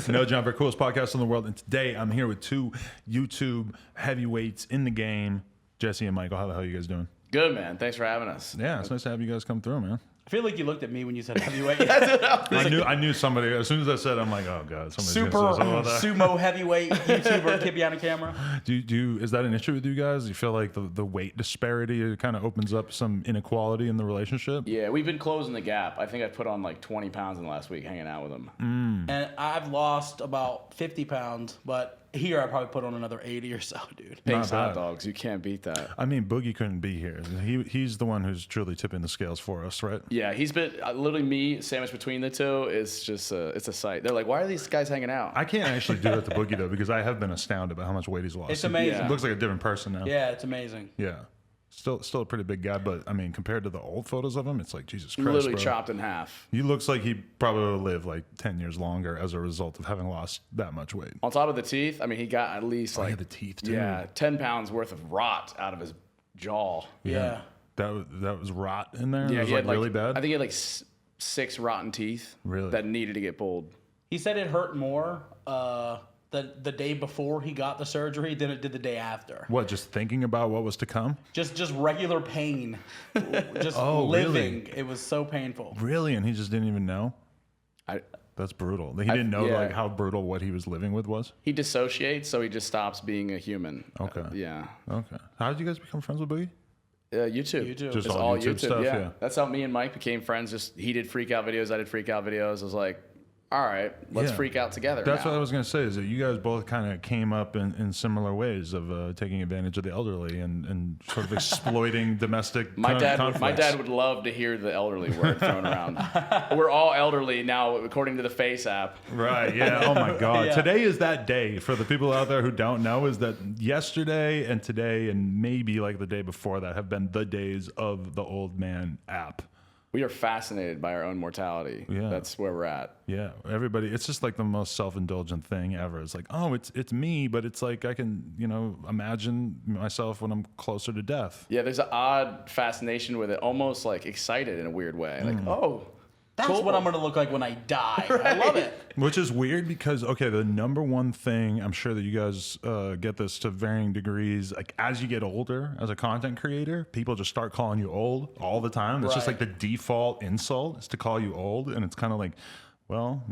No Jumper, coolest podcast in the world. And today I'm here with two YouTube heavyweights in the game, Jesse and Michael. How the hell are you guys doing? Good, man. Thanks for having us. Yeah, it's nice to have you guys come through, man. I feel like you looked at me when you said heavyweight. I knew somebody. As soon as I said, I'm like, oh god, somebody's Super gonna say something about that. sumo heavyweight YouTuber KidBehindACamera. Do you? Is that an issue with you guys? Do you feel like the weight disparity kind of opens up some inequality in the relationship? Yeah, we've been closing the gap. I think I put on like 20 pounds in the last week hanging out with him. And I've lost about 50 pounds, but here I probably put on another 80 or so, dude. Pigs, bad. hot dogs. You can't beat that. I mean, Boogie couldn't be here. He's the one who's truly tipping the scales for us, right? Yeah, he's been literally me sandwiched between the two is just it's a sight. They're like, why are these guys hanging out? I can't actually do it to Boogie though because I have been astounded by how much weight he's lost. It's amazing. He looks like a different person now. Yeah, it's amazing. Yeah. Still a pretty big guy, but I mean, compared to the old photos of him, it's like Jesus Christ. Literally bro. chopped in half. He looks like he probably will live like 10 years longer as a result of having lost that much weight. On top of the teeth, I mean, he got at least He like had the teeth too. yeah, 10 pounds worth of rot out of his jaw. Yeah. That was rot in there. Yeah, it was he like had really bad. I think he had like 6 rotten teeth. Really? That needed to get pulled. He said it hurt more the day before he got the surgery than it did the day after. What? Just thinking about what was to come? Just regular pain. Just Oh, living. really? It was so painful. Really? And he just didn't even know. That's brutal. He didn't know yeah. like how brutal what he was living with was. He dissociates, so he just stops being a human. Okay. Yeah. Okay. How did you guys become friends with Boogie? YouTube. YouTube. Just It's all YouTube stuff, yeah. That's how me and Mike became friends. Just he did freak out videos, I did freak out videos. I was like, all right, let's Yeah. freak out together. That's now. what I was going to say, is that you guys both kind of came up in similar ways of taking advantage of the elderly and sort of exploiting domestic My dad conflicts. would love to hear the elderly word thrown around. We're all elderly now, according to the Face app. Right, yeah. Oh, my God. Yeah. Today is that day. For the people out there who don't know, is that yesterday and today and maybe like the day before that have been the days of the old man app. We are fascinated by our own mortality. Yeah. That's where we're at. Yeah, everybody. It's just like the most self-indulgent thing ever. It's like, oh, it's me, but it's like I can, imagine myself when I'm closer to death. Yeah, there's an odd fascination with it, almost like excited in a weird way. Like, oh, That's cool. what I'm going to look like when I die. I love it. Which is weird because, okay, the number one thing, I'm sure that you guys get this to varying degrees, like as you get older as a content creator, people just start calling you old all the time. It's just like Right. the default insult is to call you old. And it's kind of like, well,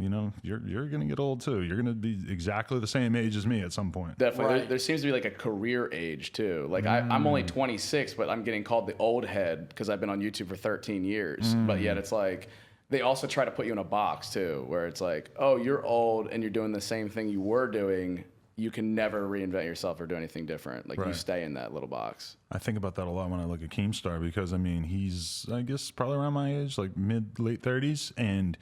you're going to get old too. You're going to be exactly the same age as me at some point. Definitely. Right. There seems to be like a career age too. Like I'm only 26, but I'm getting called the old head because I've been on YouTube for 13 years. But yet it's like, they also try to put you in a box too, where it's like, oh, you're old and you're doing the same thing you were doing. You can never reinvent yourself or do anything different. Like you Right. stay in that little box. I think about that a lot when I look at Keemstar because, I mean, he's, I guess, probably around my age, like late 30s. And,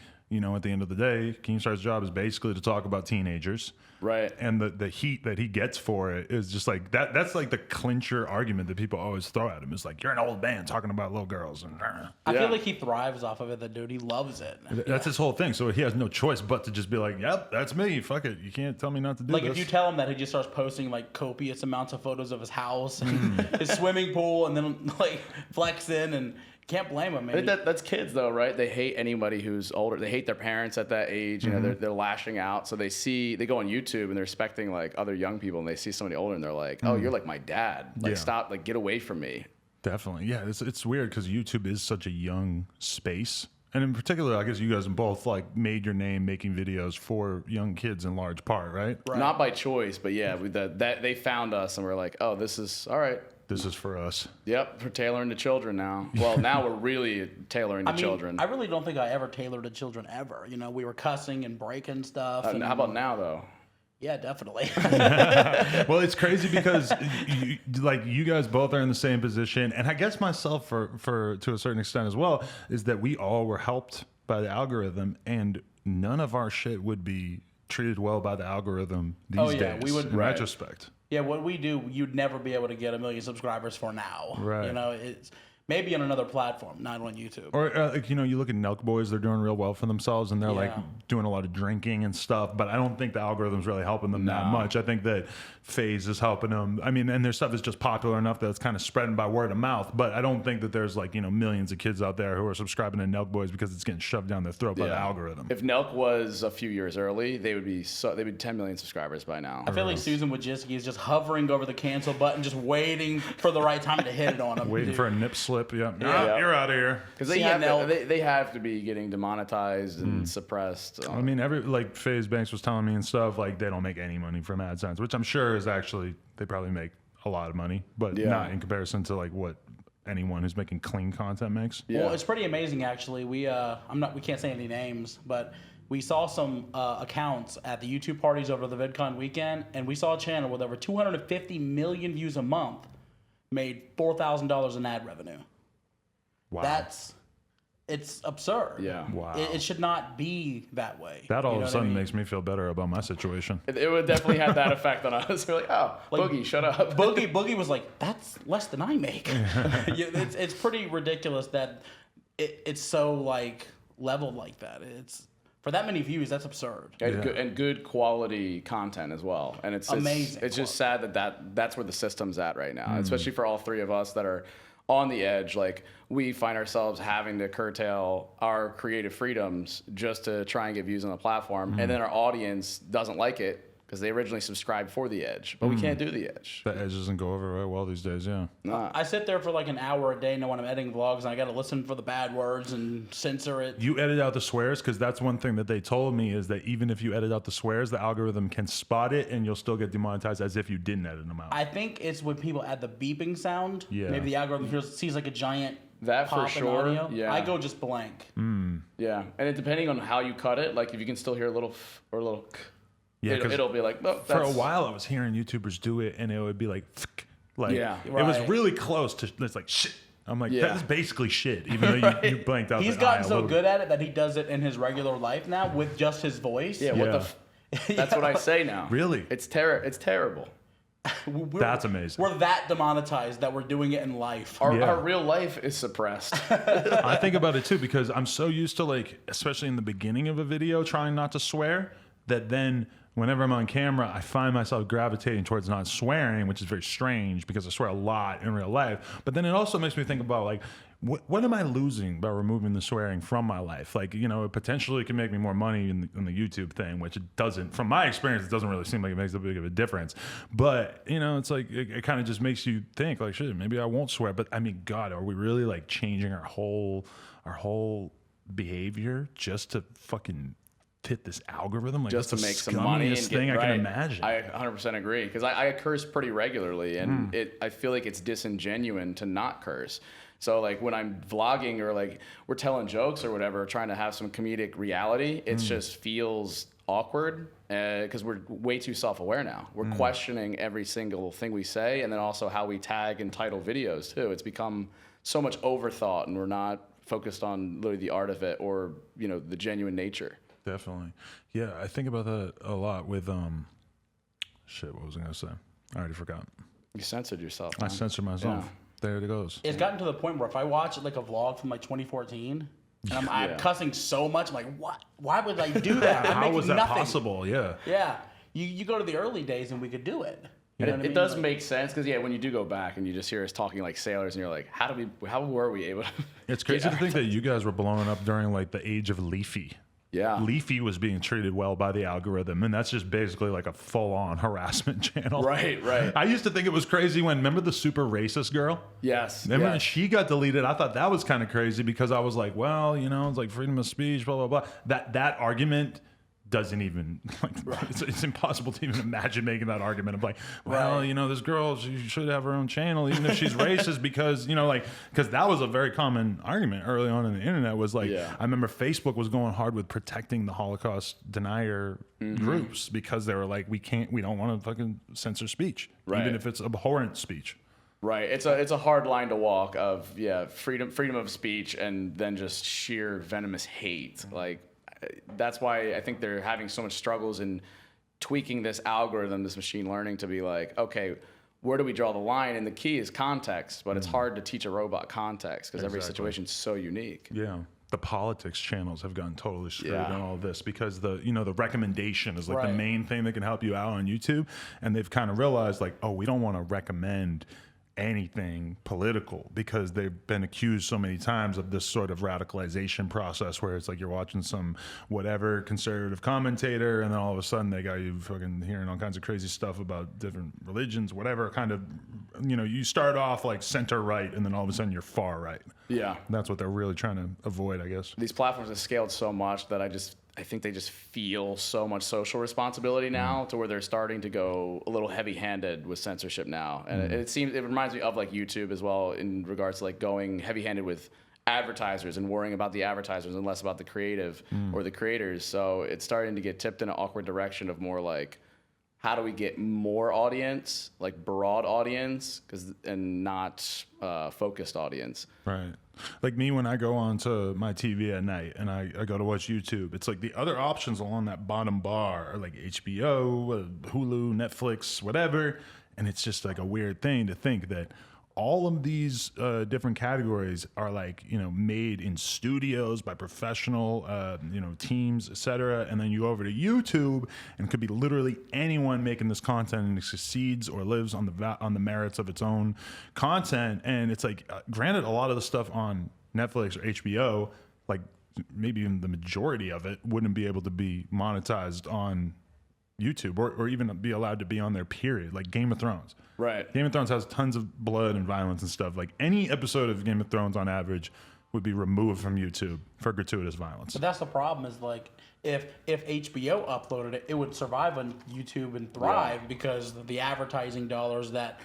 at the end of the day, Keemstar's job is basically to talk about teenagers. Right. And the heat that he gets for it is just like, that's like the clincher argument that people always throw at him. It's like, you're an old man talking about little girls. And I Yeah. feel like he thrives off of it, the dude. He loves it. that's his whole thing. So he has no choice but to just be like, yep, that's me. Fuck it. You can't tell me not to do Like this. if you tell him that, he just starts posting like copious amounts of photos of his house and his swimming pool, and then like flexing, and can't blame him. I think that's kids though, right? They hate anybody who's older. They hate their parents at that age. You know, they're lashing out. So they go on YouTube and they're expecting like other young people, and they see somebody older and they're like, oh, you're like my dad. Like Yeah. stop, like get away from me. Definitely. Yeah, it's weird because YouTube is such a young space. And in particular, I guess you guys have both like made your name making videos for young kids in large part, right? Right. Not by choice, but yeah, that they found us and we're like, oh, this is all right. This is for us. Yep, we're tailoring to children now. Well, now we're really tailoring to children. I really don't think I ever tailored to children ever. We were cussing and breaking stuff. And, how about now though? Yeah, definitely. Well, it's crazy because you guys both are in the same position, and I guess myself for to a certain extent as well, is that we all were helped by the algorithm, and none of our shit would be treated well by the algorithm these days. we would. In Right. retrospect. Yeah, what we do, you'd never be able to get 1 million subscribers for now. Right. It's Maybe on another platform, not on YouTube. Or like, you know, you look at Nelk Boys; they're doing real well for themselves, and they're like Yeah. doing a lot of drinking and stuff. But I don't think the algorithm's really helping them that much. I think that FaZe is helping them. I mean, and their stuff is just popular enough that it's kind of spreading by word of mouth. But I don't think that there's like, you know, millions of kids out there who are subscribing to Nelk Boys because it's getting shoved down their throat by the algorithm. If Nelk was a few years early, they'd be 10 million subscribers by now. I feel like Susan Wojcicki is just hovering over the cancel button, just waiting for the right time to hit it on him. Waiting for a nip slip. Yeah. Yeah. You're out of here. Because See ya, Nelk. they have to be getting demonetized and suppressed. I mean, like FaZe Banks was telling me and stuff, like they don't make any money from AdSense, which I'm sure is actually, they probably make a lot of money, but not in comparison to like what anyone who's making clean content makes. Yeah. Well, it's pretty amazing actually. We can't say any names, but we saw some accounts at the YouTube parties over the VidCon weekend, and we saw a channel with over 250 million views a month made $4,000 in ad revenue. Wow. It's absurd. Yeah. Wow. It should not be that way. That all You of know a what I sudden mean? makes me feel better about my situation. It would definitely have that effect on us. We're like, oh, Boogie, shut up. Boogie was like, that's less than I make. It's pretty ridiculous that it's so like leveled like that. It's for that many views, that's absurd. And good quality content as well. And it's Amazing It's just sad that's where the system's at right now, especially for all three of us that are on the edge. Like, we find ourselves having to curtail our creative freedoms just to try and get views on the platform, and then our audience doesn't like it because they originally subscribed for the edge, but we can't do the edge. The edge doesn't go over very well these days, yeah. I sit there for like an hour a day when I'm editing vlogs, and I got to listen for the bad words and censor it. You edit out the swears, because that's one thing that they told me, is that even if you edit out the swears, the algorithm can spot it and you'll still get demonetized as if you didn't edit them out. I think it's when people add the beeping sound. Yeah. Maybe the algorithm sees like a giant That for pop in sure, audio. yeah. I go just blank. Yeah, and it, depending on how you cut it, like if you can still hear a little f or a little k, Yeah, 'cause it'll be like, oh, for a that's- while I was hearing YouTubers do it and it would be like, like Yeah. it was Right. really close to, it's like shit. I'm like, Yeah. that's basically shit, even though you blanked out He's the gotten eye a so little good at it that he does it in his regular life now with just his voice. Yeah, what the that's what I say now. Really? It's terrible. That's amazing. We're that demonetized that we're doing it in life. Our real life is suppressed. I think about it too, because I'm so used to, like, especially in the beginning of a video, trying not to swear, that then whenever I'm on camera, I find myself gravitating towards not swearing, which is very strange because I swear a lot in real life. But then it also makes me think about, like, what am I losing by removing the swearing from my life? Like, you know, it potentially can make me more money in the YouTube thing, which it doesn't. From my experience, it doesn't really seem like it makes that big of a difference. But, you know, it's like, it kind of just makes you think, like, shit, maybe I won't swear. But I mean, God, are we really like changing our whole behavior just to fucking fit this algorithm? Like, Just to that's the make some money and scummiest get thing I right. can imagine. I 100% agree, because I curse pretty regularly, and I feel like it's disingenuous to not curse. So like when I'm vlogging or like we're telling jokes or whatever, trying to have some comedic reality, it just feels awkward because we're way too self-aware now. We're questioning every single thing we say, and then also how we tag and title videos too. It's become so much overthought, and we're not focused on literally the art of it or, you know, the genuine nature. Definitely. Yeah, I think about that a lot with, shit, what was I going to say? I already forgot. You censored yourself. I man. censored myself. Yeah. There it goes. It's gotten to the point where if I watch like a vlog from like 2014 and I'm cussing so much, I'm like, what? Why would I do that? I'm How making was that nothing. possible? Yeah. Yeah. You go to the early days and we could do it. You know what I It mean? does Like, make sense, because when you do go back and you just hear us talking like sailors, and you're like, how were we able to? It's crazy to think that you guys were blowing up during like the age of Leafy. Yeah. Leafy was being treated well by the algorithm, and that's just basically like a full-on harassment channel. Right. I used to think it was crazy when, remember the super racist girl? Yes. Remember when yes. she got deleted? I thought that was kind of crazy because I was like, well, you know, it's like freedom of speech, blah, blah, blah. That argument doesn't even, like, it's impossible to even imagine making that argument of like, well, you know, this girl, she should have her own channel even if she's racist, because, you know, like, because that was a very common argument early on in the internet, was like, I remember Facebook was going hard with protecting the Holocaust denier groups, because they were like, we don't want to fucking censor speech, even if it's abhorrent speech. Right. It's a hard line to walk of freedom of speech and then just sheer venomous hate. Like, that's why I think they're having so much struggles in tweaking this algorithm, this machine learning, to be like, okay, where do we draw the line? And the key is context, but it's hard to teach a robot context because every situation is so unique. Yeah. The politics channels have gotten totally screwed Yeah. on all this because the recommendation is like the Right. main thing that can help you out on YouTube. And they've kind of realized like, oh, we don't want to recommend anything political because they've been accused so many times of this sort of radicalization process where it's like you're watching some whatever conservative commentator and then all of a sudden they got you fucking hearing all kinds of crazy stuff about different religions, whatever kind of, you start off like center right and then all of a sudden you're far right. Yeah. That's what they're really trying to avoid, I guess. These platforms have scaled so much that I think they just feel so much social responsibility now to where they're starting to go a little heavy-handed with censorship now. And it reminds me of like YouTube as well in regards to like going heavy-handed with advertisers and worrying about the advertisers and less about the creative or the creators. So it's starting to get tipped in an awkward direction of more like, how do we get more audience, like broad audience, and not focused audience? Right. Like me, when I go onto my TV at night and I go to watch YouTube, it's like the other options along that bottom bar are like HBO, Hulu, Netflix, whatever. And it's just like a weird thing to think that all of these different categories are like, made in studios by professional, teams, etc. And then you go over to YouTube and it could be literally anyone making this content and it succeeds or lives on the merits of its own content. And it's like, granted, a lot of the stuff on Netflix or HBO, like maybe even the majority of it wouldn't be able to be monetized on YouTube or even be allowed to be on there, period. Like Game of Thrones. Right. Game of Thrones has tons of blood and violence and stuff. Like any episode of Game of Thrones on average would be removed from YouTube for gratuitous violence. But that's the problem is like if HBO uploaded it, it would survive on YouTube and thrive because of the advertising dollars that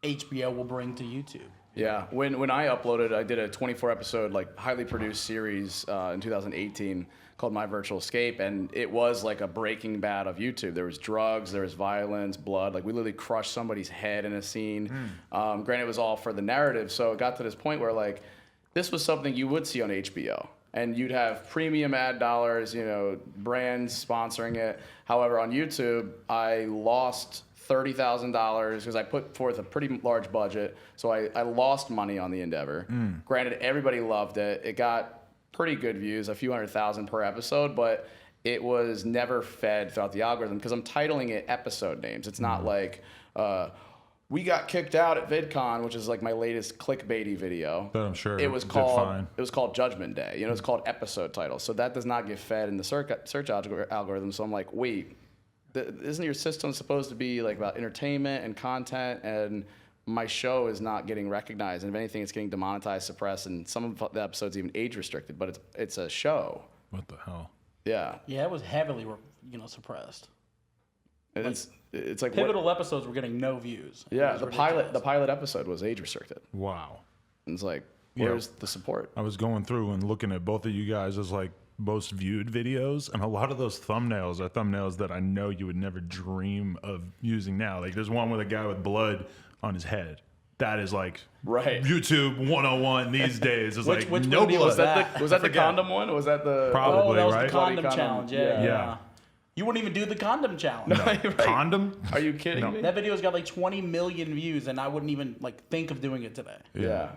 HBO will bring to YouTube. Yeah, when I uploaded, I did a 24-episode, like, highly produced series in 2018 called My Virtual Escape, and it was like a Breaking Bad of YouTube. There was drugs, there was violence, blood. Like, we literally crushed somebody's head in a scene. Granted, it was all for the narrative, so it got to this point where, like, this was something you would see on HBO. And you'd have premium ad dollars, brands sponsoring it. However, on YouTube, I lost $30,000 because I put forth a pretty large budget. So I lost money on the endeavor. Granted, everybody loved it. It got pretty good views, a few 100,000 per episode, but it was never fed throughout the algorithm because I'm titling it episode names. It's not like, we got kicked out at VidCon, which is like my latest clickbaity video. But I'm sure it was called Judgment Day. It's called episode title. So that does not get fed in the search algorithm. So I'm like, wait, isn't your system supposed to be like about entertainment and content? And my show is not getting recognized. And if anything, it's getting demonetized, suppressed, and some of the episodes even age restricted. But it's a show. What the hell? Yeah. Yeah, it was heavily, suppressed. It's like Pivotal episodes were getting no views. Yeah, the pilot episode was age restricted. Wow. And it's like, where's the support? I was going through and looking at both of you guys as like most viewed videos, and a lot of those thumbnails are thumbnails that I know you would never dream of using now. Like there's one with a guy with blood on his head. That is like YouTube 101 these days. It's like which no video blood. Was that the condom one? Or was that the Probably, that was right? the condom challenge. Yeah. Yeah. You wouldn't even do the condom challenge. No, right. Condom? Are you kidding me? That video's got like 20 million views, and I wouldn't even like think of doing it today. Yeah.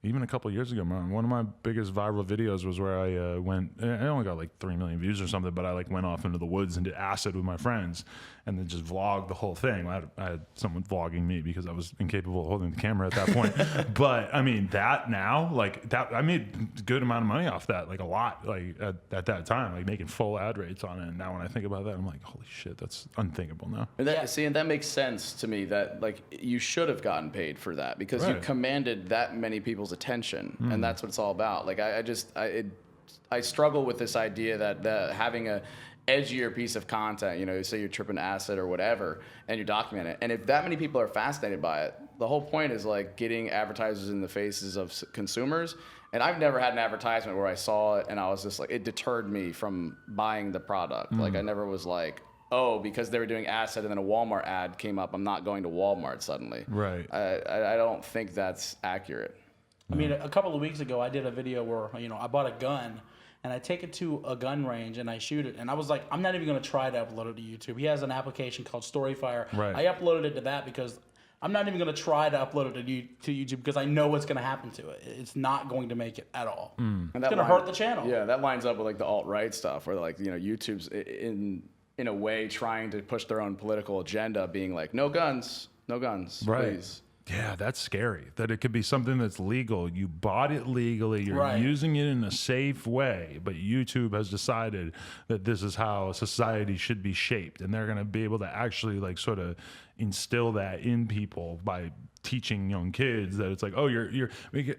Even a couple of years ago, man, one of my biggest viral videos was where I went. I only got like 3 million views or something, but I like went off into the woods and did acid with my friends, and then just vlogged the whole thing. I had someone vlogging me because I was incapable of holding the camera at that point. But I mean, that now, like that, I made a good amount of money off that, like a lot, like at that time, like making full ad rates on it. And now when I think about that, I'm like, holy shit, that's unthinkable now. And that makes sense to me. That like you should have gotten paid for that because you commanded that many people's attention, and that's what it's all about. Like I struggle with this idea that having a edgier piece of content, say you're tripping acid or whatever, and you document it, and if that many people are fascinated by it, the whole point is like getting advertisers in the faces of consumers. And I've never had an advertisement where I saw it and I was just like, it deterred me from buying the product. Like I never was like, oh, because they were doing acid and then a Walmart ad came up, I'm not going to Walmart suddenly. Right. I don't think that's accurate. I mean, a couple of weeks ago, I did a video where, I bought a gun and I take it to a gun range and I shoot it. And I was like, I'm not even going to try to upload it to YouTube. He has an application called Storyfire. Right. I uploaded it to that because I'm not even going to try to upload it to YouTube because I know what's going to happen to it. It's not going to make it at all. And it's going to hurt the channel. Yeah, that lines up with like the alt-right stuff where like, YouTube's in a way trying to push their own political agenda, being like, no guns, please. Yeah, that's scary. That it could be something that's legal. You bought it legally. You're using it in a safe way. But YouTube has decided that this is how society should be shaped. And they're going to be able to actually like sort of instill that in people by teaching young kids that it's like, oh, you're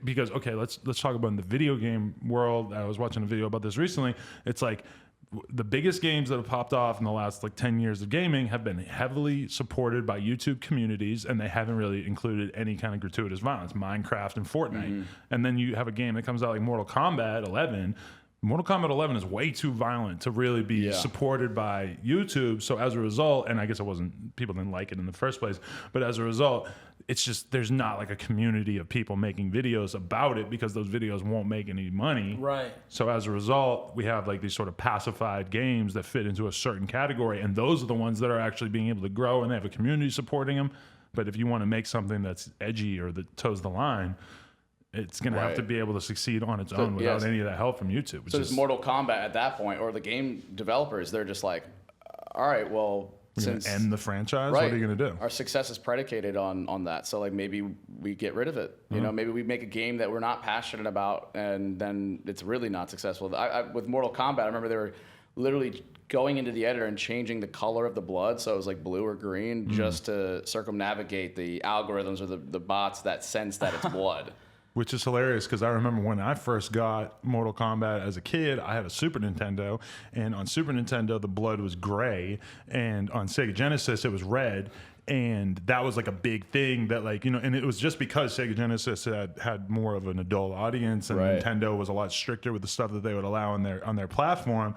because, okay, let's talk about in the video game world. I was watching a video about this recently. It's like, the biggest games that have popped off in the last like 10 years of gaming have been heavily supported by YouTube communities, and they haven't really included any kind of gratuitous violence, Minecraft and Fortnite. And then you have a game that comes out like Mortal Kombat 11. Mortal Kombat 11 is way too violent to really be supported by YouTube. So as a result, and I guess people didn't like it in the first place, but as a result, it's just, there's not like a community of people making videos about it because those videos won't make any money. Right. So as a result, we have like these sort of pacified games that fit into a certain category. And those are the ones that are actually being able to grow and they have a community supporting them. But if you want to make something that's edgy or that toes the line, it's going to have to be able to succeed on its own without any of that help from YouTube. So it's Mortal Kombat at that point, or the game developers, they're just like, all right, well, since end the franchise, what are you going to do? Our success is predicated on that. So like maybe we get rid of it. You know, maybe we make a game that we're not passionate about, and then it's really not successful. With Mortal Kombat, I remember they were literally going into the editor and changing the color of the blood so it was like blue or green just to circumnavigate the algorithms or the bots that sense that it's blood. Which is hilarious because I remember when I first got Mortal Kombat as a kid, I had a Super Nintendo, and on Super Nintendo, the blood was gray, and on Sega Genesis, it was red. And that was like a big thing that like, and it was just because Sega Genesis had more of an adult audience, and Nintendo was a lot stricter with the stuff that they would allow on their platform.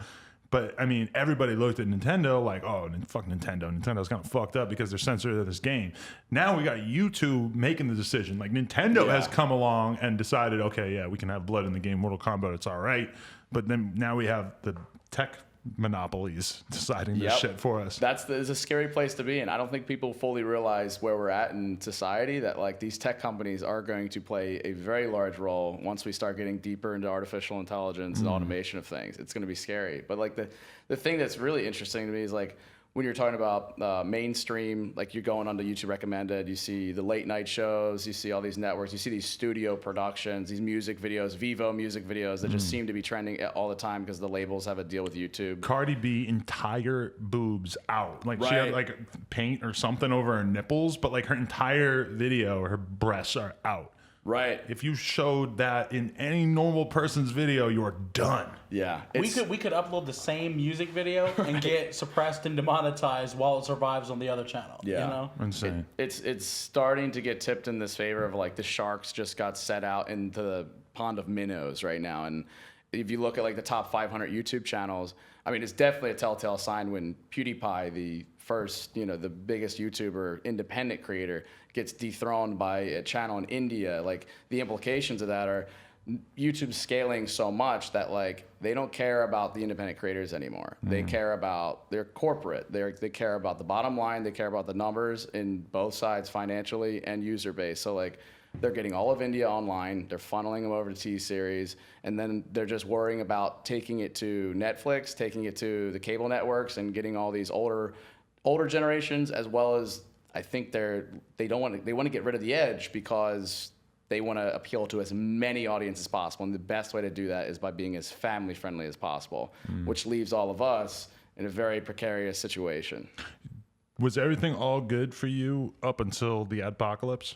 But I mean, everybody looked at Nintendo like, oh, fuck Nintendo. Nintendo's kind of fucked up because they're censored of this game. Now we got YouTube making the decision. Like Nintendo has come along and decided, okay, yeah, we can have blood in the game Mortal Kombat. It's all right. But then now we have the tech monopolies deciding this shit for us. It's a scary place to be in. I don't think people fully realize where we're at in society, that like these tech companies are going to play a very large role once we start getting deeper into artificial intelligence and automation of things. It's going to be scary. But like the thing that's really interesting to me is like when you're talking about mainstream, like you're going onto YouTube recommended, you see the late night shows, you see all these networks, you see these studio productions, these music videos, Vivo music videos that just seem to be trending all the time because the labels have a deal with YouTube. Cardi B entire boobs out. Like she had like paint or something over her nipples, but like her entire video, her breasts are out. Right. If you showed that in any normal person's video, you're done. Yeah. We could upload the same music video and get suppressed and demonetized while it survives on the other channel. Yeah. You know? Insane. It's starting to get tipped in this favor of like the sharks just got set out into the pond of minnows right now. And if you look at like the top 500 YouTube channels, I mean, it's definitely a telltale sign when PewDiePie, the first, the biggest YouTuber, independent creator, gets dethroned by a channel in India. Like the implications of that are YouTube scaling so much that like they don't care about the independent creators anymore. They care about, they're corporate. They care about the bottom line. They care about the numbers in both sides, financially and user base. So like they're getting all of India online. They're funneling them over to T-Series, and then they're just worrying about taking it to Netflix, taking it to the cable networks, and getting all these older generations, as well as I think they want to get rid of the edge because they want to appeal to as many audiences as possible. And the best way to do that is by being as family friendly as possible, which leaves all of us in a very precarious situation. Was everything all good for you up until the adpocalypse?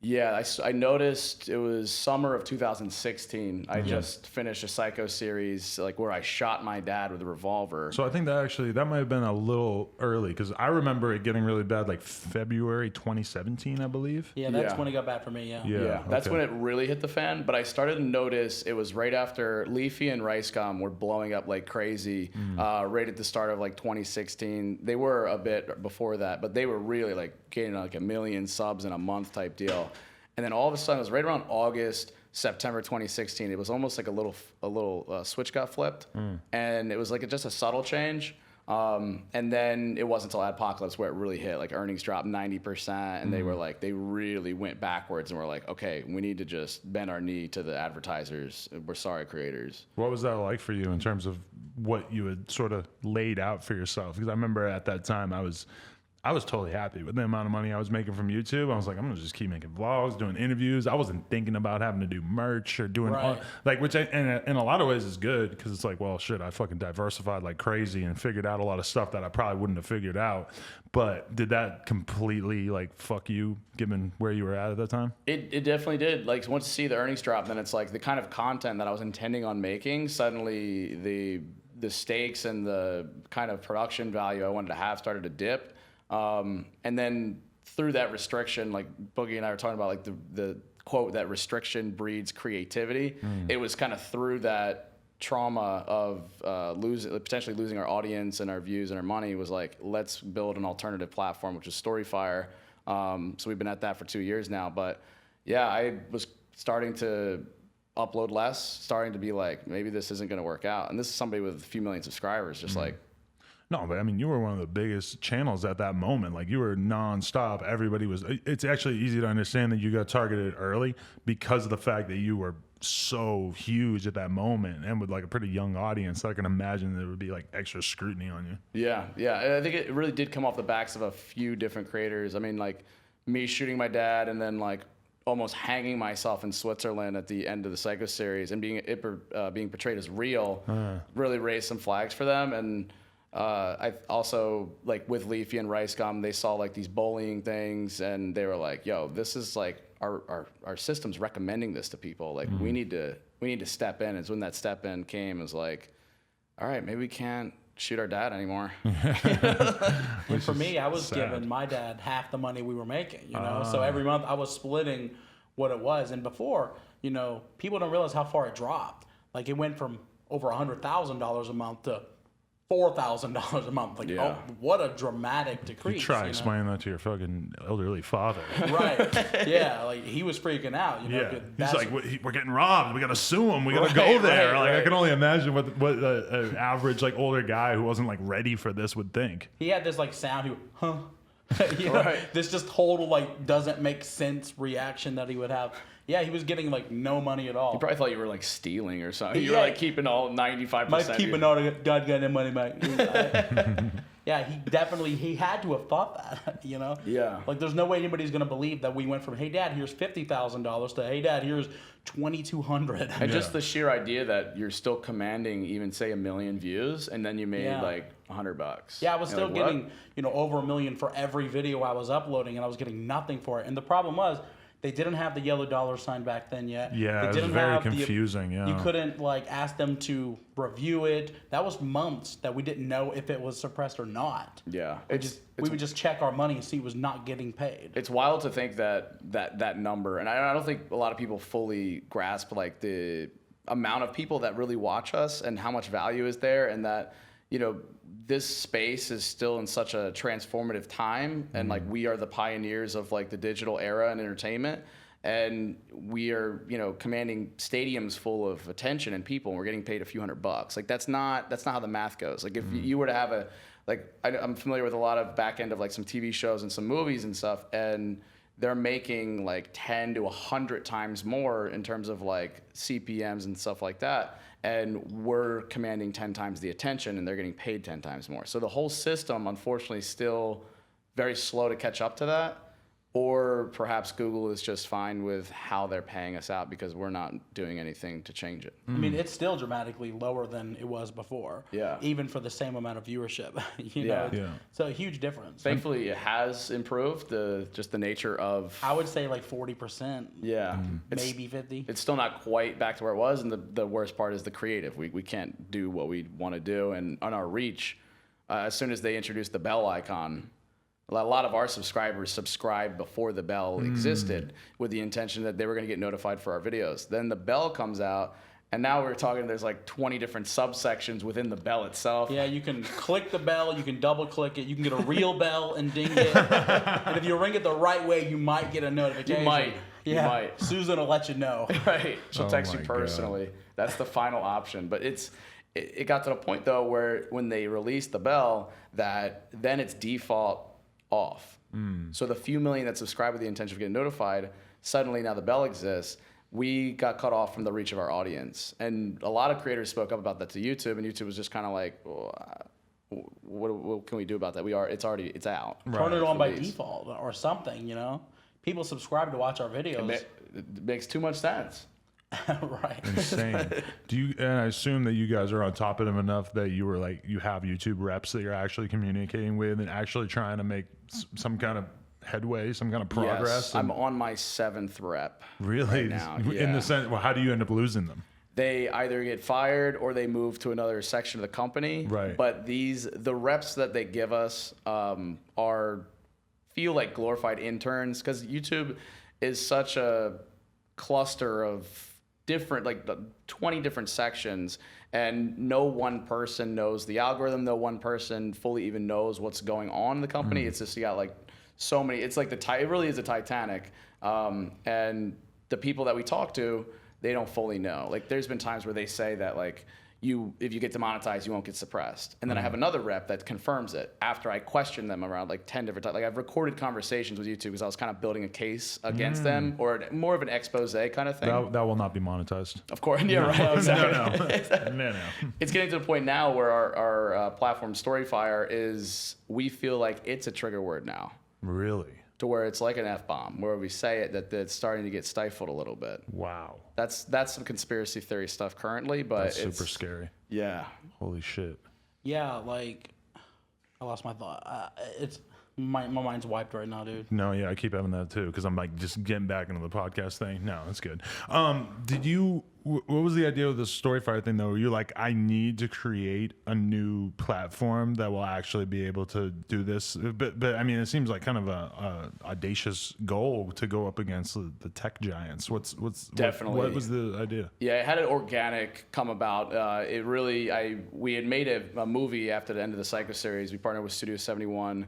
Yeah, I noticed it was summer of 2016. I just finished a Psycho series like where I shot my dad with a revolver. So I think that might have been a little early because I remember it getting really bad like February 2017, I believe. Yeah, that's when it got bad for me, Yeah, that's when it really hit the fan. But I started to notice it was right after Leafy and Ricegum were blowing up like crazy, right at the start of like 2016. They were a bit before that, but they were really like getting like 1 million subs in a month type deal. And then all of a sudden, it was right around August, September 2016. It was almost like a little switch got flipped, and it was like just a subtle change. And then it wasn't until Adpocalypse where it really hit. Like earnings dropped 90%, and they were like, they really went backwards, and we're like, okay, we need to just bend our knee to the advertisers. We're sorry, creators. What was that like for you in terms of what you had sort of laid out for yourself? Because I remember at that time I was totally happy with the amount of money I was making from YouTube. I was like, I'm gonna just keep making vlogs, doing interviews. I wasn't thinking about having to do merch or doing which in a lot of ways is good, because it's like, well, shit, I fucking diversified like crazy and figured out a lot of stuff that I probably wouldn't have figured out. But did that completely like fuck you, given where you were at that time? It definitely did. Like once you see the earnings drop, then it's like the kind of content that I was intending on making, suddenly the stakes and the kind of production value I wanted to have started to dip. And then through that restriction, like Boogie and I were talking about, like the quote that restriction breeds creativity. It was kind of through that trauma of potentially losing our audience and our views and our money, was like, let's build an alternative platform, which is Storyfire. So we've been at that for 2 years now. But yeah, I was starting to upload less, starting to be like, maybe this isn't going to work out. And this is somebody with a few million subscribers, just like. No, but I mean, you were one of the biggest channels at that moment. Like, you were nonstop. Everybody was. It's actually easy to understand that you got targeted early because of the fact that you were so huge at that moment and with like a pretty young audience. I can imagine there would be like extra scrutiny on you. Yeah, yeah. I think it really did come off the backs of a few different creators. I mean, like me shooting my dad and then like almost hanging myself in Switzerland at the end of the Psycho series and being portrayed as real really raised some flags for them. And I also, like with Leafy and Rice Gum, they saw like these bullying things and they were like, yo, this is like our system's recommending this to people. Like we need to step in. And so when that step in came, it was like, all right, maybe we can't shoot our dad anymore. And for me, I was giving my dad half the money we were making, you know? So every month I was splitting what it was. And before, you know, people don't realize how far it dropped. Like it went from over $100,000 a month to $4,000 a month. Like, oh, what a dramatic decrease. You try explaining that to your fucking elderly father. Right. Yeah. Like he was freaking out. You know, yeah. He's like, we're getting robbed. We got to sue him. We got to go there. Like I can only imagine what an average like older guy who wasn't like ready for this would think. He had this like sound. He would, you know, this just total like doesn't make sense reaction that he would have. Yeah, he was getting like no money at all. He probably thought you were like stealing or something. You were like keeping all 95%. Keeping all the goddamn money back. Yeah, he had to have thought that, you know? Yeah. Like there's no way anybody's going to believe that we went from, hey dad, here's $50,000 to, hey dad, here's $2,200. And just the sheer idea that you're still commanding even say 1 million views and then you made like $100. Yeah, I was still getting, you know, over 1 million for every video I was uploading and I was getting nothing for it. And the problem was, they didn't have the yellow dollar sign back then yet. Yeah, it was very confusing. You couldn't like ask them to review it. That was months that we didn't know if it was suppressed or not. Yeah, we would just check our money and see it was not getting paid. It's wild to think that number, and I don't think a lot of people fully grasp like the amount of people that really watch us and how much value is there, and that, you know, this space is still in such a transformative time, and like we are the pioneers of like the digital era and entertainment, and we are, you know, commanding stadiums full of attention and people, and we're getting paid a few $100. Like that's not how the math goes. Like if you were to have I'm familiar with a lot of back end of like some TV shows and some movies and stuff, and they're making like 10 to 100 times more in terms of like CPMs and stuff like that. And we're commanding 10 times the attention and they're getting paid 10 times more. So the whole system, unfortunately, is still very slow to catch up to that. Or perhaps Google is just fine with how they're paying us out because we're not doing anything to change it. I mean, it's still dramatically lower than it was before. Yeah. Even for the same amount of viewership. You know, so a huge difference. Thankfully, it has improved, just the nature of... I would say like 40%. Yeah. Maybe 50. It's still not quite back to where it was, and the worst part is the creative. We can't do what we want to do, and on our reach, as soon as they introduced the bell icon... A lot of our subscribers subscribed before the bell existed with the intention that they were going to get notified for our videos. Then the bell comes out, and now we're talking, there's like 20 different subsections within the bell itself. Yeah, you can click the bell, you can double click it, you can get a real bell and ding it. And if you ring it the right way, you might get a notification. You might. Yeah. You might. Susan will let you know. Right. She'll text you personally. God. That's the final option. But it got to the point though where when they released the bell, that then it's default off. So the few million that subscribe with the intention of getting notified, suddenly now the bell exists. We got cut off from the reach of our audience, and a lot of creators spoke up about that to YouTube, and YouTube was just kind of like, well, what can we do about that? It's out. Turn it on by default or something, you know? People subscribe to watch our videos. It makes too much sense. Right. Insane. And I assume that you guys are on top of them enough that you were like, you have YouTube reps that you're actually communicating with and actually trying to make some kind of headway, some kind of progress. Yes, I'm on my 7th rep. Really? Right now. In the sense, well, how do you end up losing them? They either get fired or they move to another section of the company. Right. But the reps that they give us feel like glorified interns, because YouTube is such a cluster of different, like 20 different sections, and no one person knows the algorithm. No one person fully even knows what's going on in the company. It's just, you got like so many, it's like it really is a Titanic. And the people that we talk to, they don't fully know. Like there's been times where they say that like, if you get demonetized, you won't get suppressed. And then I have another rep that confirms it after I question them around like 10 different times. Like I've recorded conversations with YouTube because I was kind of building a case against them, or more of an expose kind of thing. That will not be monetized. Of course, yeah, right. Exactly. No. It's getting to the point now where our platform Storyfire we feel like it's a trigger word now. Really? To where it's like an F-bomb, where we say it, that it's starting to get stifled a little bit. Wow. That's some conspiracy theory stuff currently, but That's super scary. Yeah. Holy shit. Yeah, like, I lost my thought. My mind's wiped right now, dude. No, yeah, I keep having that too because I'm like just getting back into the podcast thing. No, that's good. What was the idea of the Storyfire thing though? You're like, I need to create a new platform that will actually be able to do this. But I mean, it seems like kind of a audacious goal to go up against the tech giants. What was the idea? Yeah, it had an organic come about. We had made a movie after the end of the Psycho series. We partnered with Studio 71.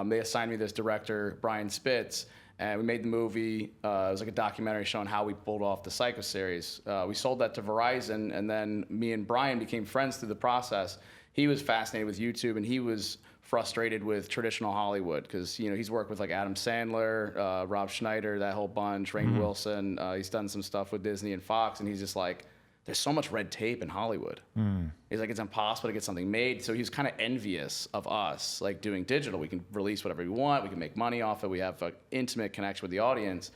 They assigned me this director, Brian Spitz, and we made the movie. It was like a documentary showing how we pulled off the Psycho series. We sold that to Verizon, and then me and Brian became friends through the process. He was fascinated with YouTube, and he was frustrated with traditional Hollywood because he's worked with like Adam Sandler, Rob Schneider, that whole bunch, Rainn Wilson. He's done some stuff with Disney and Fox, and he's just like, there's so much red tape in Hollywood. He's like, it's impossible to get something made. So he was kind of envious of us, like doing digital. We can release whatever we want. We can make money off it. We have an intimate connection with the audience.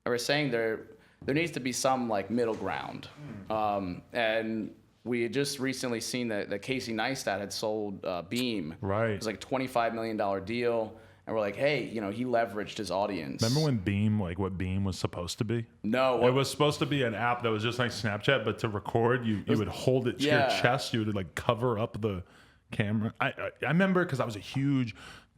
And we're saying there needs to be some like middle ground. And we had just recently seen that Casey Neistat had sold Beam. Right. It was like a $25 million deal. And we're like, hey, he leveraged his audience. Remember when Beam, like what Beam was supposed to be? No. It was supposed to be an app that was just like Snapchat, but to record, you would hold it to your chest. You would like cover up the camera. I remember because I was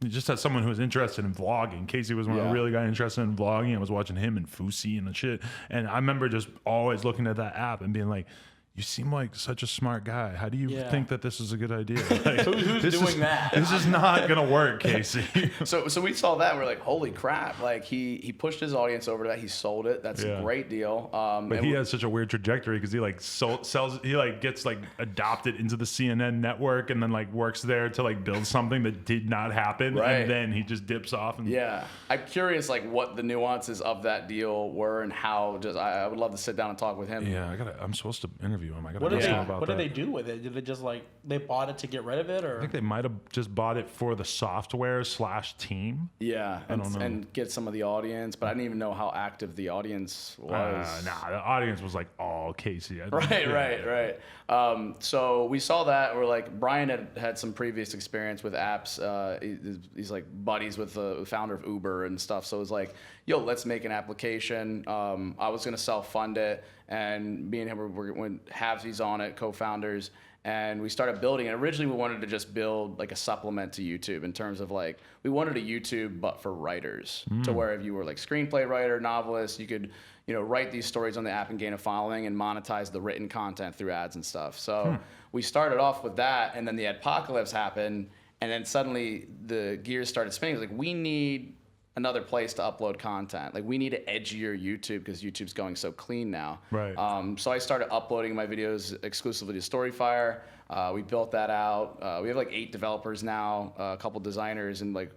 just as someone who was interested in vlogging. Casey was one of the really guys interested in vlogging. I was watching him and Fousey and the shit. And I remember just always looking at that app and being like, you seem like such a smart guy. How do you think that this is a good idea? Like, who's doing that? This is not gonna work, Casey. So we saw that and we're like, holy crap! Like he pushed his audience over to that. He sold it. That's a great deal. But he has such a weird trajectory because he like sells. He like gets like adopted into the CNN network and then like works there to like build something that did not happen, and then he just dips off. And I'm curious like what the nuances of that deal were and how. I would love to sit down and talk with him. Yeah, I'm supposed to interview him. I gotta what ask him about what that. did they do with it? Did they just like they bought it to get rid of it, or I think they might have just bought it for the software / team. Yeah, I don't know. And get some of the audience, but I didn't even know how active the audience was. Nah, the audience was like all Casey. Right. So we saw that. We're like, Brian had some previous experience with apps. He's like buddies with the founder of Uber and stuff. So it was like, yo, let's make an application. I was gonna self-fund it, and me and him were halvesies on it, co-founders. And we started building it. Originally, we wanted to just build like a supplement to YouTube in terms of like, we wanted a YouTube, but for writers, to where if you were like screenplay writer, novelist, you could, write these stories on the app and gain a following and monetize the written content through ads and stuff. So we started off with that, and then the adpocalypse happened, and then suddenly the gears started spinning. It was like, we need another place to upload content. Like we need an edgier YouTube because YouTube's going so clean now. Right. So I started uploading my videos exclusively to Storyfire. We built that out. We have like 8 developers now, a couple designers, and like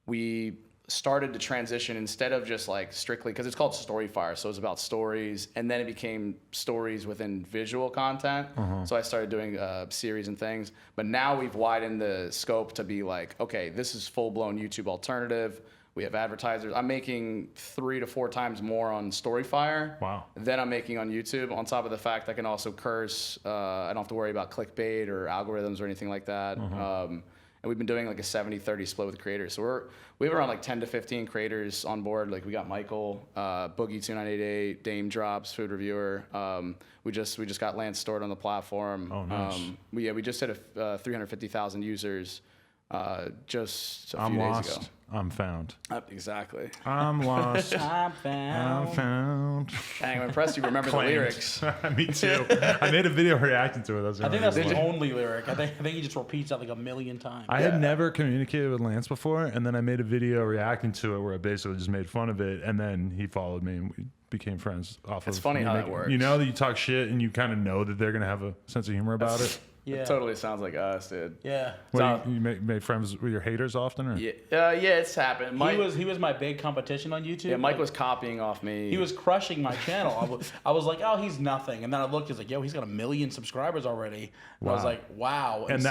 we started to transition instead of just like strictly, because it's called Storyfire, so it's about stories, and then it became stories within visual content. So I started doing series and things, but now we've widened the scope to be like, okay, this is full-blown YouTube alternative. We have advertisers. I'm making 3 to 4 times more on Storyfire than I'm making on YouTube, on top of the fact I can also curse. I don't have to worry about clickbait or algorithms or anything like that. And we've been doing like a 70-30 split with creators. So we have around like 10 to 15 creators on board. Like we got Michael, Boogie2988, Dame Drops, Food Reviewer. We just got Lance Stored on the platform. Oh, nice. We just hit 350,000 users just a few I'm days lost. ago. I'm found. Exactly. I'm lost. I'm found. I'm found. Dang, I'm impressed you remember the lyrics. Me too. I made a video reacting to it. I think that's the only lyric. I think he just repeats that like a million times. I had never communicated with Lance before, and then I made a video reacting to it where I basically just made fun of it, and then he followed me, and we became friends off of it. It's funny how that works. You know that you talk shit, and you kind of know that they're going to have a sense of humor about it. Yeah. It totally sounds like us, dude. Yeah. Well, you make friends with your haters often, or? Yeah, it's happened. Mike, He was my big competition on YouTube. Yeah, Mike was copying off me. He was crushing my channel. I was like, oh, he's nothing. And then I looked, he's like, yo, he's got 1 million subscribers already. And I was like, wow. And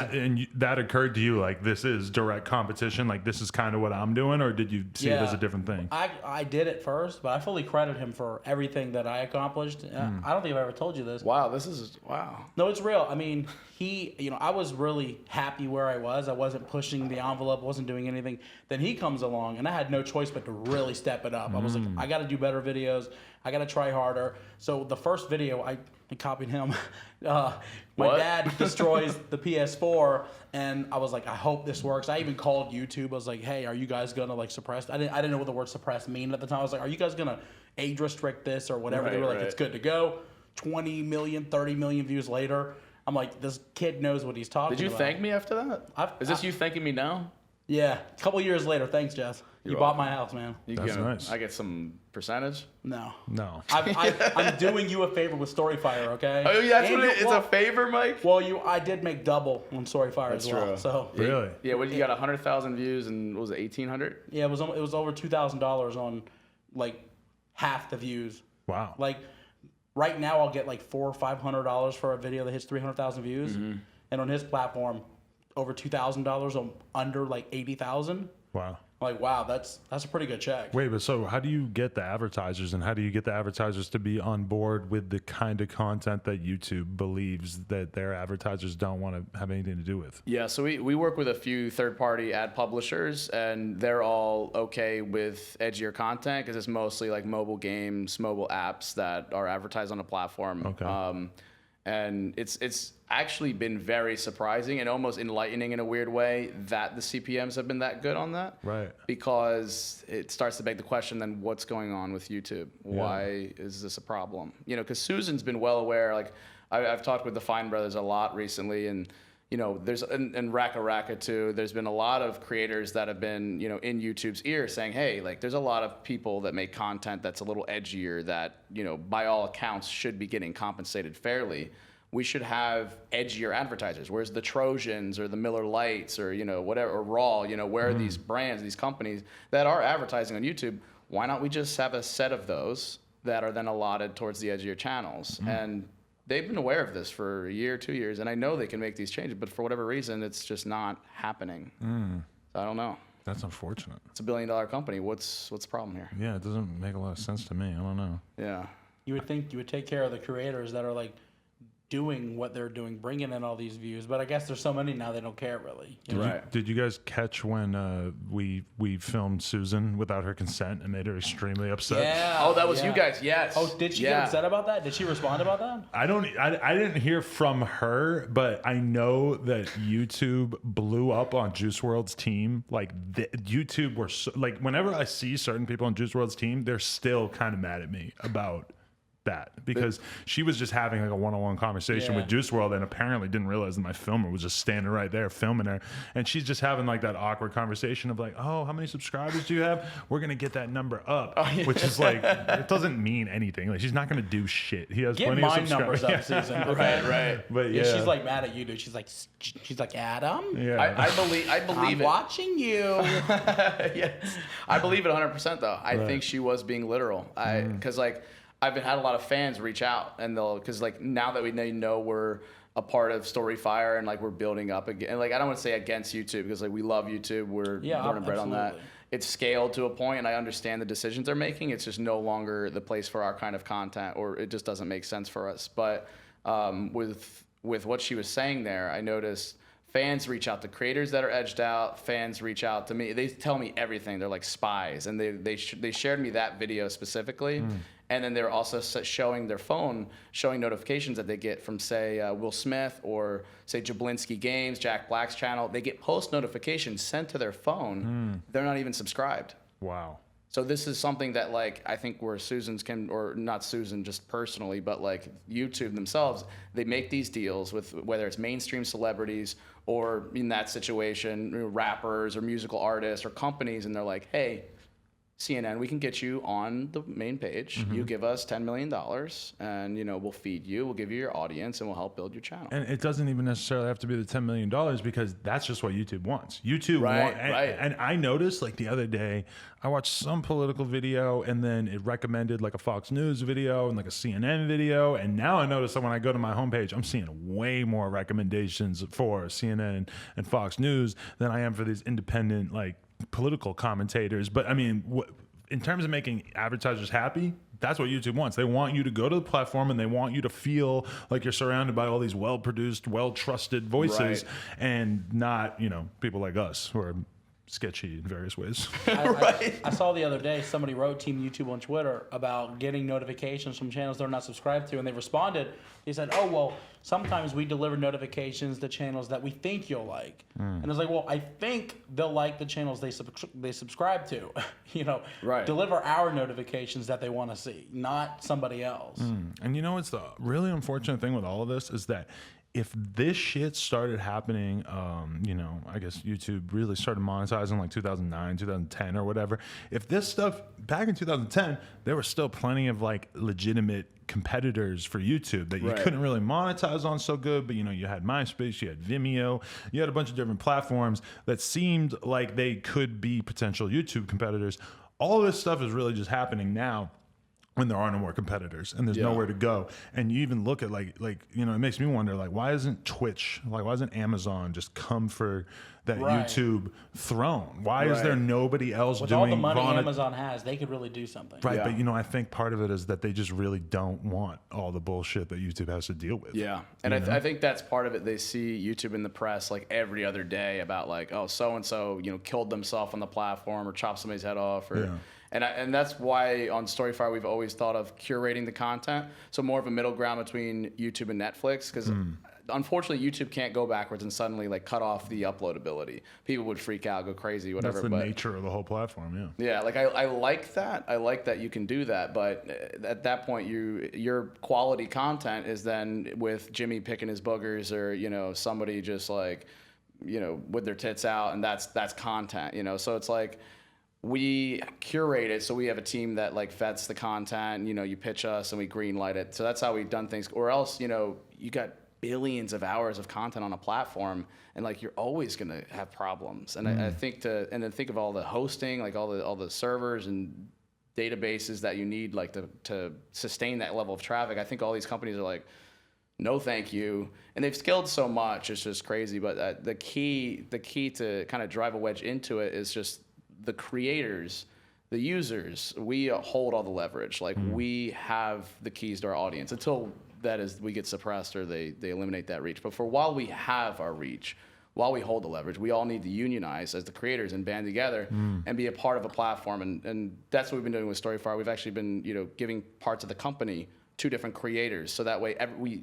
that occurred to you, like, this is direct competition, like this is kind of what I'm doing, or did you see it as a different thing? I did it first, but I fully credit him for everything that I accomplished. I don't think I've ever told you this. Wow, this is wow. No, it's real. I mean, I was really happy where I was. I wasn't pushing the envelope, wasn't doing anything. Then he comes along, and I had no choice but to really step it up. I was like, I got to do better videos. I got to try harder. So the first video, I copied him. My dad destroys the PS4, and I was like, I hope this works. I even called YouTube. I was like, hey, are you guys gonna like suppress? I didn't know what the word suppress mean at the time. I was like, are you guys gonna age restrict this or whatever? They were like, it's good to go. 20 million, 30 million views later. I'm like, this kid knows what he's talking about. Did you thank me after that? Is this you thanking me now? Yeah. A couple years later. Thanks, Jess. You bought my house, man. That's nice. I get some percentage? No. I'm doing you a favor with Storyfire, okay? Oh, yeah, that's what it's a favor, Mike? Well, I did make double on Storyfire as well. True. So Really? Yeah, you got 100,000 views and what was it, 1,800? Yeah, it was over $2,000 on like half the views. Wow. Like right now, I'll get like $400 or $500 for a video that hits 300,000 views, and on his platform, over $2,000 on under like 80,000. Wow. Like, wow, that's a pretty good check. Wait, but so how do you get the advertisers, and how do you get the advertisers to be on board with the kind of content that YouTube believes that their advertisers don't want to have anything to do with? Yeah, so we work with a few third-party ad publishers, and they're all okay with edgier content because it's mostly like mobile games, mobile apps that are advertised on a platform. Okay. And it's actually been very surprising and almost enlightening in a weird way that the CPMs have been that good on that. Right. Because it starts to beg the question, then what's going on with YouTube? Why is this a problem? You know, because Susan's been well aware. Like I've talked with the Fine Brothers a lot recently, and you know, there's and Raka too. There's been a lot of creators that have been, you know, in YouTube's ear saying, hey, like there's a lot of people that make content that's a little edgier that, you know, by all accounts should be getting compensated fairly. We should have edgier advertisers. Where's the Trojans or the Miller Lights or, you know, whatever, or Raw, you know, where are these brands, these companies that are advertising on YouTube? Why not we just have a set of those that are then allotted towards the edgier channels? And they've been aware of this for a year, 2 years, and I know they can make these changes, but for whatever reason, it's just not happening. So I don't know. That's unfortunate. It's $1 billion company. What's the problem here? Yeah, it doesn't make a lot of sense to me. I don't know. Yeah. You would think you would take care of the creators that are like doing what they're doing, bringing in all these views, but I guess there's so many now they don't care really. You know? Did you guys catch when we filmed Susan without her consent and made her extremely upset? Yeah. Oh, that was you guys. Yes. Oh, did she get upset about that? Did she respond about that? I didn't hear from her, but I know that YouTube blew up on Juice WRLD's team. Like YouTube were like, whenever I see certain people on Juice WRLD's team, they're still kind of mad at me about that, because she was just having like a one-on-one conversation with Juice WRLD, and apparently didn't realize that my filmer was just standing right there filming her, and she's just having like that awkward conversation of like, oh, how many subscribers do you have? We're gonna get that number up, which is like, it doesn't mean anything. Like, she's not gonna do shit. He has plenty of subscribers. Numbers up, Susan. Okay? Right. But she's like mad at you, dude. She's like Adam. Yeah. I believe I'm it. watching you. Yes. I believe it 100% though. I think she was being literal. Because like, I've had a lot of fans reach out, and because like now that we know we're a part of Storyfire, and like we're building up again, and like I don't want to say against YouTube, because like we love YouTube, we're born and bred on that. It's scaled to a point, and I understand the decisions they're making. It's just no longer the place for our kind of content, or it just doesn't make sense for us. But with what she was saying there, I noticed fans reach out to creators that are edged out. Fans reach out to me. They tell me everything. They're like spies, and they shared me that video specifically. And then they're also showing their phone, showing notifications that they get from, say, Will Smith, or, say, Jablinski Games, Jack Black's channel. They get post notifications sent to their phone. They're not even subscribed. Wow. So this is something that, like, I think where Susan's or not Susan just personally, but like YouTube themselves, they make these deals with whether it's mainstream celebrities, or in that situation, rappers or musical artists or companies, and they're like, hey, CNN, we can get you on the main page. You give us $10 million, and we'll feed you, we'll give you your audience, and we'll help build your channel. And it doesn't even necessarily have to be the $10 million, because that's just what YouTube wants. YouTube right. And I noticed, like, the other day, I watched some political video, and then it recommended like a Fox News video and like a CNN video, and now I notice that when I go to my homepage, I'm seeing way more recommendations for CNN and Fox News than I am for these independent, like, political commentators. But I mean, in terms of making advertisers happy, that's what YouTube wants. They want you to go to the platform, and they want you to feel like you're surrounded by all these well-produced, well-trusted voices, and not, people like us who are sketchy in various ways. I saw the other day somebody wrote Team YouTube on Twitter about getting notifications from channels they're not subscribed to, and they responded. They said, oh, well, sometimes we deliver notifications to channels that we think you'll like. And I was like, well, I think they'll like the channels they subscribe to. Deliver our notifications that they want to see, not somebody else. And it's the really unfortunate thing with all of this is that if this shit started happening, I guess YouTube really started monetizing like 2009, 2010 or whatever. If this stuff back in 2010, there were still plenty of like legitimate competitors for YouTube that you couldn't really monetize on so good. But, you had MySpace, you had Vimeo, you had a bunch of different platforms that seemed like they could be potential YouTube competitors. All this stuff is really just happening now, when there are no more competitors and there's nowhere to go. And you even look at like it makes me wonder, like, why isn't Twitch, like, why doesn't Amazon just come for that YouTube throne? Why is there nobody else with doing all the money Amazon has? They could really do something. Right. But I think part of it is that they just really don't want all the bullshit that YouTube has to deal with. Yeah. And I think that's part of it. They see YouTube in the press like every other day about like, oh, so-and-so, killed themselves on the platform or chopped somebody's head off, or and that's why on Storyfire we've always thought of curating the content, so more of a middle ground between YouTube and Netflix, because unfortunately YouTube can't go backwards and suddenly like cut off the uploadability. People would freak out, go crazy, whatever. That's the nature of the whole platform. Yeah, like I like that. I like that you can do that, but at that point your quality content is then with Jimmy picking his boogers, or somebody just like with their tits out, and that's content. So it's like, we curate it, so we have a team that like vets the content. You pitch us and we green light it. So that's how we've done things. Or else, you got billions of hours of content on a platform, and like you're always gonna have problems. And I think then think of all the hosting, like all the servers and databases that you need like to sustain that level of traffic. I think all these companies are like, no, thank you. And they've scaled so much, it's just crazy. But the key to kind of drive a wedge into it is just the creators, the users. We hold all the leverage. Like we have the keys to our audience until we get suppressed or they eliminate that reach. But for while we have our reach, while we hold the leverage, we all need to unionize as the creators and band together and be a part of a platform. And that's what we've been doing with Storyfire. We've actually been giving parts of the company to different creators, so that way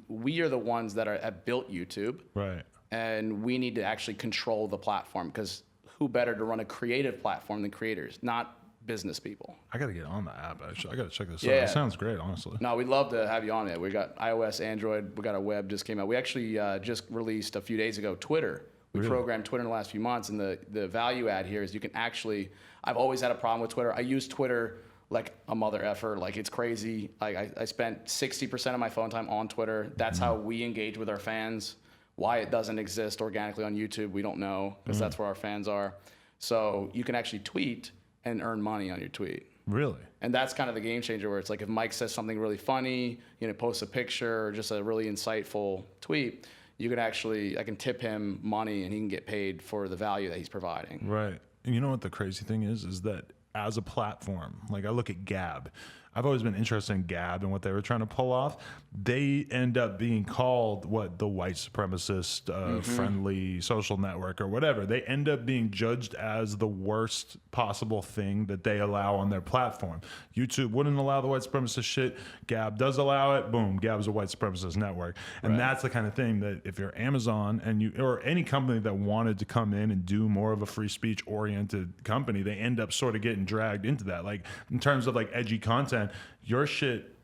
we are the ones that have built YouTube, right? And we need to actually control the platform, because who better to run a creative platform than creators? Not business people. I got to get on the app, actually. I got to check this out. Yeah. It sounds great, honestly. No, we'd love to have you on it. We got iOS, Android. We got a web just came out. We actually just released a few days ago Twitter. We programmed Twitter in the last few months, and the value add here is you can actually. I've always had a problem with Twitter. I use Twitter like a mother effer. Like, it's crazy. Like, I spent 60% of my phone time on Twitter. That's how we engage with our fans. Why it doesn't exist organically on YouTube, we don't know, because that's where our fans are. So you can actually tweet and earn money on your tweet. Really? And that's kind of the game changer, where it's like if Mike says something really funny, posts a picture or just a really insightful tweet, you can actually, I can tip him money and he can get paid for the value that he's providing. Right. And you know what the crazy thing is that as a platform, like I look at Gab. I've always been interested in Gab and what they were trying to pull off. They end up being called the white supremacist friendly social network or whatever. They end up being judged as the worst possible thing that they allow on their platform. YouTube wouldn't allow the white supremacist shit. Gab does allow it. Boom, Gab's a white supremacist network. And that's the kind of thing that if you're Amazon and or any company that wanted to come in and do more of a free speech oriented company, they end up sort of getting dragged into that. Like in terms of like edgy content, your shit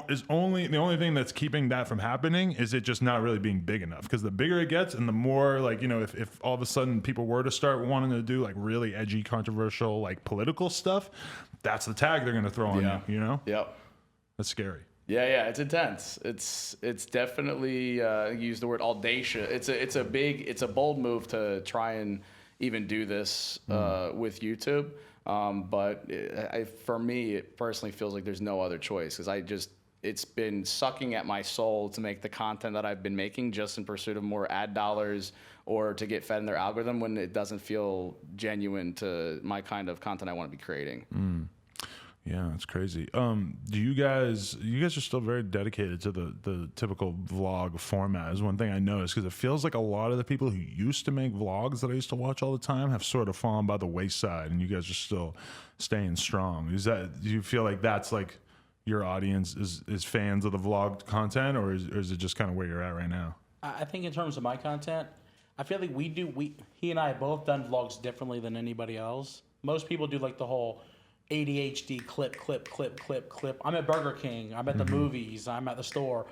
is the only thing that's keeping that from happening is it just not really being big enough. Because the bigger it gets and the more like, if all of a sudden people were to start wanting to do like really edgy, controversial, like political stuff, that's the tag they're going to throw on you, Yep. That's scary. Yeah, it's intense. It's definitely use the word audacious. It's a bold move to try and even do this with YouTube. But for me, it personally feels like there's no other choice because it's been sucking at my soul to make the content that I've been making just in pursuit of more ad dollars or to get fed in their algorithm when it doesn't feel genuine to my kind of content I want to be creating. Yeah, it's crazy. Do you guys are still very dedicated to the typical vlog format is one thing I noticed because it feels like a lot of the people who used to make vlogs that I used to watch all the time have sort of fallen by the wayside and you guys are still staying strong. Do you feel like that's like your audience is fans of the vlog content or is it just kind of where you're at right now? I think in terms of my content, I feel like he and I have both done vlogs differently than anybody else. Most people do like the whole ADHD clip. I'm at Burger King. I'm at the movies. I'm at the store.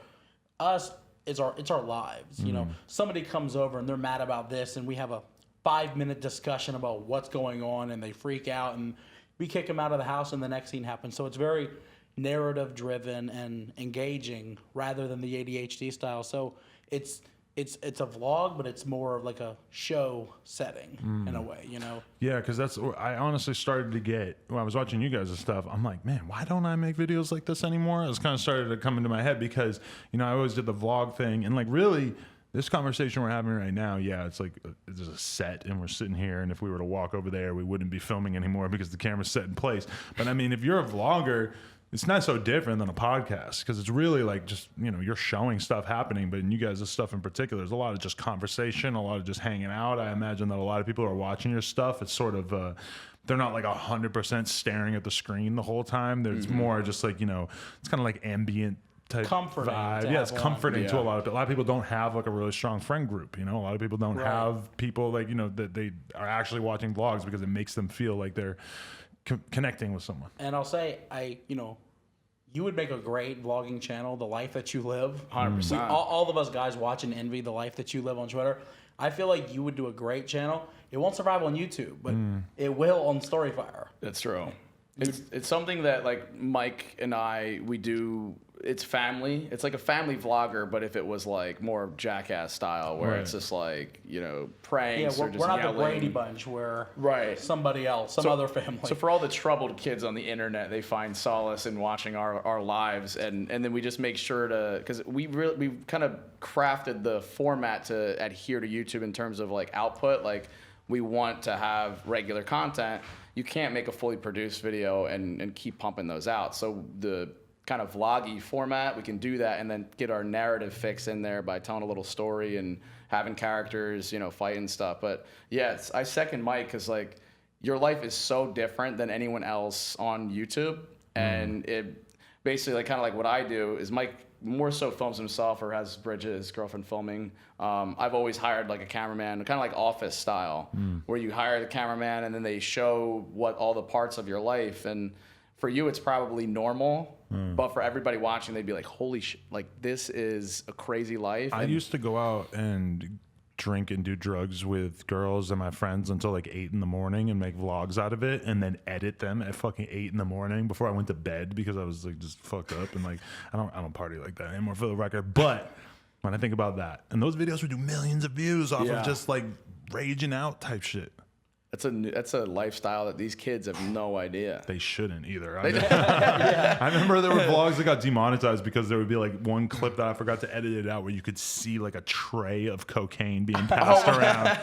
Us, it's our lives. Somebody comes over and they're mad about this, and we have a 5-minute discussion about what's going on, and they freak out, and we kick them out of the house, and the next scene happens. So it's very narrative driven and engaging rather than the ADHD style. So it's a vlog, but it's more of like a show setting in a way, Yeah, because that's what I honestly started to get when I was watching you guys and stuff. I'm like, man, why don't I make videos like this anymore? It was kind of started to come into my head because, I always did the vlog thing. And like really, this conversation we're having right now, yeah, it's like there's a set and we're sitting here. And if we were to walk over there, we wouldn't be filming anymore because the camera's set in place. But I mean, if you're a vlogger, it's not so different than a podcast because it's really like just, you're showing stuff happening, but in you guys' stuff in particular, there's a lot of just conversation, a lot of just hanging out. I imagine that a lot of people are watching your stuff. It's sort of, they're not like 100% staring at the screen the whole time. There's more just like, it's kind of like ambient type comforting vibe. Yeah, it's comforting to a lot of people don't have like a really strong friend group. A lot of people don't have people like, that they are actually watching vlogs because it makes them feel like they're connecting with someone. And I'll say, you would make a great vlogging channel, the life that you live. 100%. All of us guys watch and envy the life that you live on Twitter. I feel like you would do a great channel. It won't survive on YouTube, but it will on Storyfire. That's true. It's something that like Mike and we do. It's family. It's like a family vlogger, but if it was like more Jackass style, where it's just like pranks or just we're not yelling. the Brady Bunch where somebody else, other family. So for all the troubled kids on the internet, they find solace in watching our lives, and then we just make sure to because we kind of crafted the format to adhere to YouTube in terms of like output. Like we want to have regular content. You can't make a fully produced video and keep pumping those out. So the kind of vloggy format, we can do that and then get our narrative fix in there by telling a little story and having characters, fighting stuff. But yeah, I second Mike because like your life is so different than anyone else on YouTube. And it basically like kind of like what I do is Mike more so films himself or has Bridget, his girlfriend, filming. I've always hired like a cameraman, kind of like Office style, where you hire the cameraman and then they show what all the parts of your life. And for you, it's probably normal, but for everybody watching, they'd be like, holy shit, like this is a crazy life. I used to go out and drink and do drugs with girls and my friends until like 8 in the morning and make vlogs out of it and then edit them at fucking 8 in the morning before I went to bed because I was like just fucked up and like I don't party like that anymore for the record. But when I think about that, and those videos would do millions of views off of just like raging out type shit. That's a lifestyle that these kids have no idea. They shouldn't either. I remember there were vlogs that got demonetized because there would be like one clip that I forgot to edit it out where you could see like a tray of cocaine being passed around.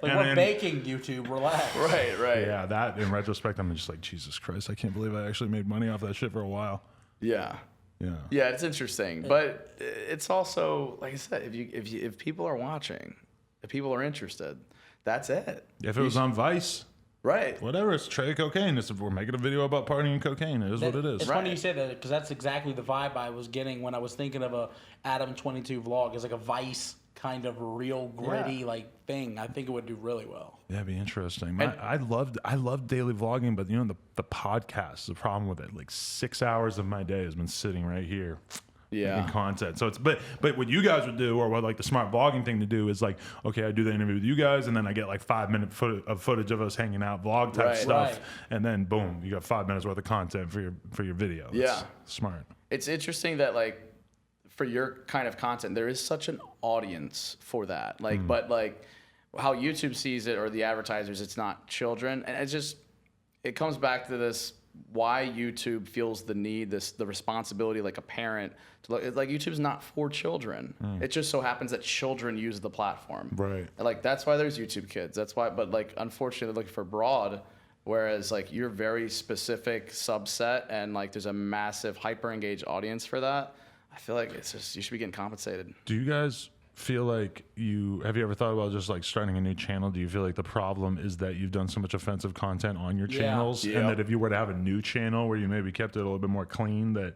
Like we're baking YouTube, relax. Right. Yeah, that in retrospect, I'm just like, Jesus Christ, I can't believe I actually made money off that shit for a while. Yeah, it's interesting, but it's also like I said, if people are watching, if people are interested. That's it. If it was on Vice, right? Whatever, it's a tray of cocaine. We're making a video about partying and cocaine. It is what it is. It's funny you say that because that's exactly the vibe I was getting when I was thinking of a Adam 22 vlog. It's like a Vice kind of real gritty like thing. I think it would do really well. Yeah, it'd be interesting. I loved daily vlogging, but you know the podcast. The problem with it, like 6 hours of my day has been sitting right here. Making content. So it's but what you guys would do, or what like the smart vlogging thing to do, is like, okay, I do the interview with you guys, and then I get like 5 minute footage of us hanging out, vlog type stuff, and then boom, you got 5 minutes worth of content for your video. That's smart. It's interesting that like for your kind of content, there is such an audience for that. Like, but like how YouTube sees it or the advertisers, it's not children, and it comes back to this. Why YouTube feels the need, the responsibility, like a parent, to look like YouTube's not for children. It just so happens that children use the platform, right? And like that's why there's YouTube Kids. That's why, but like unfortunately, they're looking for broad, whereas like you're very specific subset, and like there's a massive hyper engaged audience for that. I feel like it's just you should be getting compensated. Do you guys feel like have you ever thought about just like starting a new channel? Do you feel like the problem is that you've done so much offensive content on your channels, and that if you were to have a new channel where you maybe kept it a little bit more clean, that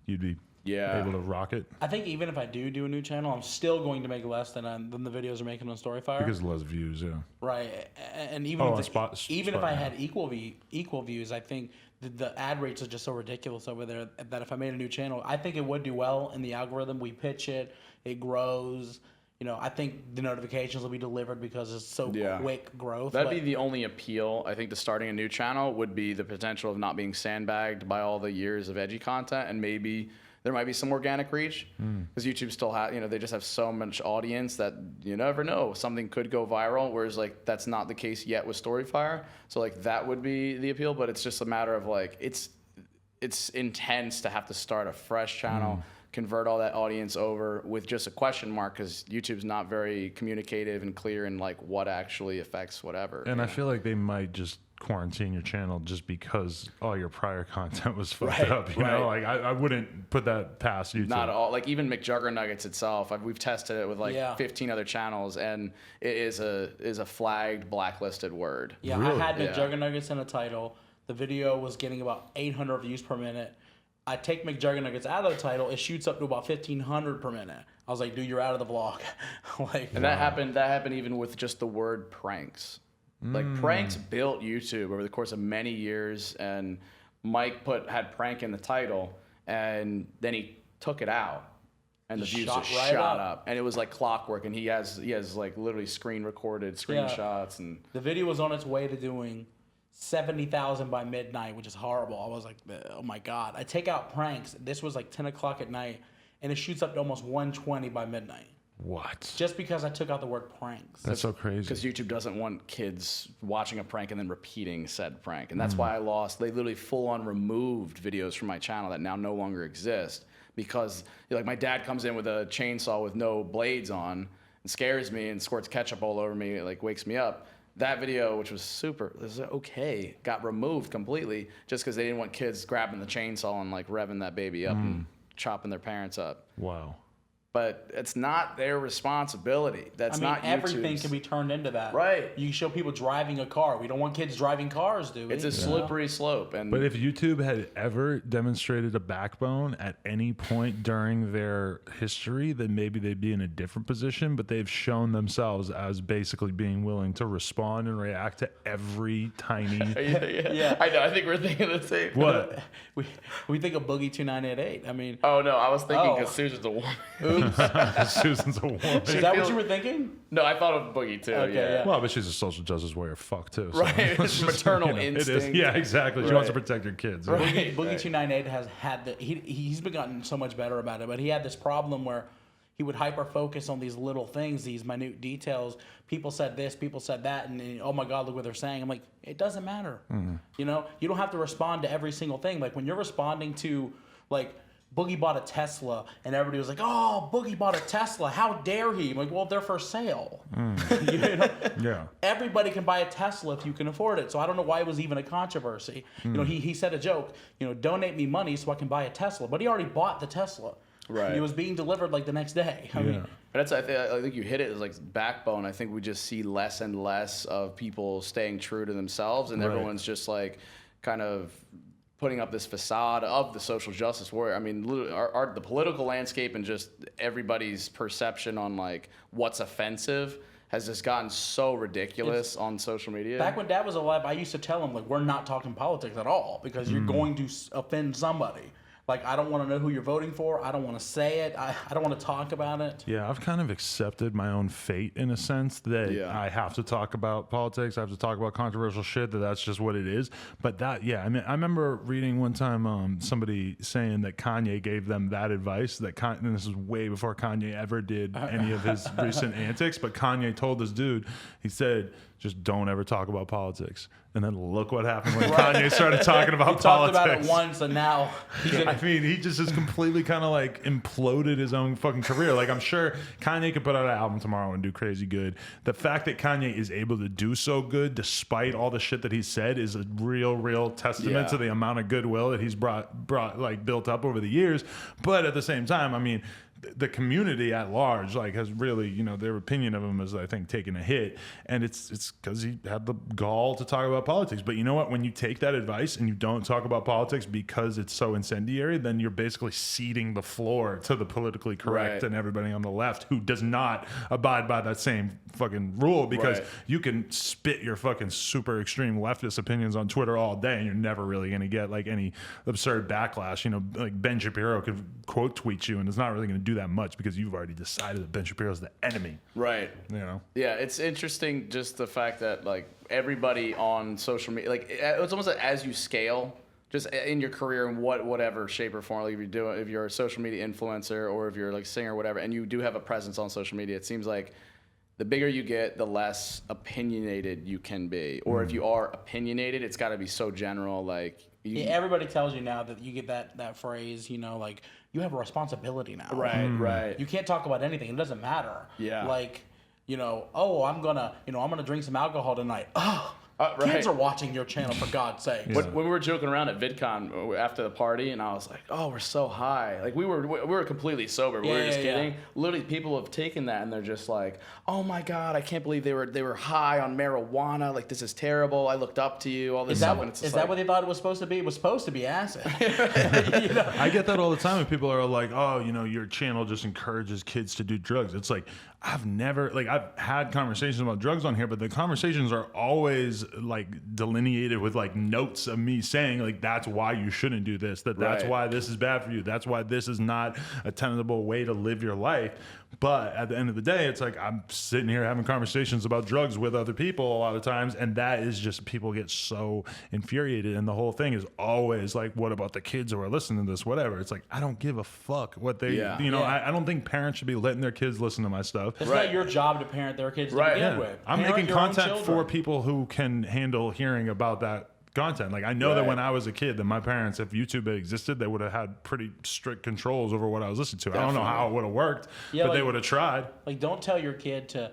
you'd be able to rock it? I think even if I do a new channel, I'm still going to make less than the videos are making on Storyfire because less views. Right. And even if I had equal views, I think the ad rates are just so ridiculous over there that if I made a new channel, I think it would do well in the algorithm. We pitch it, it grows. You know, I think the notifications will be delivered because it's so quick growth. That'd be the only appeal, I think, to starting a new channel would be the potential of not being sandbagged by all the years of edgy content, and maybe there might be some organic reach because YouTube still has, they just have so much audience that you never know, something could go viral. Whereas like that's not the case yet with Storyfire. So like that would be the appeal, but it's just a matter of like it's intense to have to start a fresh channel, convert all that audience over with just a question mark because YouTube's not very communicative and clear in like what actually affects whatever. And I feel like they might just quarantine your channel just because all your prior content was fucked up. You know, like I wouldn't put that past YouTube. Not at all. Like even McJuggerNuggets itself, we've tested it with like 15 other channels, and it is a flagged, blacklisted word. Yeah, really? I had McJuggerNuggets in a title. The video was getting about 800 views per minute. I take McJuggerNuggets out of the title, it shoots up to about 1,500 per minute. I was like, dude, you're out of the vlog. And that happened even with just the word pranks. Like pranks built YouTube over the course of many years, and Mike had prank in the title, and then he took it out, and the views just shot up, and it was like clockwork. And he has like literally screen recorded screenshots, and the video was on its way to doing 70,000 by midnight, which is horrible. I was like, oh my god. I take out pranks. This was like 10 o'clock at night, and it shoots up to almost 120 by midnight. What? Just because I took out the word pranks. That's so crazy. Because YouTube doesn't want kids watching a prank and then repeating said prank. And that's why I lost. They literally full on removed videos from my channel that now no longer exist. Because like my dad comes in with a chainsaw with no blades on and scares me and squirts ketchup all over me, like wakes me up. That video, which was okay, got removed completely just because they didn't want kids grabbing the chainsaw and like revving that baby up and chopping their parents up. Wow. But it's not their responsibility. That's not everything YouTube's. can be turned into that. Right. You show people driving a car. We don't want kids driving cars, do we? It's a slippery slope. And But if YouTube had ever demonstrated a backbone at any point during their history, then maybe they'd be in a different position. But they've shown themselves as basically being willing to respond and react to every tiny. yeah, I know. I think we're thinking the same. What? we think of Boogie 2988. I mean, Oh no, I was thinking because Susan's a woman. Susan's a woman. is that what you were thinking? No, I thought of Boogie too. Okay, yeah. yeah. Well, but she's a social justice warrior. Fuck too. So Right, it's maternal It is. instinct. Yeah, exactly. She Right. wants to protect her kids. Boogie 298 has had he's been gotten so much better about it, but he had this problem where he would hyper focus on these little things, these minute details. People said this, people said that, and oh my God, look what they're saying. I'm like, it doesn't matter. You know, you don't have to respond to every single thing. Like when you're responding to like Boogie bought a Tesla, and everybody was like, "Oh, Boogie bought a Tesla! How dare he?" I'm like, well, they're for sale. You know? Yeah. Everybody can buy a Tesla if you can afford it. So I don't know why it was even a controversy. You know, he said a joke. You know, donate me money so I can buy a Tesla. But he already bought the Tesla. Right. It was being delivered like the next day. I mean, But I think you hit it as like backbone. I think we just see less and less of people staying true to themselves, and everyone's just like kind of putting up this facade of the social justice warrior. I mean, the political landscape and just everybody's perception on like what's offensive has just gotten so ridiculous on social media. back when Dad was alive, I used to tell him like, we're not talking politics at all because you're going to offend somebody. Like, I don't want to know who you're voting for. I don't want to say it. I don't want to talk about it. Yeah, I've kind of accepted my own fate in a sense that I have to talk about politics. I have to talk about controversial shit. That's just what it is. But that, I mean, I remember reading one time somebody saying that Kanye gave them that advice. That and this is way before Kanye ever did any of his recent antics. But Kanye told this dude, he said, just don't ever talk about politics. And then look what happened when Kanye started talking about He politics. talked about it once, and now he's in I mean, he just has completely kind of like imploded his own fucking career. Like, I'm sure Kanye could put out an album tomorrow and do crazy good. The fact that Kanye is able to do so good despite all the shit that he said is a real testament to the amount of goodwill that he's brought like built up over the years. But at the same time, I mean, the community at large like has really, you know, their opinion of him is, I think, taking a hit, and it's because he had the gall to talk about politics. But you know what, when you take that advice and you don't talk about politics because it's so incendiary, then you're basically ceding the floor to the politically correct and everybody on the left who does not abide by that same fucking rule, because you can spit your fucking super extreme leftist opinions on Twitter all day and you're never really going to get like any absurd backlash. You know, like Ben Shapiro could quote tweet you and it's not really going to do that much because you've already decided that Ben Shapiro's the enemy. Right. You know? Yeah, it's interesting just the fact that like everybody on social media, like it's almost like as you scale just in your career in whatever shape or form, like if you're a social media influencer or if you're like a singer or whatever, and you do have a presence on social media, it seems like the bigger you get, the less opinionated you can be. Or if you are opinionated, it's got to be so general. Like everybody tells you now that you get that phrase, you know, like you have a responsibility now. Right. You can't talk about anything. It doesn't matter. Yeah. Like, you know, oh, I'm gonna drink some alcohol tonight. Oh, kids are watching your channel, for God's sake. When we were joking around at VidCon after the party, and I was like, "Oh, we're so high!" Like we were completely sober. But we were just kidding. Literally, people have taken that and they're just like, "Oh my God, I can't believe they were high on marijuana. Like this is terrible. I looked up to you. All this stuff." Is that what they thought it was supposed to be? It was supposed to be acid. You know? I get that all the time when people are like, "Oh, you know, your channel just encourages kids to do drugs." It's like, I've had conversations about drugs on here, but the conversations are always like delineated with like notes of me saying like, that's why you shouldn't do this, that's why this is bad for you, that's why this is not a tenable way to live your life. But at the end of the day, it's like I'm sitting here having conversations about drugs with other people a lot of times, and that is just, people get so infuriated, and the whole thing is always like, what about the kids who are listening to this, whatever. It's like, I don't give a fuck what they I don't think parents should be letting their kids listen to my stuff. It's not your job to parent their kids to begin with. I'm making content for people who can handle hearing about that content. Like, I know that when I was a kid, that my parents, if YouTube had existed, they would have had pretty strict controls over what I was listening to. Definitely. I don't know how it would have worked, but they would have tried. Like, don't tell your kid to,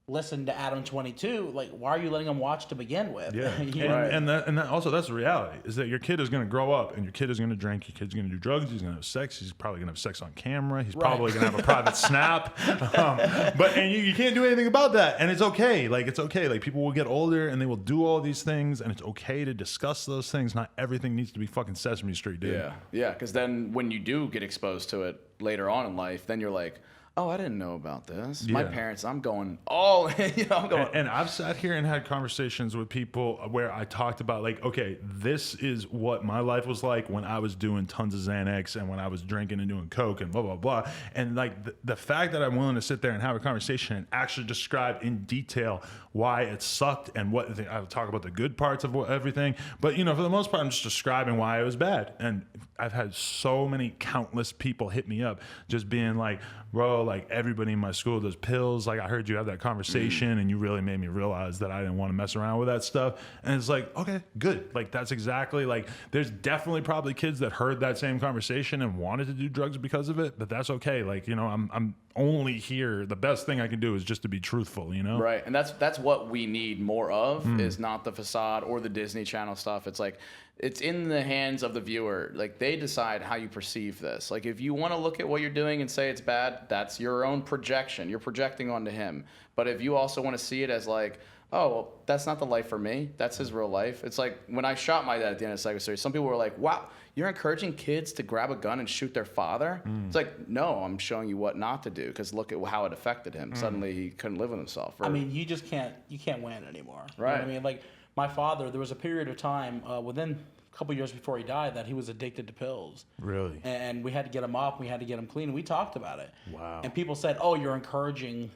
listen to Adam 22, like, why are you letting them watch to begin with? Yeah, You know? and that also, that's the reality, is that your kid is going to grow up and your kid is going to drink, your kid's going to do drugs, he's going to have sex, he's probably going to have sex on camera, he's probably going to have a private snap, and you can't do anything about that, and it's okay. Like, it's okay. Like, people will get older and they will do all these things, and it's okay to discuss those things. Not everything needs to be fucking Sesame Street, dude. Yeah, because then when you do get exposed to it later on in life, then you're like, oh, I didn't know about this. Yeah. My parents, I'm going all in. I'm going. And I've sat here and had conversations with people where I talked about, like, okay, this is what my life was like when I was doing tons of Xanax and when I was drinking and doing coke and blah, blah, blah. And like the fact that I'm willing to sit there and have a conversation and actually describe in detail why it sucked and what I'll talk about the good parts of everything. But, you know, for the most part, I'm just describing why it was bad. And I've had so many countless people hit me up just being like, bro, like, everybody in my school does pills. Like, I heard you have that conversation and you really made me realize that I didn't want to mess around with that stuff. And it's like, okay, good. Like, that's exactly, like, there's definitely probably kids that heard that same conversation and wanted to do drugs because of it, but that's okay. Like, you know, I'm only here. The best thing I can do is just to be truthful, you know? Right. And that's what we need more of, is not the facade or the Disney Channel stuff. It's like, it's in the hands of the viewer. Like, they decide how you perceive this. Like, if you want to look at what you're doing and say it's bad, that's your own projection. You're projecting onto him. But if you also want to see it as like, oh, well, that's not the life for me, that's his real life. It's like when I shot my dad at the end of Psycho Series, some people were like, wow, you're encouraging kids to grab a gun and shoot their father? It's like, no, I'm showing you what not to do, because look at how it affected him. Suddenly he couldn't live with himself. I mean, you can't win anymore. Right. You know what I mean? Like, my father, there was a period of time within a couple years before he died that he was addicted to pills. Really? And we had to get him off. We had to get him clean. And we talked about it. Wow. And people said, oh, you're encouraging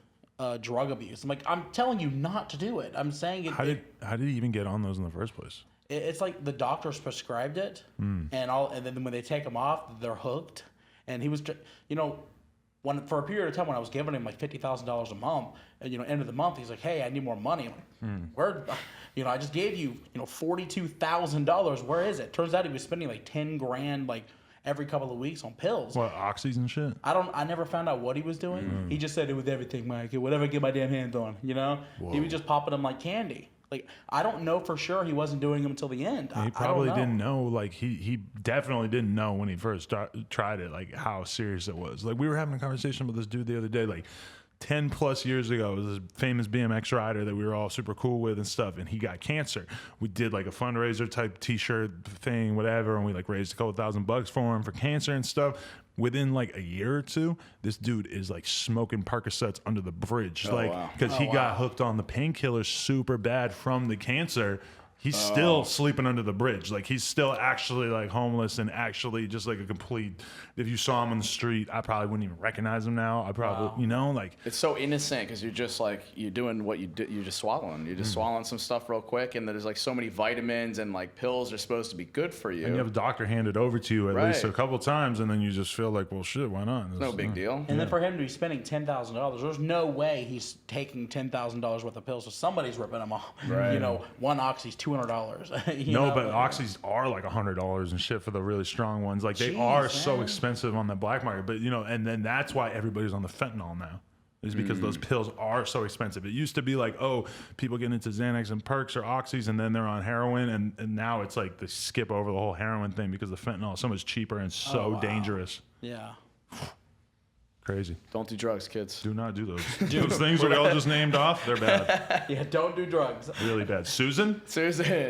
drug abuse. I'm like, I'm telling you not to do it. I'm saying it. How did he even get on those in the first place? It's like the doctors prescribed it, and then when they take them off, they're hooked. And he was, you know, for a period of time when I was giving him like $50,000 a month, and, you know, end of the month, he's like, hey, I need more money. I'm like, where, you know, I just gave you, you know, $42,000. Where is it? Turns out he was spending like 10 grand like every couple of weeks on pills. What, oxys and shit? I never found out what he was doing. He just said it was everything, Mike. Whatever I get my damn hands on, you know? Whoa. He was just popping them like candy. Like, I don't know for sure he wasn't doing them until the end. He probably didn't know. Like, he definitely didn't know when he first tried it, like, how serious it was. Like, we were having a conversation with this dude the other day, like, 10 plus years ago. It was this famous BMX rider that we were all super cool with and stuff, and he got cancer. We did like a fundraiser type t-shirt thing, whatever, and we like raised a couple $1,000 for him for cancer and stuff. Within like a year or two, this dude is like smoking Percocets under the bridge, because he got hooked on the painkillers super bad from the cancer. He's still sleeping under the bridge. Like, he's still actually like homeless and actually just like a complete, if you saw him on the street, I probably wouldn't even recognize him now. I probably, you know, like. It's so innocent because you're just like, you're doing what you do. You're just swallowing. You're just swallowing some stuff real quick. And there's like so many vitamins and like pills are supposed to be good for you. And you have a doctor hand it over to you at least a couple times. And then you just feel like, well, shit, why not? It's no big deal. And then for him to be spending $10,000, there's no way he's taking $10,000 worth of pills. So somebody's ripping him off. Right. You know, one oxy's $200. No, but oxys are like $100 and shit for the really strong ones. Like, they are so expensive on the black market. But, you know, and then that's why everybody's on the fentanyl now, is because those pills are so expensive. It used to be like, oh, people get into Xanax and Perks or oxys and then they're on heroin. And now it's like they skip over the whole heroin thing because the fentanyl is so much cheaper and so dangerous. Yeah. Crazy. Don't do drugs, kids. Do not do those. Those things that we all just named off, they're bad. Yeah, don't do drugs. Really bad. Susan,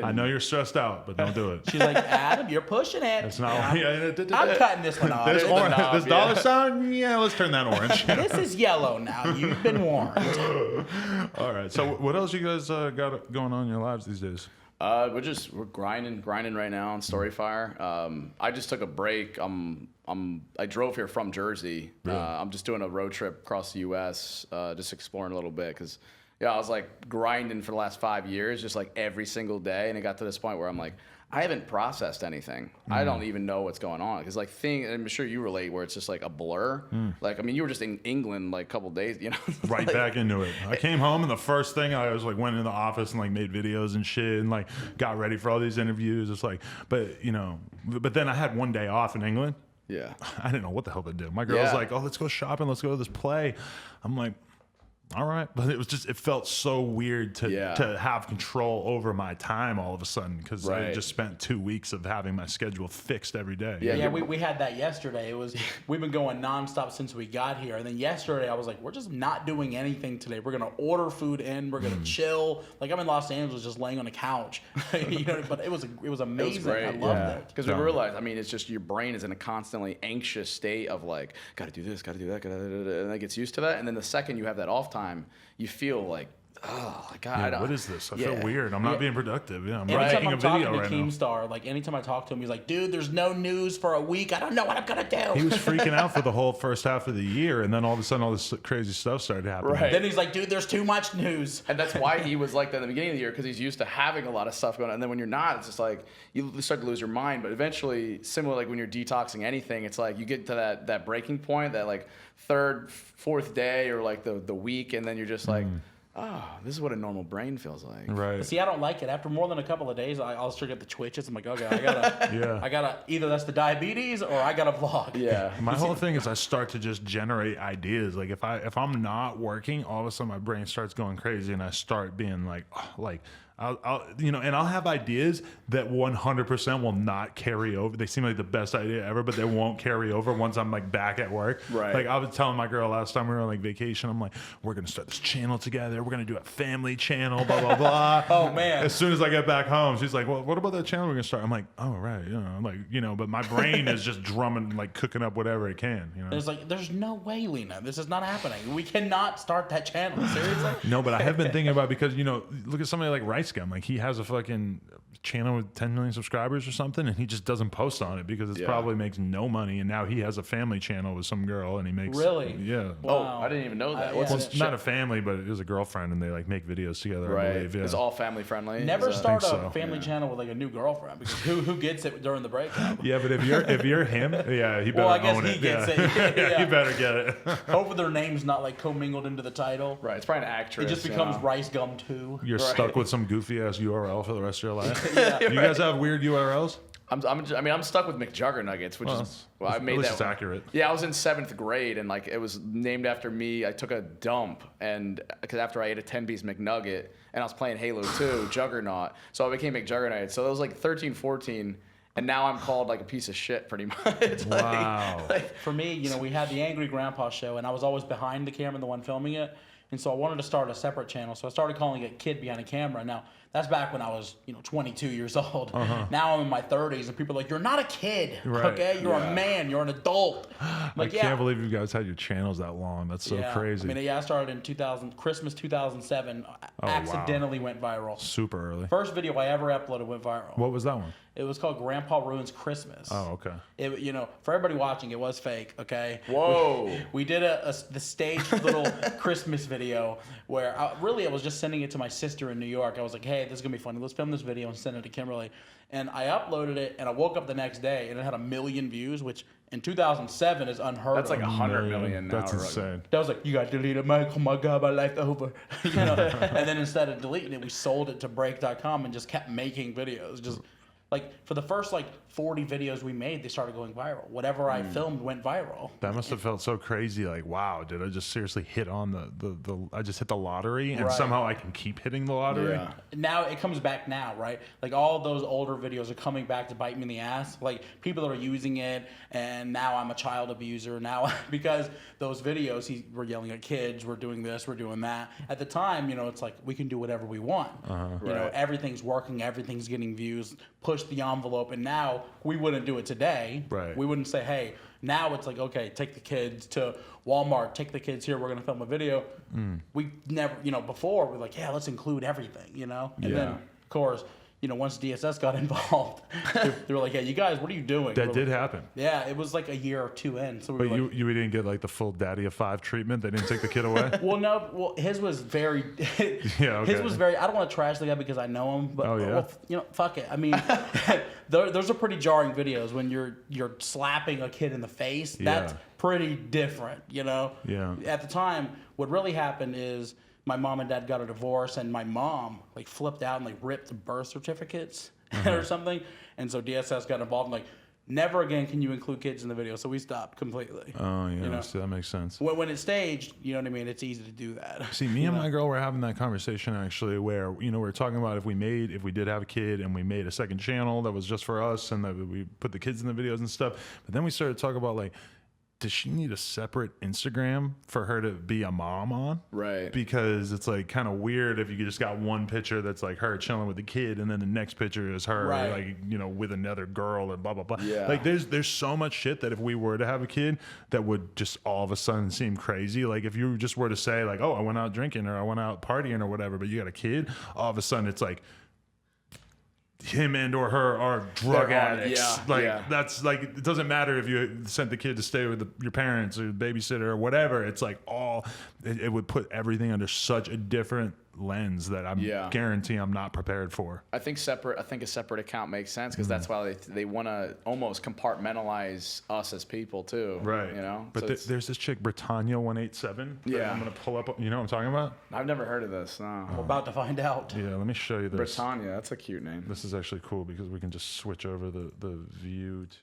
I know you're stressed out, but don't do it. She's like, Adam, you're pushing it. It's not. I'm cutting this one off. This dollar sign, yeah, let's turn that orange. This is yellow now. You've been warned. All right. So what else you guys got going on in your lives these days? We're grinding right now on storyfire. I just took a break. I drove here from Jersey. Really? I'm just doing a road trip across the U.S. Just exploring a little bit because, I was like grinding for the last 5 years, just like every single day, and it got to this point where I'm like, I haven't processed anything. I don't even know what's going on because I'm sure you relate where it's just like a blur. Like, I mean, you were just in England like a couple days, you know. Right like, back into it. I came home and the first thing I was like went into the office and like made videos and shit and like got ready for all these interviews. It's like, but then I had one day off in England. Yeah. I didn't know what the hell to do. My girl's like, oh, let's go shopping. Let's go to this play. I'm like, all right. But it was just, it felt so weird to have control over my time all of a sudden, because I had just spent 2 weeks of having my schedule fixed every day. Yeah, we had that yesterday. It was, we've been going nonstop since we got here. And then yesterday I was like, we're just not doing anything today. We're going to order food in. We're going to chill. Like, I'm in Los Angeles just laying on a couch. You know, but it was amazing. It was great. I loved it. Because we realized, I mean, it's just your brain is in a constantly anxious state of like, got to do this, got to do that, and it gets used to that. And then the second you have that off time, you feel like, oh God, what is this? I feel weird. I'm not being productive. Yeah, I'm anytime making a I'm video talking to right now. Keemstar, like anytime I talk to him, he's like, dude, there's no news for a week. I don't know what I'm gonna do. He was freaking out for the whole first half of the year, and then all of a sudden all this crazy stuff started happening. Right. Then he's like, dude, there's too much news. And that's why he was like that in the beginning of the year, because he's used to having a lot of stuff going on. And then when you're not, it's just like you start to lose your mind. But eventually, similar like when you're detoxing anything, it's like you get to that breaking point, that like third, fourth day, or like the week, and then you're just like, oh, this is what a normal brain feels like. Right. But see, I don't like it. After more than a couple of days, I'll start get the twitches. I'm like, okay, I gotta either that's the diabetes or I gotta vlog. Yeah. My whole thing is I start to just generate ideas. Like if I'm not working, all of a sudden my brain starts going crazy, and I start being like, I'll you know, and I'll have ideas that 100% will not carry over. They seem like the best idea ever, but they won't carry over once I'm like back at work. Right. Like I was telling my girl last time we were on like vacation, I'm like, we're gonna start this channel together. We're gonna do a family channel, blah blah blah. Oh man. As soon as I get back home, she's like, well, what about that channel we're gonna start? I'm like, oh right, you know, like, you know, but my brain is just drumming, like cooking up whatever it can. You know. It's like, there's no way, Lena. This is not happening. We cannot start that channel. Seriously. No, but I have been thinking about, because, you know, look at somebody like Rice Gum. Like, he has a fucking channel with 10 million subscribers or something, and he just doesn't post on it because it probably makes no money. And now he has a family channel with some girl, and he makes Wow. Oh, I didn't even know that. Yeah. Well, it's not a family, but it is a girlfriend, and they like make videos together. I believe. Yeah. It's all family friendly. Never start a so. family channel with like a new girlfriend, because who gets it during the breakup? Yeah, but if you're him, yeah, he better Well, I guess own he it. gets yeah. it. Yeah, he better get it. Hopefully their name's not like commingled into the title. Right. It's probably an It actress. just becomes Rice Gum 2. You're stuck with some goofy ass URL for the rest of your life. Yeah. You guys have weird URLs? I'm stuck with McJuggerNuggets, which is I made at least that. it's accurate. Yeah, I was in 7th grade, and like it was named after me. I took a dump, and because after I ate a 10-piece McNugget, and I was playing Halo 2 Juggernaut, so I became McJuggerNuggets. So that was like 13, 14. And now I'm called like a piece of shit, pretty much. Wow. For me, you know, we had the Angry Grandpa show, and I was always behind the camera, the one filming it. And so I wanted to start a separate channel. So I started calling it Kid Behind a Camera. Now, that's back when I was, 22 years old. Now I'm in my 30s, and people are like, you're not a kid, okay? You're a man. You're an adult. Like, I can't believe you guys had your channels that long. That's so crazy. I mean, I started in Christmas 2007. Accidentally went viral. Super early. First video I ever uploaded went viral. What was that one? It was called Grandpa Ruins Christmas. Oh, okay. It, for everybody watching, it was fake, okay? Whoa. We did the staged little Christmas video where I was just sending it to my sister in New York. I was like, hey, this is going to be funny. Let's film this video and send it to Kimberly. And I uploaded it, and I woke up the next day, and it had 1 million views, which in 2007 is unheard That's of. like 100 million now. That's insane. That was like, you got deleted, Mike. Oh my God, my life over. And then instead of deleting it, we sold it to break.com and just kept making videos. Just like for the first 40 videos we made, they started going viral. Whatever I filmed went viral. That must have felt so crazy. Like, wow, did I just seriously hit on I just hit the lottery, and somehow I can keep hitting the lottery? Yeah. Now it comes back now, right? Like all of those older videos are coming back to bite me in the ass. Like people are using it, and now I'm a child abuser now because those videos, we're yelling at kids, we're doing this, we're doing that. At the time, it's like we can do whatever we want. You know, everything's working, everything's getting views, push the envelope, and now we wouldn't do it today. Right. We wouldn't say, hey, now it's like, okay, take the kids to Walmart, take the kids here, we're going to film a video. We never, before we're like, yeah, let's include everything, And then, of course, once DSS got involved, they were like, yeah, you guys, what are you doing? That did happen. Yeah, it was like a year or two in. So we But were like, you didn't get like the full daddy of 5 treatment? They didn't take the kid away? Well, his was very, Yeah, okay. his was very, I don't want to trash the guy because I know him, but Oh, yeah? well, fuck it. I mean, those are pretty jarring videos when you're slapping a kid in the face. That's pretty different, Yeah. At the time, what really happened is my mom and dad got a divorce, and my mom flipped out and ripped the birth certificates or something, and so DSS got involved and never again can you include kids in the video. So we stopped completely. Oh yeah, You know? so that makes sense. When it's staged, you know what I mean. It's easy to do that. See, me and my girl were having that conversation actually, where we were talking about if we did have a kid and we made a second channel that was just for us, and that we put the kids in the videos and stuff. But then we started talking about like, does she need a separate Instagram for her to be a mom on? Right. Because it's like kind of weird if you just got one picture that's like her chilling with the kid, and then the next picture is her like, with another girl and blah, blah, blah. Yeah. Like there's so much shit that if we were to have a kid that would just all of a sudden seem crazy. Like if you just were to say like, oh, I went out drinking or I went out partying or whatever, but you got a kid, all of a sudden it's like, him and or her are drug addicts. That's like, it doesn't matter if you sent the kid to stay with your parents or the babysitter or whatever. It's like it would put everything under such a different lens that I'm guarantee I'm not prepared for. I think a separate account makes sense because that's why they want to almost compartmentalize us as people too. Right. But So there's this chick, Britannia187. Yeah. I'm going to pull up. You know what I'm talking about? I've never heard of this. No. We're about to find out. Yeah, let me show you this. Britannia, that's a cute name. This is actually cool because we can just switch over the view to.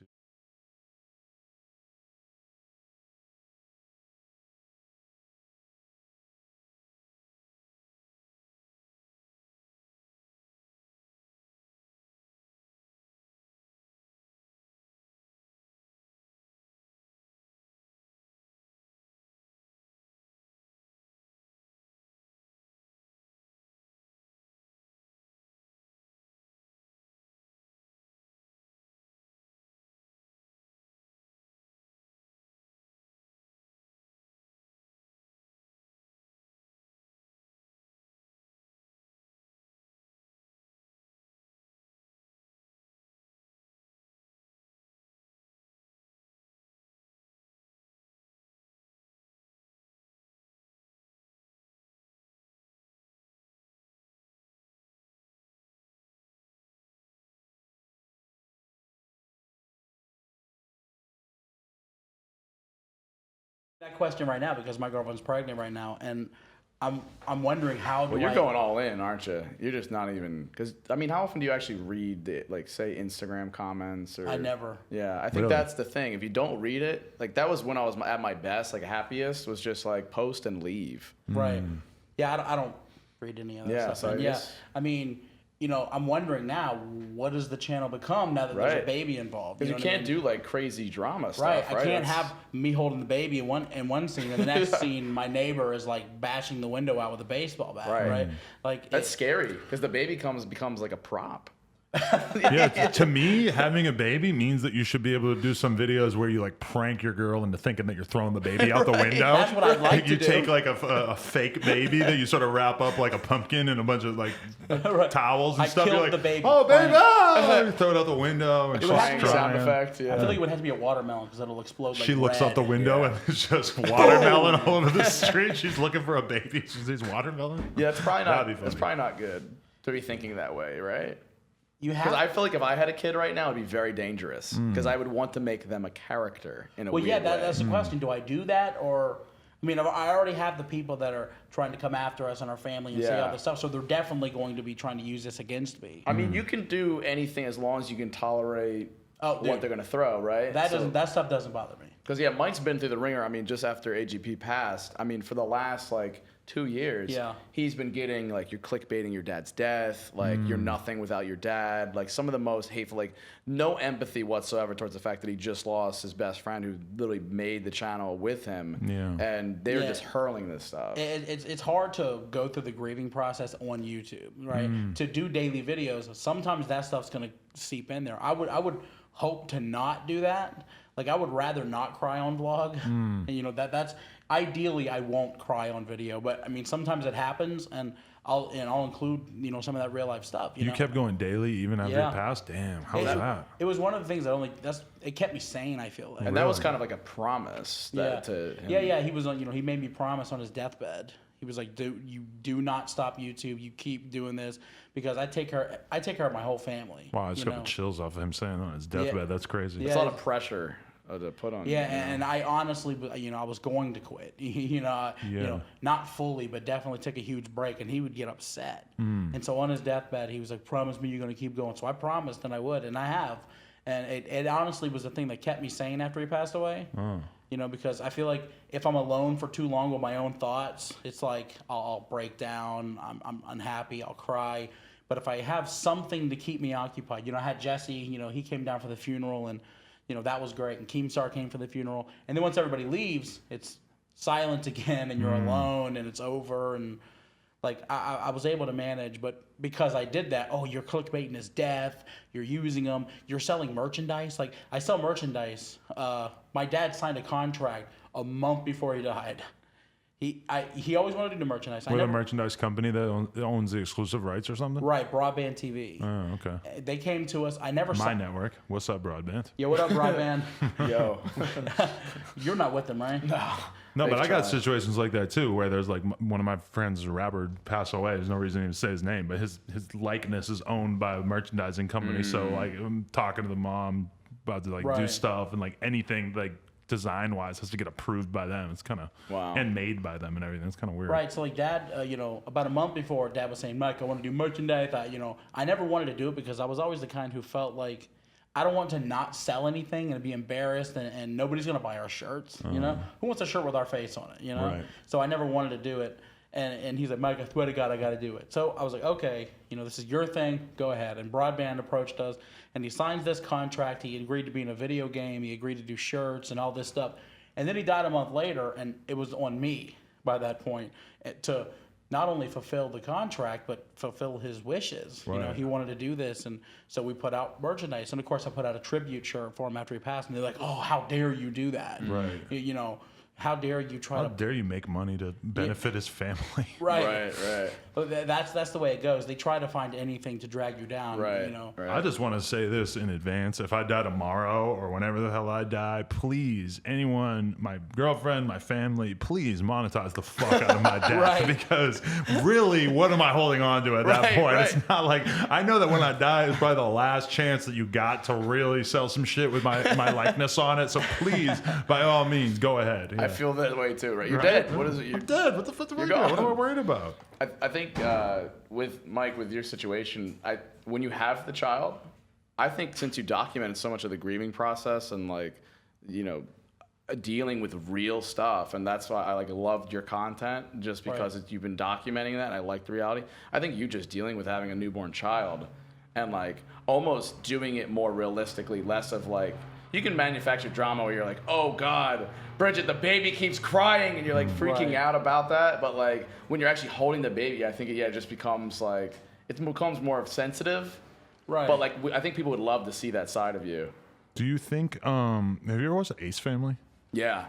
That question right now because my girlfriend's pregnant right now, and I'm wondering how do you're going all in, aren't you? You're just not even because I mean, how often do you actually read say Instagram comments or? I never. Yeah, I think that's the thing. If you don't read it, like that was when I was at my best, like happiest, was just like post and leave. Right. Yeah, I don't read any of that stuff. So I guess, I mean, I'm wondering now, what does the channel become now that there's a baby involved? Because you can't do like crazy drama stuff. Right. I can't have me holding the baby in one scene, and the next scene, my neighbor is like bashing the window out with a baseball bat. Right. Like that's scary because the baby becomes like a prop. Yeah, to me, having a baby means that you should be able to do some videos where you like prank your girl into thinking that you're throwing the baby out the window. That's what I'd like to do. You take like a fake baby that you sort of wrap up like a pumpkin and a bunch of like towels and stuff. You're like, the baby. Oh, baby! Oh! You throw it out the window and she's sound crying. effect. Yeah. I feel like it would have to be a watermelon because it'll explode. Like She looks red. out the window and it's just watermelon all over the street. She's looking for a baby. She sees watermelon. Yeah, it's probably not. It's probably not good to be thinking that way, right? Because I feel like if I had a kid right now, it'd be very dangerous because I would want to make them a character in a weird way. That's the question. Do I do that or? I mean, I already have the people that are trying to come after us and our family and say all this stuff, so they're definitely going to be trying to use this against me. I mean, you can do anything as long as you can tolerate what they're going to throw, right? That stuff doesn't bother me. Because Mike's been through the ringer. I mean, just after AGP passed, I mean, for the last 2 years, he's been getting you're clickbaiting your dad's death, you're nothing without your dad, some of the most hateful, no empathy whatsoever towards the fact that he just lost his best friend who literally made the channel with him, and they were just hurling this stuff. It's hard to go through the grieving process on YouTube, right? To do daily videos, sometimes that stuff's gonna seep in there. I would hope to not do that. I would rather not cry on vlog. And, that's ideally I won't cry on video, but I mean sometimes it happens, and I'll include some of that real life stuff. You know? Kept going daily even after it passed. Damn, how was that? It was one of the things it kept me sane. I feel like, and that was kind of like a promise. To him. He was on. He made me promise on his deathbed. He was like, you do not stop YouTube. You keep doing this because I take care of my whole family. Wow, I just got the chills off of him saying on his deathbed. That's crazy. It's a lot of pressure to put on. Yeah, and I honestly, I was going to quit. Not fully, but definitely took a huge break. And he would get upset. And so on his deathbed, he was like, "Promise me you're going to keep going." So I promised, and I would, and I have. And it honestly was the thing that kept me sane after he passed away. You know, because I feel like if I'm alone for too long with my own thoughts, it's like I'll break down, I'm unhappy, I'll cry. But if I have something to keep me occupied, you know, I had Jesse, you know, he came down for the funeral, and, you know, that was great. And Keemstar came for the funeral. And then once everybody leaves, it's silent again, and you're alone, and it's over. And, like, I was able to manage, but because I did that, oh, you're clickbaiting his death, you're using them, you're selling merchandise. Like, I sell merchandise. My dad signed a contract a month before he died. He always wanted to do merchandise. With a merchandise company that owns the exclusive rights or something? Right, Broadband TV. Oh, okay. They came to us. I never My network. What's up, Broadband? Yo, what up, Broadband? Yo. You're not with them, right? No, but I got situations like that too, where there's like one of my friends, a rapper, passed away. There's no reason to even say his name, but his likeness is owned by a merchandising company. So like, I'm talking to the mom about to like do stuff, and like anything like design wise has to get approved by them. It's kind of and made by them and everything. It's kind of weird. Right. So like Dad, you know, about a month before, Dad was saying, Mike, I want to do merchandise. I never wanted to do it because I was always the kind who felt like I don't want to not sell anything and be embarrassed, and nobody's going to buy our shirts. You know, who wants a shirt with our face on it? You know, so I never wanted to do it. And he's like, Mike, I swear to God, I got to do it. So I was like, okay, you know, this is your thing. Go ahead. And Broadband approached us, and he signs this contract. He agreed to be in a video game. He agreed to do shirts and all this stuff. And then he died a month later, and it was on me by that point to not only fulfill the contract, but fulfill his wishes. You know, he wanted to do this. And so we put out merchandise. And of course, I put out a tribute shirt for him after he passed. And they're like, oh, how dare you do that? Right. You know, how dare you try How dare you make money to benefit his family? Right. But that's the way it goes. They try to find anything to drag you down. You know. I just want to say this in advance. If I die tomorrow or whenever the hell I die, please, anyone, my girlfriend, my family, please monetize the fuck out of my death. Because really, what am I holding on to at that point? It's not like, I know that when I die, it's probably the last chance that you got to really sell some shit with my likeness on it. So please, by all means, go ahead. I feel that way too, right? You're dead. What is it? I'm dead. What the fuck am I doing? What am I worried about? I think with Mike, with your situation, when you have the child, I think since you documented so much of the grieving process and like, you know, dealing with real stuff, and that's why I like loved your content, just because you've been documenting that, and I like the reality. I think you just dealing with having a newborn child and like almost doing it more realistically, less of like, you can manufacture drama where you're like, oh God, Bridget, the baby keeps crying, and you're like freaking out about that. But like when you're actually holding the baby, I think it just becomes like, it becomes more sensitive. But like, I think people would love to see that side of you. Do you think, have you ever watched the Ace Family? Yeah.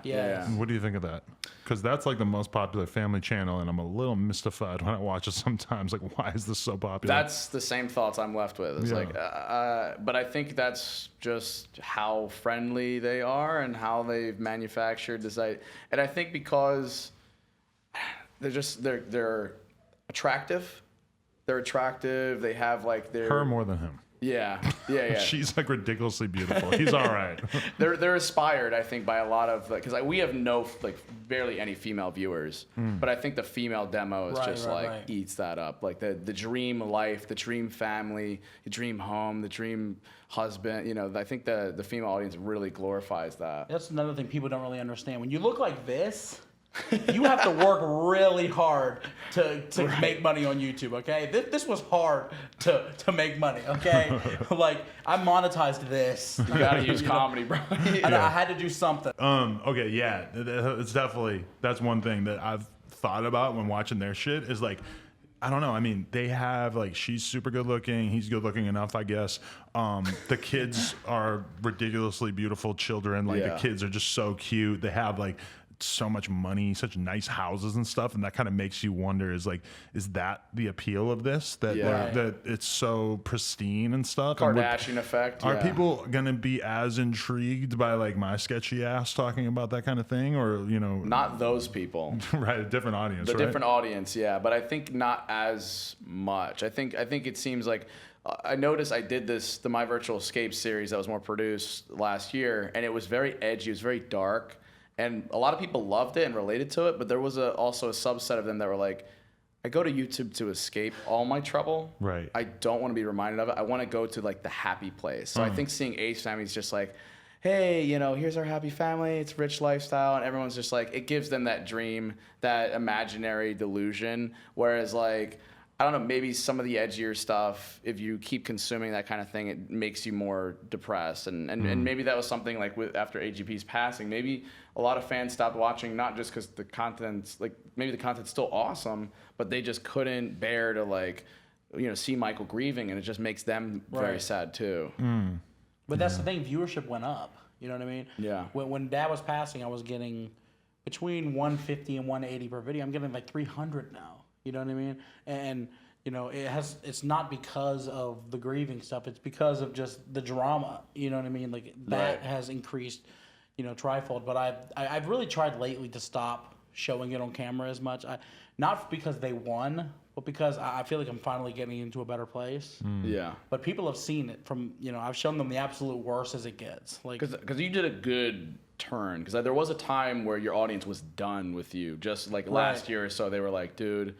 What do you think of that? Because that's like the most popular family channel, and I'm a little mystified when I watch it sometimes. Like, why is this so popular? That's the same thoughts I'm left with. It's like, but I think that's just how friendly they are and how they've manufactured this. And I think because they're attractive. They're attractive. They have like her more than him. Yeah. She's like ridiculously beautiful. He's all right. They're inspired, I think, by a lot of because we have barely any female viewers, but I think the female demo is eats that up. Like the dream life, the dream family, the dream home, the dream husband. You know, I think the female audience really glorifies that. That's another thing people don't really understand. When you look like this, you have to work really hard to make money on YouTube, okay? This was hard to make money, okay? Like, I monetized this. You gotta use comedy, bro. And I had to do something. Okay, yeah. It's definitely, that's one thing that I've thought about when watching their shit is like, I don't know. I mean, they have like, she's super good looking. He's good looking enough, I guess. The kids are ridiculously beautiful children. Like the kids are just so cute. They have like so much money, such nice houses and stuff, and that kind of makes you wonder: is that the appeal of this? That it's so pristine and stuff. Kardashian effect. Are people gonna be as intrigued by like my sketchy ass talking about that kind of thing, or not those people? Right, a different audience. Different audience, yeah. But I think not as much. I think it seems like. I noticed I did the My Virtual Escape series that was more produced last year, and it was very edgy. It was very dark. And a lot of people loved it and related to it, but there was also a subset of them that were like, I go to YouTube to escape all my trouble. Right. I don't want to be reminded of it. I want to go to like the happy place. So I think seeing Ace Family is just like, hey, you know, here's our happy family. It's rich lifestyle, and everyone's just like, it gives them that dream, that imaginary delusion. Whereas like, I don't know, maybe some of the edgier stuff, if you keep consuming that kind of thing, it makes you more depressed. And maybe that was something like after AGP's passing, maybe a lot of fans stopped watching, not just because the content's like, maybe the content's still awesome, but they just couldn't bear to like, you know, see Michael grieving, and it just makes them very sad too. But that's the thing, viewership went up. You know what I mean? Yeah. When Dad was passing, I was getting between 150 and 180 per video. I'm getting like 300 now. You know what I mean? And you know, it's not because of the grieving stuff. It's because of just the drama. You know what I mean? Like that has increased, you know, trifold. But I've really tried lately to stop showing it on camera as much. Not because they won, but because I feel like I'm finally getting into a better place. Yeah. But people have seen it from, you know, I've shown them the absolute worst as it gets. Like, because you did a good turn. Because there was a time where your audience was done with you. Just like last year or so, they were like, dude,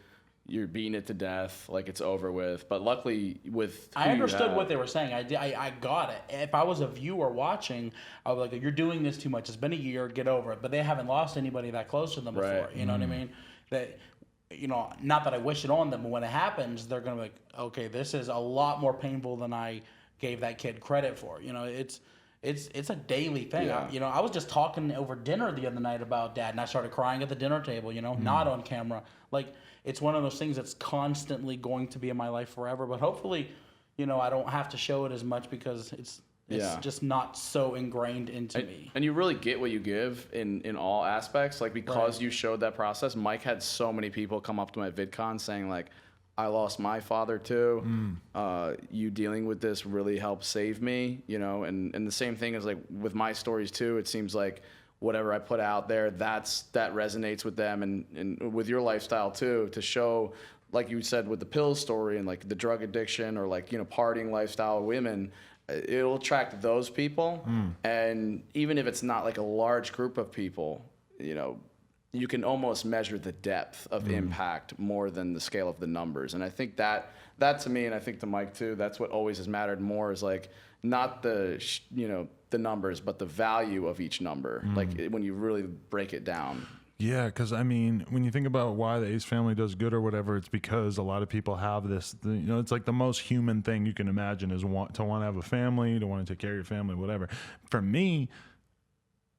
you're beating it to death, like it's over with. But luckily, with I understood what they were saying. I got it. If I was a viewer watching, I was like, "You're doing this too much. It's been a year. Get over it." But they haven't lost anybody that close to them before. You know what I mean? That, you know, not that I wish it on them, but when it happens, they're gonna be like, "Okay, this is a lot more painful than I gave that kid credit for." You know, it's a daily thing. Yeah. I was just talking over dinner the other night about Dad, and I started crying at the dinner table. You know, not on camera. Like, it's one of those things that's constantly going to be in my life forever. But hopefully, you know, I don't have to show it as much because it's just not so ingrained into me. And you really get what you give in all aspects. Like, because you showed that process, Mike had so many people come up to my VidCon saying like, I lost my father too. You dealing with this really helped save me, you know, and the same thing is like with my stories too. It seems like whatever I put out there, that resonates with them, and with your lifestyle too, to show, like you said, with the pill story and like the drug addiction or like, you know, partying lifestyle women, it'll attract those people. And even if it's not like a large group of people, you know, you can almost measure the depth of impact more than the scale of the numbers. And I think that to me, and I think to Mike too, that's what always has mattered more, is like not the, you know, the numbers, but the value of each number. Like when you really break it down. Yeah, because I mean, when you think about why the Ace family does good or whatever, it's because a lot of people have this, you know, it's like the most human thing you can imagine is to want to have a family, to want to take care of your family, whatever. For me,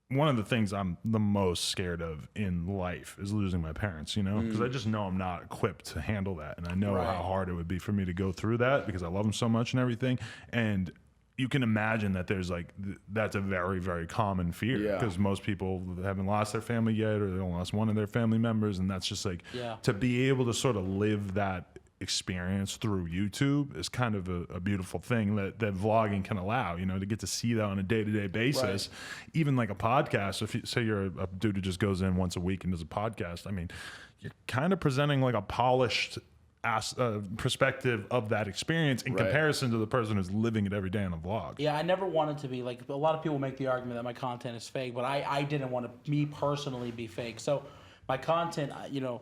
one of the things I'm the most scared of in life is losing my parents, you know, because I just know I'm not equipped to handle that. And I know how hard it would be for me to go through that because I love them so much and everything. And you can imagine that there's like, that's a very, very common fear because most people haven't lost their family yet, or they only lost one of their family members. And that's just like, to be able to sort of live that experience through YouTube is kind of a beautiful thing that vlogging can allow, you know, to get to see that on a day-to-day basis. Even like a podcast, if you say you're a dude who just goes in once a week and does a podcast, I mean, you're kind of presenting like a polished perspective of that experience in comparison to the person who's living it every day on a vlog. Yeah, I never wanted to be like, a lot of people make the argument that my content is fake, but I didn't want to, me personally, be fake. So my content, you know,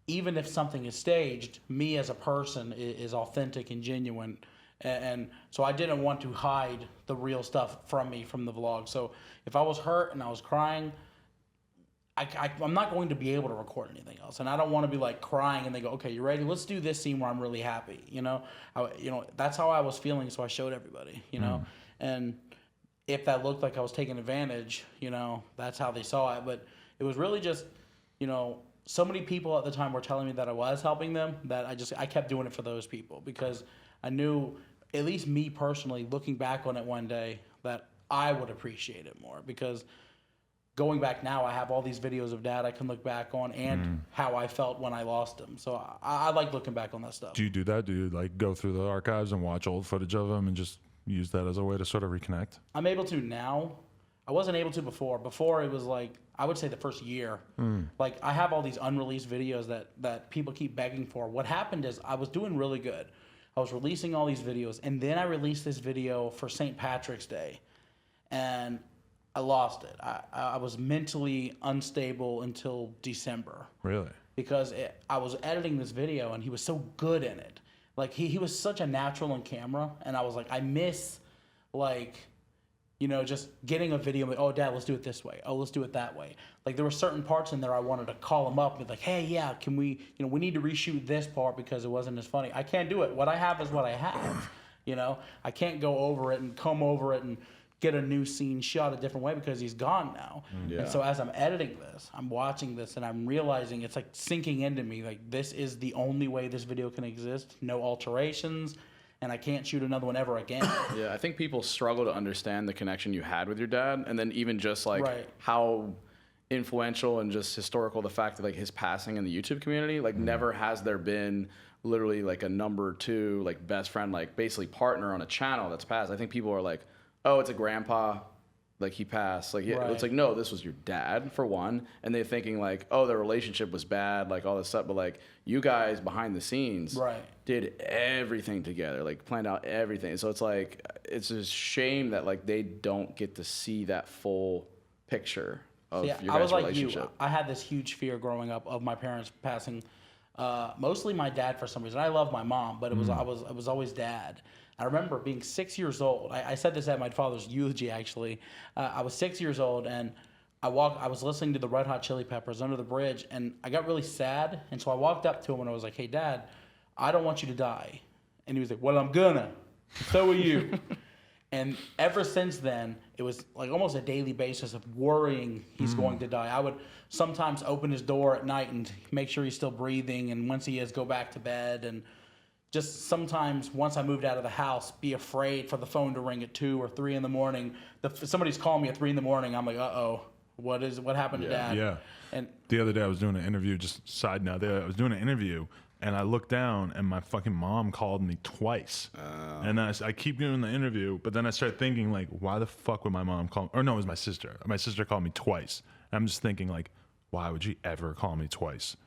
even if something is staged, me as a person is authentic and genuine. And so I didn't want to hide the real stuff from me from the vlog. So if I was hurt and I was crying, I'm not going to be able to record anything else. And I don't want to be like crying and they go, okay, you ready? Let's do this scene where I'm really happy. You know, that's how I was feeling. So I showed everybody, you know, and if that looked like I was taking advantage, you know, that's how they saw it. But it was really just, you know, so many people at the time were telling me that I was helping them that I kept doing it for those people because I knew, at least me personally, looking back on it one day, that I would appreciate it more because going back now, I have all these videos of Dad I can look back on and how I felt when I lost him. So I like looking back on that stuff. Do you do that? Do you like go through the archives and watch old footage of them and just use that as a way to sort of reconnect? I'm able to now. I wasn't able to before. Before it was like, I would say the first year. Like I have all these unreleased videos that people keep begging for. What happened is I was doing really good. I was releasing all these videos and then I released this video for St. Patrick's Day and I lost it. I was mentally unstable until December. Really? because I was editing this video and he was so good in it. Like he was such a natural on camera, and I was like, I miss like, you know, just getting a video, like, oh, Dad, let's do it this way. Oh, let's do it that way. Like, there were certain parts in there I wanted to call him up and be like, hey, yeah, can we, you know, we need to reshoot this part because it wasn't as funny. I can't do it. What I have is what I have, you know? I can't go over it and comb over it and get a new scene shot a different way because he's gone now. Yeah. And so as I'm editing this, I'm watching this and I'm realizing it's like sinking into me, like, this is the only way this video can exist. No alterations. And I can't shoot another one ever again. Yeah, I think people struggle to understand the connection you had with your dad, and then even just like how influential and just historical the fact that like his passing in the YouTube community, like never has there been literally like a number 2 like best friend, like basically partner on a channel that's passed. I think people are like, oh, it's a grandpa, like he passed. Like it's like, no, this was your dad for one, and they're thinking like, oh, their relationship was bad, like all this stuff, but like you guys behind the scenes did everything together, like planned out everything. So it's like, it's a shame that like they don't get to see that full picture of your guys' relationship. You. I had this huge fear growing up of my parents passing. Mostly my dad for some reason. I love my mom, but it was I was always Dad. I remember being 6 years old. I said this at my father's eulogy, actually. I was 6 years old, and I was listening to the Red Hot Chili Peppers Under the Bridge, and I got really sad. And so I walked up to him, and I was like, hey, Dad, I don't want you to die. And he was like, well, I'm gonna. So are you. And ever since then, it was like almost a daily basis of worrying he's going to die. I would sometimes open his door at night and make sure he's still breathing, and once he is, go back to bed. And just sometimes, once I moved out of the house, be afraid for the phone to ring at 2 or 3 in the morning. Somebody's calling me at 3 in the morning. I'm like, uh-oh, what happened to Dad? Yeah. And the other day I was doing an interview, just side note, I was doing an interview, and I looked down, and my fucking mom called me twice. And I keep doing the interview, but then I start thinking, like, why the fuck would my mom call me? Or no, it was my sister. My sister called me twice. And I'm just thinking, like, why would she ever call me twice?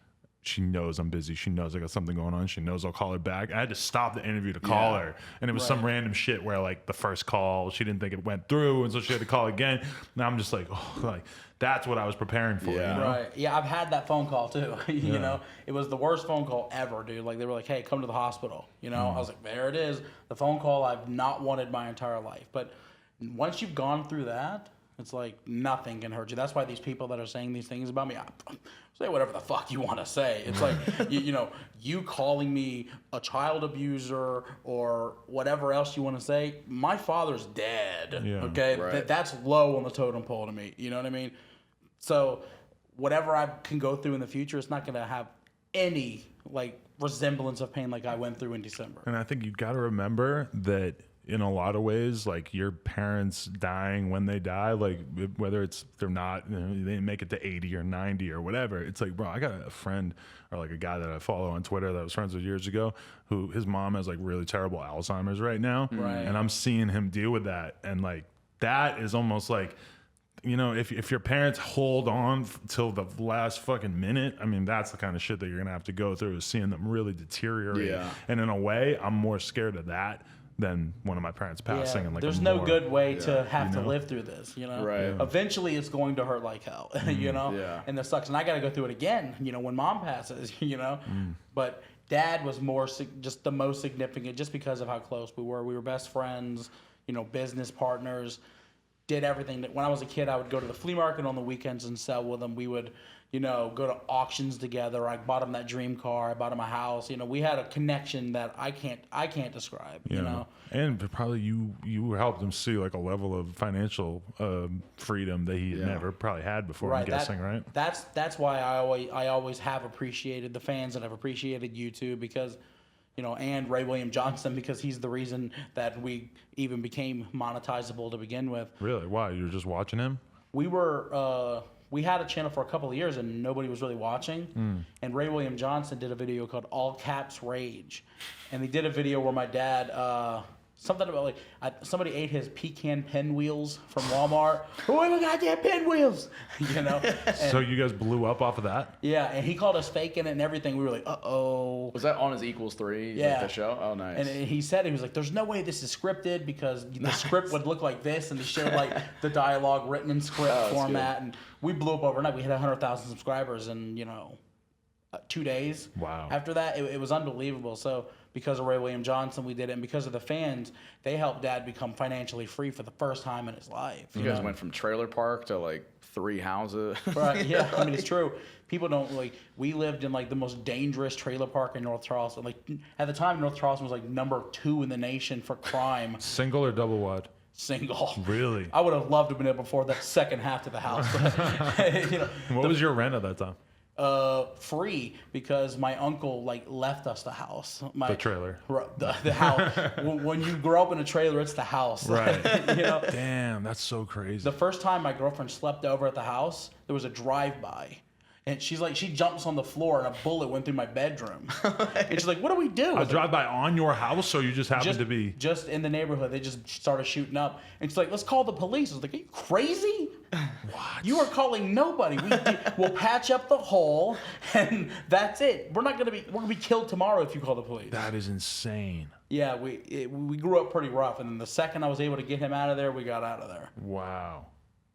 She knows I'm busy. She knows I got something going on. She knows I'll call her back. I had to stop the interview to call her. And it was some random shit where, like, the first call, she didn't think it went through, and so she had to call again. Now I'm just like, oh, like, that's what I was preparing for. Yeah. You know? Right. Yeah, I've had that phone call too. You know, it was the worst phone call ever, dude. Like, they were like, hey, come to the hospital. You know, I was like, there it is. The phone call I've not wanted my entire life. But once you've gone through that, it's like nothing can hurt you. That's why these people that are saying these things about me, say whatever the fuck you want to say. It's like, you know, you calling me a child abuser or whatever else you want to say. My father's dead. Yeah. Okay, that's low on the totem pole to me. You know what I mean? So whatever I can go through in the future, it's not going to have any like resemblance of pain like I went through in December. And I think you got to remember that in a lot of ways, like your parents dying when they die, like whether it's they're not, you know, they make it to 80 or 90 or whatever. It's like, bro, I got a friend or like a guy that I follow on Twitter that I was friends with years ago, who his mom has like really terrible Alzheimer's right now. Right. And I'm seeing him deal with that. And like, that is almost like, you know, if your parents hold on till the last fucking minute, I mean, that's the kind of shit that you're going to have to go through, is seeing them really deteriorate. Yeah. And in a way, I'm more scared of that than one of my parents passing. And like, there's no good way to have to live through this, you know? Right. Yeah. Eventually, it's going to hurt like hell, you know? Yeah. And that sucks. And I got to go through it again, you know, when Mom passes, you know? But Dad was just the most significant just because of how close we were. We were best friends, you know, business partners. Did everything. That when I was a kid, I would go to the flea market on the weekends and sell with him. We would, you know, go to auctions together. I bought him that dream car. I bought him a house. You know, we had a connection that I can't describe. Yeah. You know, and probably you helped him see like a level of financial freedom that he had never probably had before. I'm guessing, right? That's why I always have appreciated the fans, and I've appreciated you too, because, you know, and Ray William Johnson, because he's the reason that we even became monetizable to begin with. Really? Why? You were just watching him? We had a channel for a couple of years and nobody was really watching. And Ray William Johnson did a video called All Caps Rage. And they did a video where my dad, something about like somebody ate his pecan pinwheels from Walmart. Oh my goddamn pinwheels! You know. And so you guys blew up off of that? Yeah, and he called us faking it and everything. We were like, uh-oh. Was that on his Equals 3? Yeah. Like the show? Oh, nice. And he was like, there's no way this is scripted, because the script would look like this, and they showed like the dialogue written in script format. And we blew up overnight. We hit 100,000 subscribers, and you know, 2 days. Wow. After that, it was unbelievable. So because of Ray William Johnson, we did it, and because of the fans, they helped Dad become financially free for the first time in his life. You guys went from trailer park to like 3 houses. Right, yeah, I mean, it's true. People don't, like, we lived in, like, the most dangerous trailer park in North Charleston. Like, at the time, North Charleston was, like, number 2 in the nation for crime. Single or double wide? Single. Really? I would have loved to have been able to afford that second half to the house. But, you know, What was your rent at that time? free, because my uncle like left us the house. The trailer. The house. When you grow up in a trailer, it's the house. Right. You know? Damn, that's so crazy. The first time my girlfriend slept over at the house, there was a drive-by. And she's like, she jumps on the floor and a bullet went through my bedroom. And she's like, what do we do? A drive-by on your house, or you just happened to be... Just in the neighborhood. They just started shooting up. And she's like, let's call the police. I was like, are you crazy? What? You are calling nobody. We'll patch up the hole, and that's it. We're gonna be killed tomorrow if you call the police. That is insane. Yeah, we grew up pretty rough, and then the second I was able to get him out of there, we got out of there. Wow.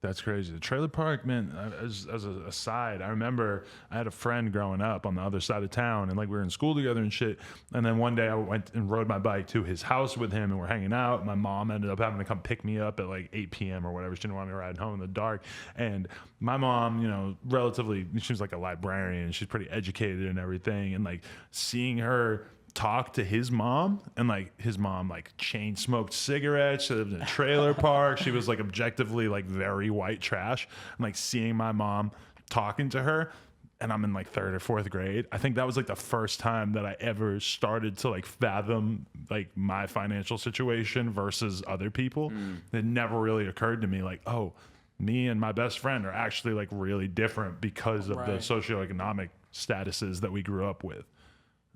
That's crazy. The trailer park, man, as an aside, I remember I had a friend growing up on the other side of town, and like we were in school together and shit. And then one day I went and rode my bike to his house with him, and we're hanging out. My mom ended up having to come pick me up at like 8 p.m. or whatever. She didn't want me riding home in the dark. And my mom, you know, relatively, she was like a librarian. She's pretty educated and everything. And like seeing her talk to his mom, and like his mom like chain smoked cigarettes, she lived in a trailer park, she was like objectively like very white trash, and like seeing my mom talking to her, and I'm in like 3rd or 4th grade, I think that was like the first time that I ever started to like fathom like my financial situation versus other people. It never really occurred to me like, oh, me and my best friend are actually like really different because of the socioeconomic statuses that we grew up with.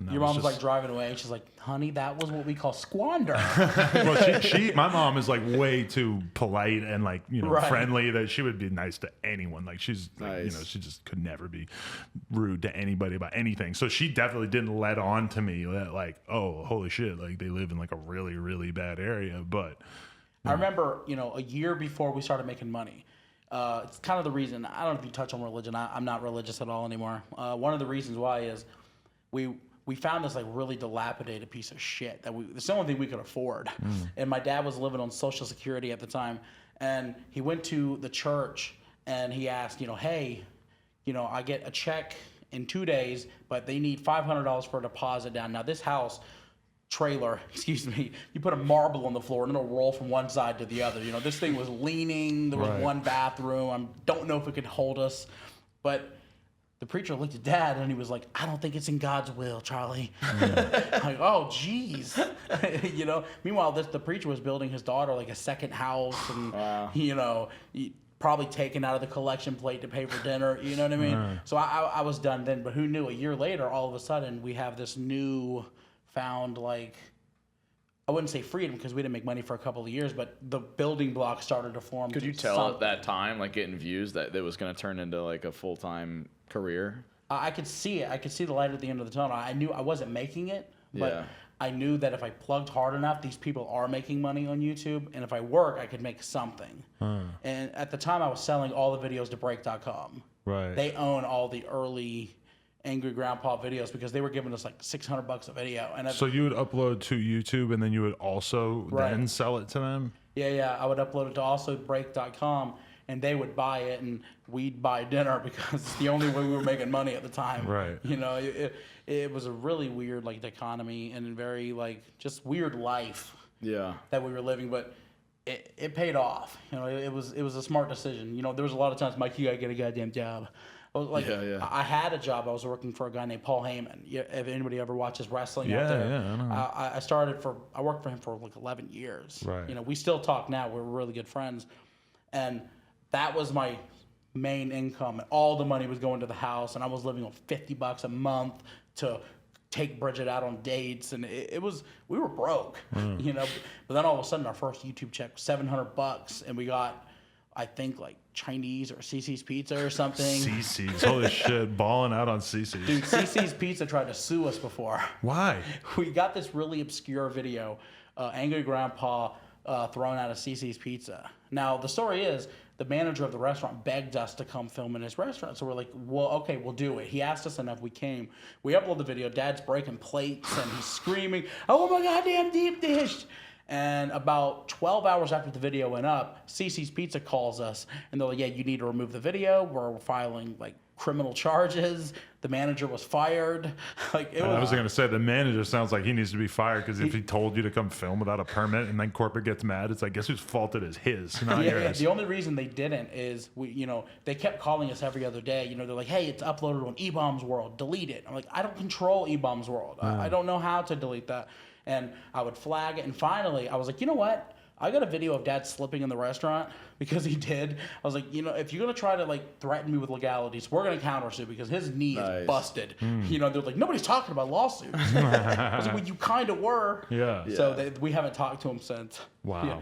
Your mom was like driving away, and she's like, honey, that was what we call squander. Well, my mom is like way too polite and like, you know, friendly, that she would be nice to anyone. Like she's like, you know, she just could never be rude to anybody about anything. So she definitely didn't let on to me that like, oh, holy shit, like they live in like a really, really bad area. But I remember, you know, a year before we started making money, it's kind of the reason, I don't know if you touch on religion. I'm not religious at all anymore. One of the reasons why is we found this like really dilapidated piece of shit that it's the only thing we could afford. And my dad was living on Social Security at the time, and he went to the church and he asked, you know, hey, you know, I get a check in 2 days, but they need $500 for a deposit down. Now this house trailer, excuse me, you put a marble on the floor and it'll roll from one side to the other. You know, this thing was leaning. There was one bathroom. I don't know if it could hold us, but the preacher looked at Dad and he was like, I don't think it's in God's will, Charlie. Like, oh, geez. You know, meanwhile, the preacher was building his daughter like a second house, and, you know, probably taken out of the collection plate to pay for dinner. You know what I mean? So I was done then, but who knew? A year later, all of a sudden, we have this new found, like, I wouldn't say freedom because we didn't make money for a couple of years, but the building blocks started to form. Could you tell at that time, like getting views, that it was going to turn into like a full-time career? I could see it. I could see the light at the end of the tunnel. I knew I wasn't making it, but I knew that if I plugged hard enough, these people are making money on YouTube, and if I work, I could make something. And at the time, I was selling all the videos to break.com. Right. They own all the early Angry Grandpa videos because they were giving us like $600 a video. And so you would upload to YouTube, and then you would also then sell it to them? Yeah. I would upload it to also break.com, and they would buy it, and we'd buy dinner because it's the only way we were making money at the time. Right. You know, it was a really weird like economy and very like just weird life. Yeah. That we were living, but it paid off. You know, it was a smart decision. You know, there was a lot of times, Mike, you gotta get a goddamn job. I was like, I had a job. I was working for a guy named Paul Heyman. If anybody ever watches wrestling out there, I worked for him for like 11 years. Right. You know, we still talk now. We're really good friends, and that was my main income. And all the money was going to the house, and I was living on $50 a month to take Bridget out on dates, and we were broke, you know. But then all of a sudden, our first YouTube check was $700, and we got, I think, like Chinese or CC's Pizza or something. CC's, holy shit, balling out on CC's. Dude, CC's Pizza tried to sue us before. Why? We got this really obscure video, Angry Grandpa throwing out a CC's Pizza. Now, the story is, the manager of the restaurant begged us to come film in his restaurant. So we're like, well, okay, we'll do it. He asked us enough, we came. We upload the video. Dad's breaking plates and he's screaming, "Oh my goddamn deep dish!" And about 12 hours after the video went up, CC's Pizza calls us and they're like, "Yeah, you need to remove the video. We're filing like criminal charges." The manager was fired. Like it was. I was going to say the manager sounds like he needs to be fired because if he told you to come film without a permit and then corporate gets mad, it's like, guess whose fault it is? His, not yours. The only reason they didn't is they kept calling us every other day. They're like, "Hey, it's uploaded on eBomb's World. Delete it." I'm like, I don't control eBomb's World. I don't know how to delete that. And I would flag it. And finally, I was like, you know what? I got a video of Dad slipping in the restaurant because he did. I was like, if you're gonna try to like threaten me with legalities, we're gonna counter suit because his knee is busted. They're like, nobody's talking about lawsuits. I was like, well, you kind of were. Yeah. So we haven't talked to him since. Wow. Yeah.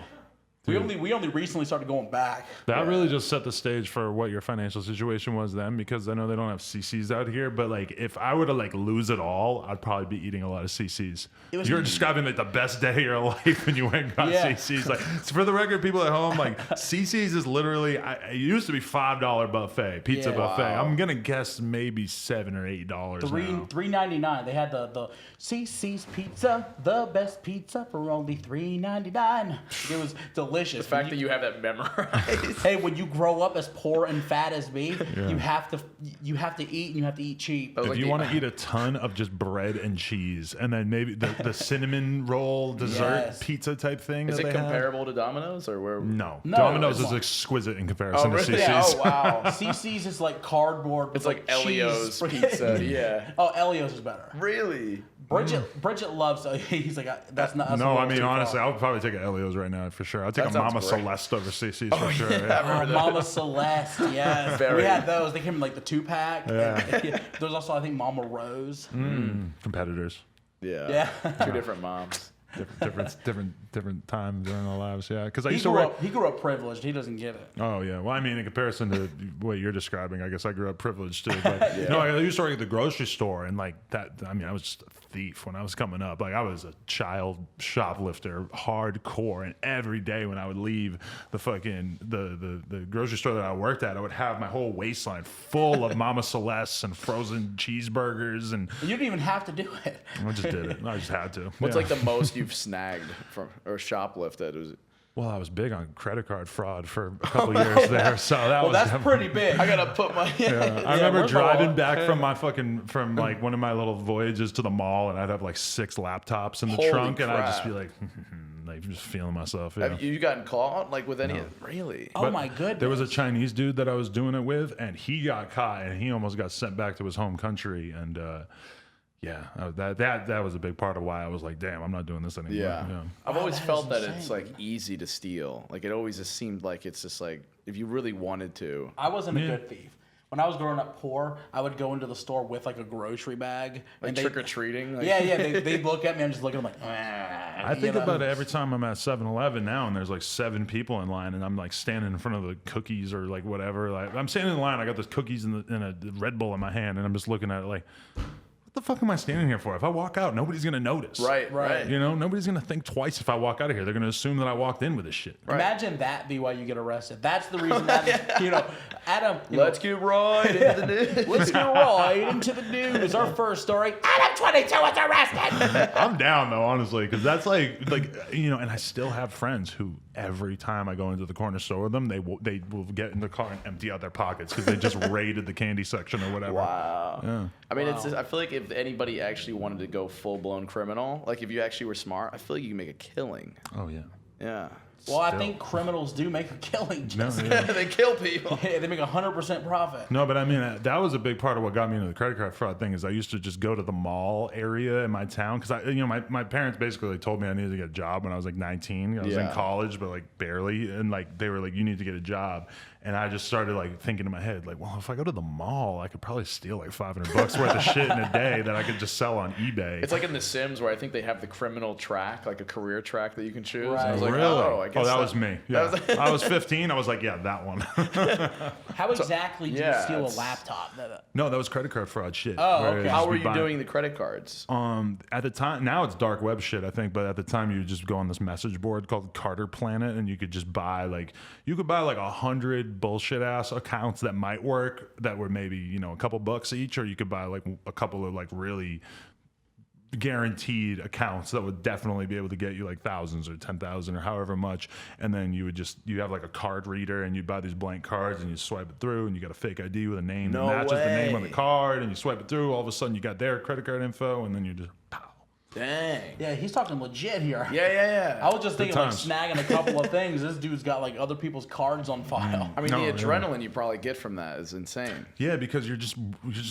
We only recently started going back. That really just set the stage for what your financial situation was then, because I know they don't have CCs out here, but like if I were to like lose it all, I'd probably be eating a lot of CCs. You're describing like the best day of your life when you went and got CCs. Like for the record, people at home, like CCs is literally it used to be $5 buffet, pizza buffet. Wow. I'm gonna guess maybe $7 or $8 now. $3.99. They had the CC's pizza, the best pizza for only $3.99. It was delicious. The fact that you have that memorized. Hey, when you grow up as poor and fat as me, you have to eat and you have to eat cheap. If you want to eat a ton of just bread and cheese, and then maybe the cinnamon roll dessert pizza type thing. Is it comparable to Domino's or where? No, Domino's is exquisite in comparison to CC's. Yeah, oh wow, CC's is like cardboard. It's like Elio's pizza. Yeah. Oh, Elio's is better. Really? Bridget loves. He's like, that's not. That's no, I mean honestly, I would probably take an Elio's right now for sure. I'd take a Mama Celeste over CC's for sure. Yeah. Mama Celeste, yes. We had those. They came in like the 2-pack. Yeah. There's also I think Mama Rose. Competitors. Yeah. Two different moms. Different time during our lives, yeah. Because he grew up privileged. He doesn't get it. Oh yeah. Well, I mean, in comparison to what you're describing, I guess I grew up privileged too. But no, I used to work at the grocery store, and like that. I mean, I was just a thief when I was coming up. Like I was a child shoplifter, hardcore, and every day when I would leave the fucking the grocery store that I worked at, I would have my whole waistline full of Mama Celeste's and frozen cheeseburgers, and you didn't even have to do it. I just did it. I just had to. What's like the most you've snagged from or shoplifted? Well, I was big on credit card fraud for a couple years there, so that's pretty big. I gotta put my. I remember driving back from like one of my little voyages to the mall, and I'd have like 6 laptops in the trunk, and I'd just be like, like just feeling myself. Yeah. Have you gotten caught like with any? Really? Oh my goodness! There was a Chinese dude that I was doing it with, and he got caught, and he almost got sent back to his home country, and. Yeah, that was a big part of why I was like, damn, I'm not doing this anymore. Yeah. I've always felt that it's like easy to steal. Like it always just seemed like it's just like if you really wanted to. I wasn't a good thief. When I was growing up poor, I would go into the store with like a grocery bag. Like trick-or-treating? Like... Yeah. They'd look at me. I'm just looking like, I think about it every time I'm at 7-Eleven now, and there's like 7 people in line, and I'm like standing in front of the cookies or like whatever. Like I'm standing in line, I got the cookies and a Red Bull in my hand, and I'm just looking at it like, what the fuck am I standing here for? If I walk out, nobody's gonna notice. Right. Nobody's gonna think twice if I walk out of here. They're gonna assume that I walked in with this shit. Right. Imagine that be why you get arrested. That's the reason that Adam. Let's get right into the news. Let's get right into the news. Our first story. Adam 22 was arrested. I'm down though, honestly, because that's like and I still have friends who every time I go into the corner store with them, they will get in the car and empty out their pockets because they just raided the candy section or whatever. Wow. Yeah. I mean, it's just, I feel like if anybody actually wanted to go full-blown criminal, like if you actually were smart, I feel like you can make a killing. Oh, yeah. Yeah. Well, I think criminals do make a killing. They kill people. They make 100% profit. No, but I mean, that was a big part of what got me into the credit card fraud thing is I used to just go to the mall area in my town because my parents basically told me I needed to get a job when I was like 19. I was in college, but like barely. And like they were like, you need to get a job. And I just started like thinking in my head, like, well, if I go to the mall, I could probably steal like $500 worth of shit in a day that I could just sell on eBay. It's like in The Sims where I think they have the criminal track, like a career track that you can choose. Right. I was like, really? oh, I guess that was me. Yeah. I was 15. I was like, yeah, that one. How exactly do you steal a laptop? No, that was credit card fraud shit. Oh, okay. How were you doing the credit cards? At the time, now it's dark web shit, I think, but at the time you would just go on this message board called Carter Planet, and you could just buy like 100 bullshit ass accounts that might work, that were maybe, a couple bucks each, or you could buy like a couple of like really guaranteed accounts that would definitely be able to get you like thousands or 10,000 or however much. And then you have like a card reader, and you'd buy these blank cards, and you swipe it through, and you got a fake ID with a name that matches the name on the card, and you swipe it through. All of a sudden you got their credit card info, and then you just pow. Dang. Yeah, he's talking legit here. Yeah. I was just thinking like snagging a couple of things. This dude's got like other people's cards on file. I mean, the adrenaline you probably get from that is insane. Yeah, because you're just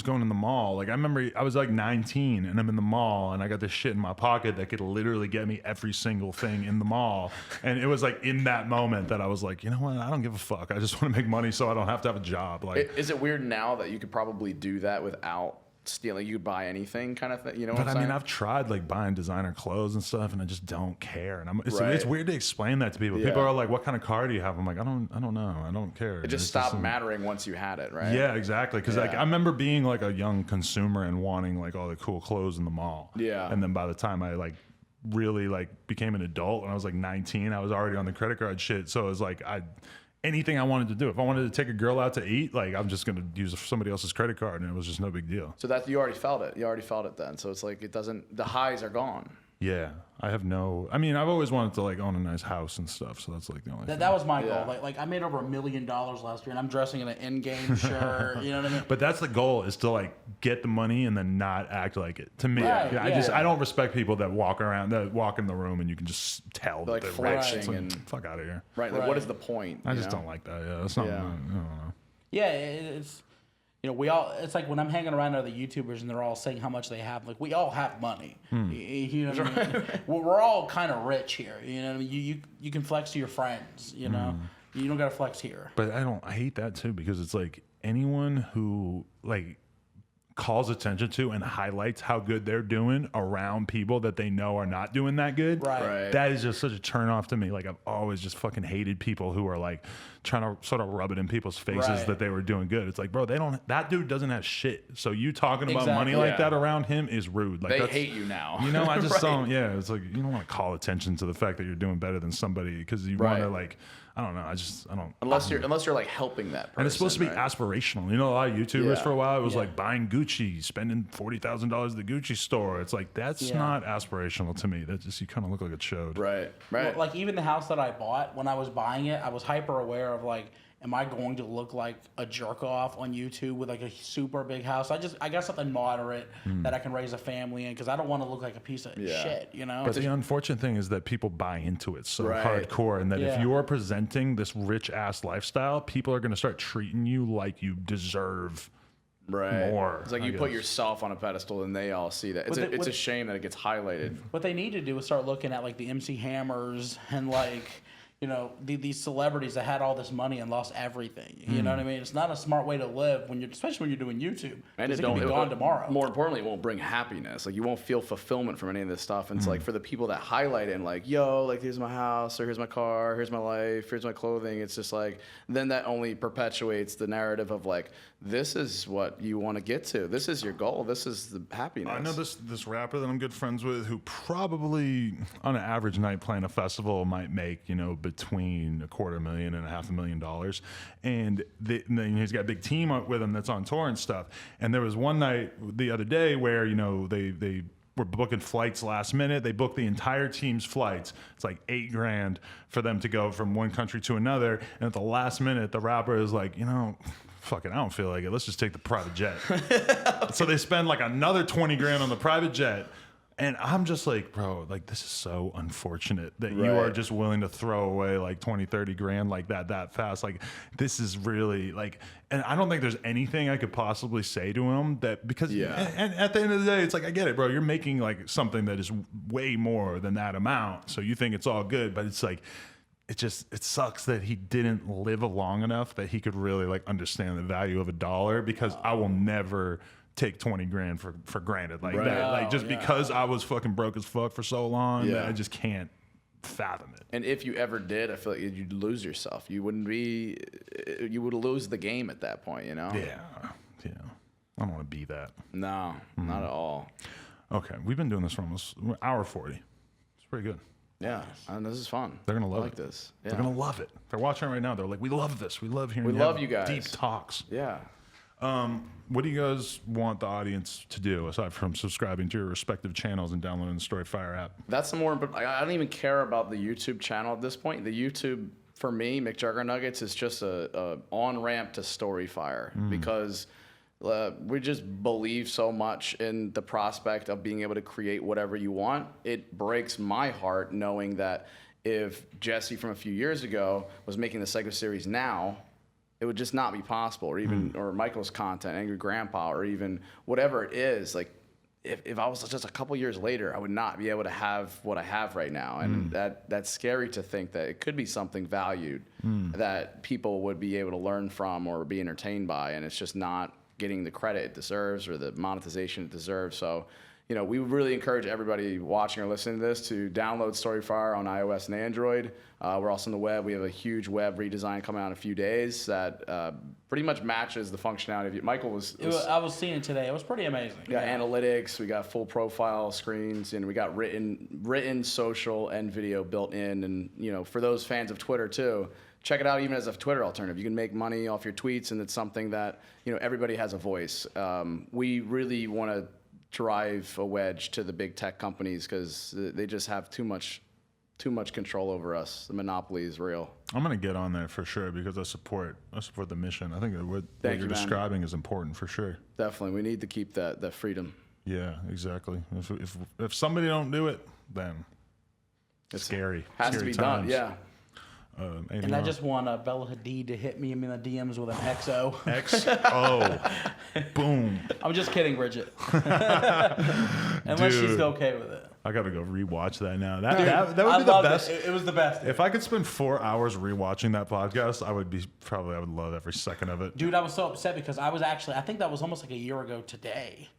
going in the mall. Like I remember I was like 19 and I'm in the mall and I got this shit in my pocket that could literally get me every single thing in the mall. And it was like in that moment that I was like, you know what? I don't give a fuck. I just want to make money so I don't have to have a job. Like, is it weird now that you could probably do that without stealing? You could buy anything kind of thing, you know what I'm saying? I mean, I've tried like buying designer clothes and stuff, and I just don't care. And it's weird to explain that to people. People are like, "What kind of car do you have?" I'm like, I don't know. I don't care. It just stopped mattering once you had it, right? Yeah, exactly. Because like I remember being like a young consumer and wanting like all the cool clothes in the mall. Yeah. And then by the time I like really like became an adult, when I was like 19, I was already on the credit card shit. So it was like anything I wanted to do. If I wanted to take a girl out to eat, like I'm just gonna use somebody else's credit card, and it was just no big deal. So that you already felt it. You already felt it then. So it's like the highs are gone. Yeah, I've always wanted to like own a nice house and stuff. So that's like the only thing. That was my goal. Like I made over $1 million last year, and I'm dressing in an in-game shirt. You know what I mean? But that's the goal, is to like get the money and then not act like it. To me, Right, I don't respect people that walk in the room and you can just tell They're that like they're rich. flashing It's like, and fuck out of here. Right. Like, what is the point? I just don't like that. Yeah, that's not. I don't know. Yeah, it's it's like when I'm hanging around other YouTubers and they're all saying how much they have. Like, we all have money. You know what I mean? We're all kind of rich here. You know what I mean? You can flex to your friends. You know, you don't gotta flex here. But I hate that too, because it's like anyone who like calls attention to and highlights how good they're doing around people that they know are not doing that good. Right. That is just such a turn off to me. Like, I've always just fucking hated people who are like trying to sort of rub it in people's faces that they were doing good. It's like, bro, that dude doesn't have shit. So you talking about money like that around him is rude. Like, they hate you now. You know, I just don't. Yeah, it's like you don't want to call attention to the fact that you're doing better than somebody because you want to like. I don't know. I don't. Unless you're like helping that person. And it's supposed to be aspirational. You know, a lot of YouTubers for a while, it was like buying Gucci, spending $40,000 at the Gucci store. It's like, that's not aspirational to me. That's just, you kind of look like it showed. Right. Well, like even the house that I bought, when I was buying it, I was hyper aware of like, am I going to look like a jerk off on YouTube with like a super big house? I got something moderate that I can raise a family in, because I don't want to look like a piece of shit, you know? But the unfortunate thing is that people buy into it so hardcore, and that if you're presenting this rich ass lifestyle, people are going to start treating you like you deserve more. It's like you put yourself on a pedestal and they all see that. It's a shame that it gets highlighted. What they need to do is start looking at like the MC Hammers and like, you know, these celebrities that had all this money and lost everything. You know what I mean? It's not a smart way to live especially when you're doing YouTube. And it can be gone tomorrow. More importantly, it won't bring happiness. Like, you won't feel fulfillment from any of this stuff. And it's like, for the people that highlight it and like, yo, like, here's my house, or here's my car, here's my life, here's my clothing. It's just like, then that only perpetuates the narrative of like, this is what you want to get to. This is your goal. This is the happiness. I know this rapper that I'm good friends with, who probably on an average night playing a festival might make, you know, between $250,000 and $500,000. And then he's got a big team with him that's on tour and stuff. And there was one night the other day where, you know, they were booking flights last minute. They booked the entire team's flights. It's like $8,000 for them to go from one country to another. And at the last minute, the rapper is like, you know, fuck it, I don't feel like it. Let's just take the private jet. So they spend like another $20,000 on the private jet. And I'm just like, bro, like, this is so unfortunate that you are just willing to throw away like 20, 30 grand like that fast. Like, this is really like, and I don't think there's anything I could possibly say to him that, because, and at the end of the day, it's like, I get it, bro. You're making like something that is way more than that amount. So you think it's all good, but it's like, it sucks that he didn't live long enough that he could really like understand the value of a dollar, because I will never take 20 grand for granted like that. Like, just because I was fucking broke as fuck for so long, that I just can't fathom it. And if you ever did, I feel like you'd lose yourself. You would lose the game at that point, you know? Yeah. I don't want to be that. No, not at all. Okay, we've been doing this for almost hour 40. It's pretty good. Yeah, and this is fun. They're gonna love like it. this. Yeah. They're gonna love it. They're watching it right now. They're like, we love this. We love hearing. We love you guys. Deep talks. Yeah. What do you guys want the audience to do aside from subscribing to your respective channels and downloading the Storyfire app? That's the more important. I don't even care about the YouTube channel at this point. The YouTube, for me, McJuggerNuggets is just a on-ramp to Storyfire because we just believe so much in the prospect of being able to create whatever you want. It breaks my heart knowing that if Jesse from a few years ago was making the Psycho series now, it would just not be possible, or even or Michael's content, Angry Grandpa, or even whatever it is. Like if I was just a couple years later, I would not be able to have what I have right now, and that's scary to think that it could be something valued that people would be able to learn from or be entertained by, and it's just not getting the credit it deserves or the monetization it deserves. So, we would really encourage everybody watching or listening to this to download Storyfire on iOS and Android. We're also on the web. We have a huge web redesign coming out in a few days that pretty much matches the functionality of it. Michael I was seeing it today. It was pretty amazing. We got analytics. We got full profile screens, and we got written, social, and video built in. And for those fans of Twitter too, check it out even as a Twitter alternative. You can make money off your tweets, and it's something that everybody has a voice. We really want to drive a wedge to the big tech companies because they just have too much control over us. The monopoly is real. I'm gonna get on there for sure because I support the mission. I think that what you're describing is important for sure. Definitely, we need to keep that freedom. Yeah, exactly. If somebody don't do it, then it's scary. Has scary to be times. done. Yeah. And I just want Bella Hadid to hit me in the DMs with an XO. XO. Boom. I'm just kidding, Bridget. Unless she's okay with it. I gotta go rewatch that now. That would be the best. It was the best. If I could spend 4 hours rewatching that podcast, I would love every second of it. Dude, I was so upset because I think that was almost like a year ago today.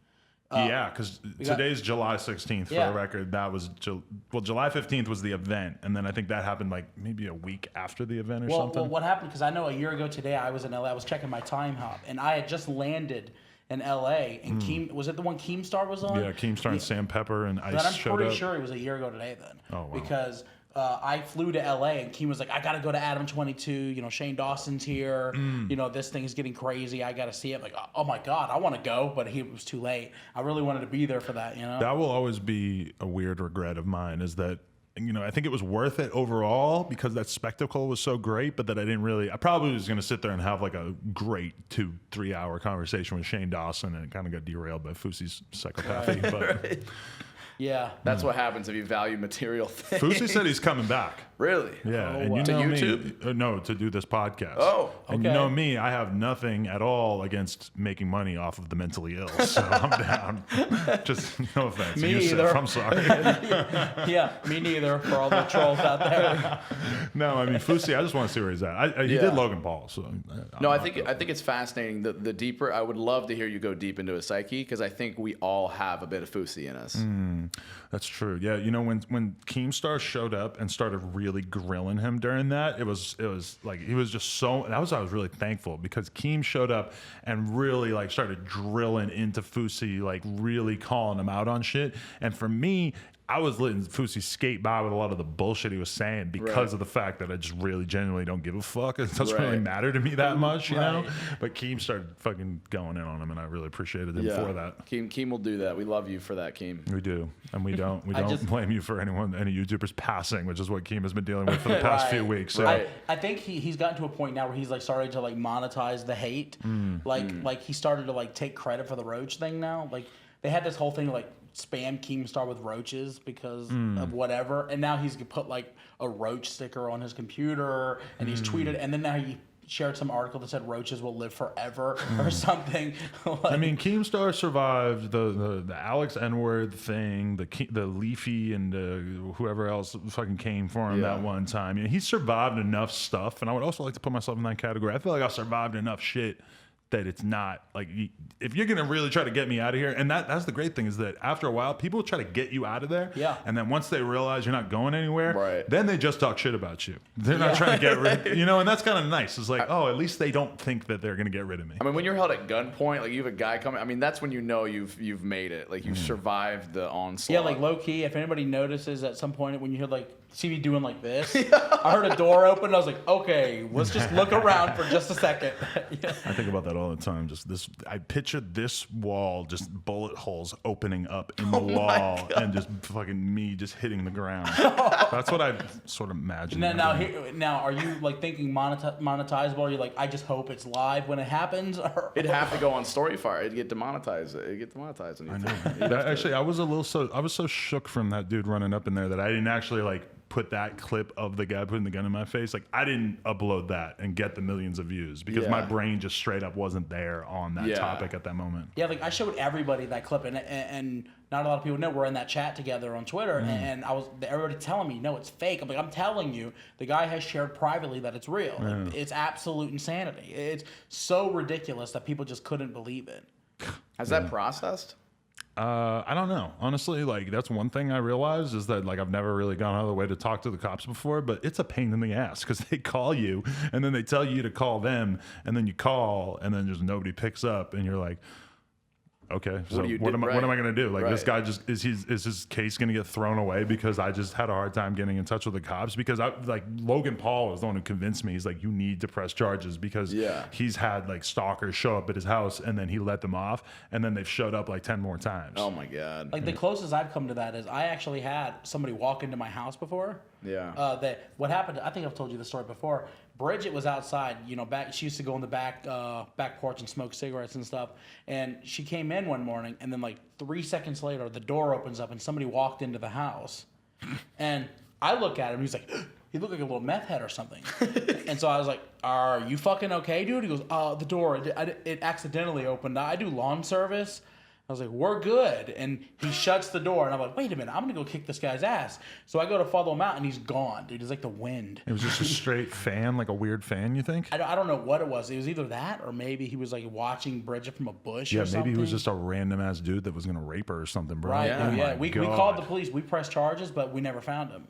Yeah, because today's July 16th for the record. That was July 15th was the event, and then I think that happened like maybe a week after the event or something. Well, what happened? Because I know a year ago today I was in LA. I was checking my time hop, and I had just landed in LA. And was it the one Keemstar was on? Yeah, Keemstar and Sam Pepper and Ice. But I'm showed pretty up. sure it was a year ago today then. Oh wow. Because I flew to LA and Keem was like, I gotta go to Adam 22. Shane Dawson's here. This thing is getting crazy. I gotta see it. I'm like, oh my God, I want to go, but it was too late. I really wanted to be there for that. That will always be a weird regret of mine. Is that I think it was worth it overall because that spectacle was so great, but that I probably was gonna sit there and have like a great 2-3 hour conversation with Shane Dawson, and it kind of got derailed by Fousey's psychopathy. But. Yeah. That's what happens if you value material things. Fousey said he's coming back. Really? Yeah. Oh, And wow. To YouTube? Me, no, to do this podcast. Oh, And okay. you know me, I have nothing at all against making money off of the mentally ill. So I'm down. Just no offense. Me Yusuf, either. I'm sorry. Yeah, me neither for all the trolls out there. No, I mean, Fousey, I just want to see where he's at. He did Logan Paul. So No, I think it's fascinating. The deeper, I would love to hear you go deep into his psyche because I think we all have a bit of Fousey in us. That's true. Yeah, when Keemstar showed up and started really grilling him during that, it was like he was just so. I was really thankful because Keem showed up and really like started drilling into Fousey, like really calling him out on shit. And for me, I was letting Fousey skate by with a lot of the bullshit he was saying because of the fact that I just really genuinely don't give a fuck. It doesn't really matter to me that much, you know? But Keem started fucking going in on him, and I really appreciated him for that. Keem will do that. We love you for that, Keem. We do. And we don't blame you for any YouTubers passing, which is what Keem has been dealing with for the past few weeks. So. I think he's gotten to a point now where he's like starting to like monetize the hate. Like he started to like take credit for the roach thing now. Like they had this whole thing like spam Keemstar with roaches because of whatever, and now he's put like a roach sticker on his computer, and he's tweeted, and then now he shared some article that said roaches will live forever or something. I mean, Keemstar survived the Alex N-word thing, the Leafy and whoever else fucking came for him that one time. He survived enough stuff, and I would also like to put myself in that category. I feel like I survived enough shit that it's not like if you're gonna really try to get me out of here, and that's the great thing is that after a while people try to get you out of there, and then once they realize you're not going anywhere, then they just talk shit about you. They're not trying to get rid, and that's kind of nice. It's like, oh, at least they don't think that they're gonna get rid of me. I mean, when you're held at gunpoint, like you have a guy coming, I mean, that's when you've made it, like you've survived the onslaught. Yeah, like low key, if anybody notices at some point when you hear like see me doing like this, I heard a door open, and I was like, okay, let's just look around for just a second. I think about that all the time. Just this, I picture this wall, just bullet holes opening up in the wall, and just fucking me just hitting the ground. That's what I sort of imagine. Mm-hmm. Now, are you like thinking monetizable? Are you like, I just hope it's live when it happens? It'd have to go on Storyfire. It'd get demonetized. I know. Actually, I was so shook from that dude running up in there that I didn't actually like put that clip of the guy putting the gun in my face. Like, I didn't upload that and get the millions of views because my brain just straight up wasn't there on that topic at that moment. Yeah, like I showed everybody that clip, and not a lot of people know we're in that chat together on Twitter, and everybody telling me, no, it's fake. I'm like, I'm telling you, the guy has shared privately that it's real. Like, it's absolute insanity. It's so ridiculous that people just couldn't believe it. Has that processed? I don't know. Honestly, like that's one thing I realized is that like I've never really gone out of the way to talk to the cops before, but it's a pain in the ass because they call you and then they tell you to call them and then you call and then just nobody picks up and you're like, okay, so what am I going to do? Like this guy just is his case going to get thrown away because I just had a hard time getting in touch with the cops because Logan Paul is the one who convinced me. He's like, you need to press charges because he's had like stalkers show up at his house and then he let them off and then they've showed up like 10 more times. Oh my God. Like the closest I've come to that is I actually had somebody walk into my house before. Yeah. What happened, I think I've told you the story before. Bridget was outside, she used to go in the back porch and smoke cigarettes and stuff. And she came in one morning, and then like 3 seconds later, the door opens up and somebody walked into the house. And I look at him, he's like, he looked like a little meth head or something. And so I was like, are you fucking okay, dude? He goes, the door, it accidentally opened. I do lawn service. I was like, we're good. And he shuts the door. And I'm like, wait a minute. I'm going to go kick this guy's ass. So I go to follow him out, and he's gone, dude. He's like the wind. It was just a straight fan, like a weird fan, you think? I don't know what it was. It was either that or maybe he was like watching Bridget from a bush or something. Yeah, maybe he was just a random-ass dude that was going to rape her or something, bro. Right, oh yeah. We called the police. We pressed charges, but we never found him.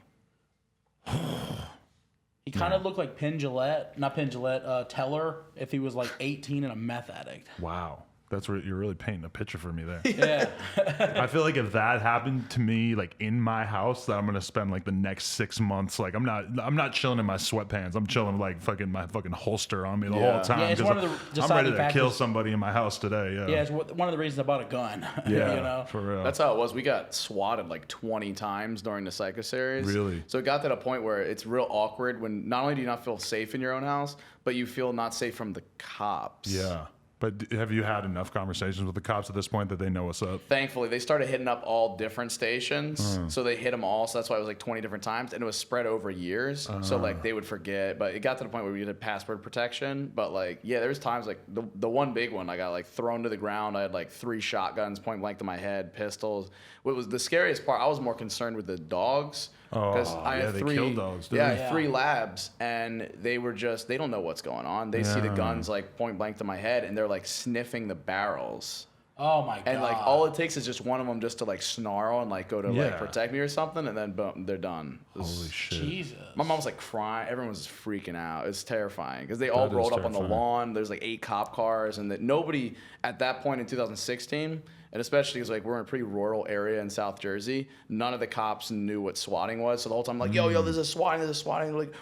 He kind of looked like Teller if he was like 18 and a meth addict. Wow. That's where you're really painting a picture for me there. Yeah. I feel like if that happened to me, like in my house, that I'm gonna spend like the next 6 months. Like I'm not chilling in my sweatpants. I'm chilling like my fucking holster on me the whole time. Yeah, it's one of the I'm ready to kill somebody in my house today. Yeah. Yeah, it's one of the reasons I bought a gun. Yeah, for real. That's how it was. We got swatted like 20 times during the Psycho series. Really? So it got to the point where it's real awkward when not only do you not feel safe in your own house, but you feel not safe from the cops. Yeah. But have you had enough conversations with the cops at this point that they know what's up? Thankfully, they started hitting up all different stations. So they hit them all. So that's why it was like 20 different times. And it was spread over years. So like they would forget. But it got to the point where we did password protection. But like, yeah, there was times like the one big one, I got like thrown to the ground. I had like 3 shotguns point blank to my head, pistols. What was the scariest part, I was more concerned with the dogs. Because I had they kill dogs. I had 3 labs, and they don't know what's going on. They see the guns like point blank to my head, and they're like sniffing the barrels. Oh my God. And like all it takes is just one of them just to like snarl and like go to like protect me or something, and then boom, they're done. Holy shit. Jesus. My mom was like crying. Everyone was freaking out. It's terrifying because they all rolled up on the lawn. There's like 8 cop cars, and that nobody at that point in 2016. And especially because like we're in a pretty rural area in South Jersey, none of the cops knew what swatting was. So the whole time, like, yo, there's a swatting. Like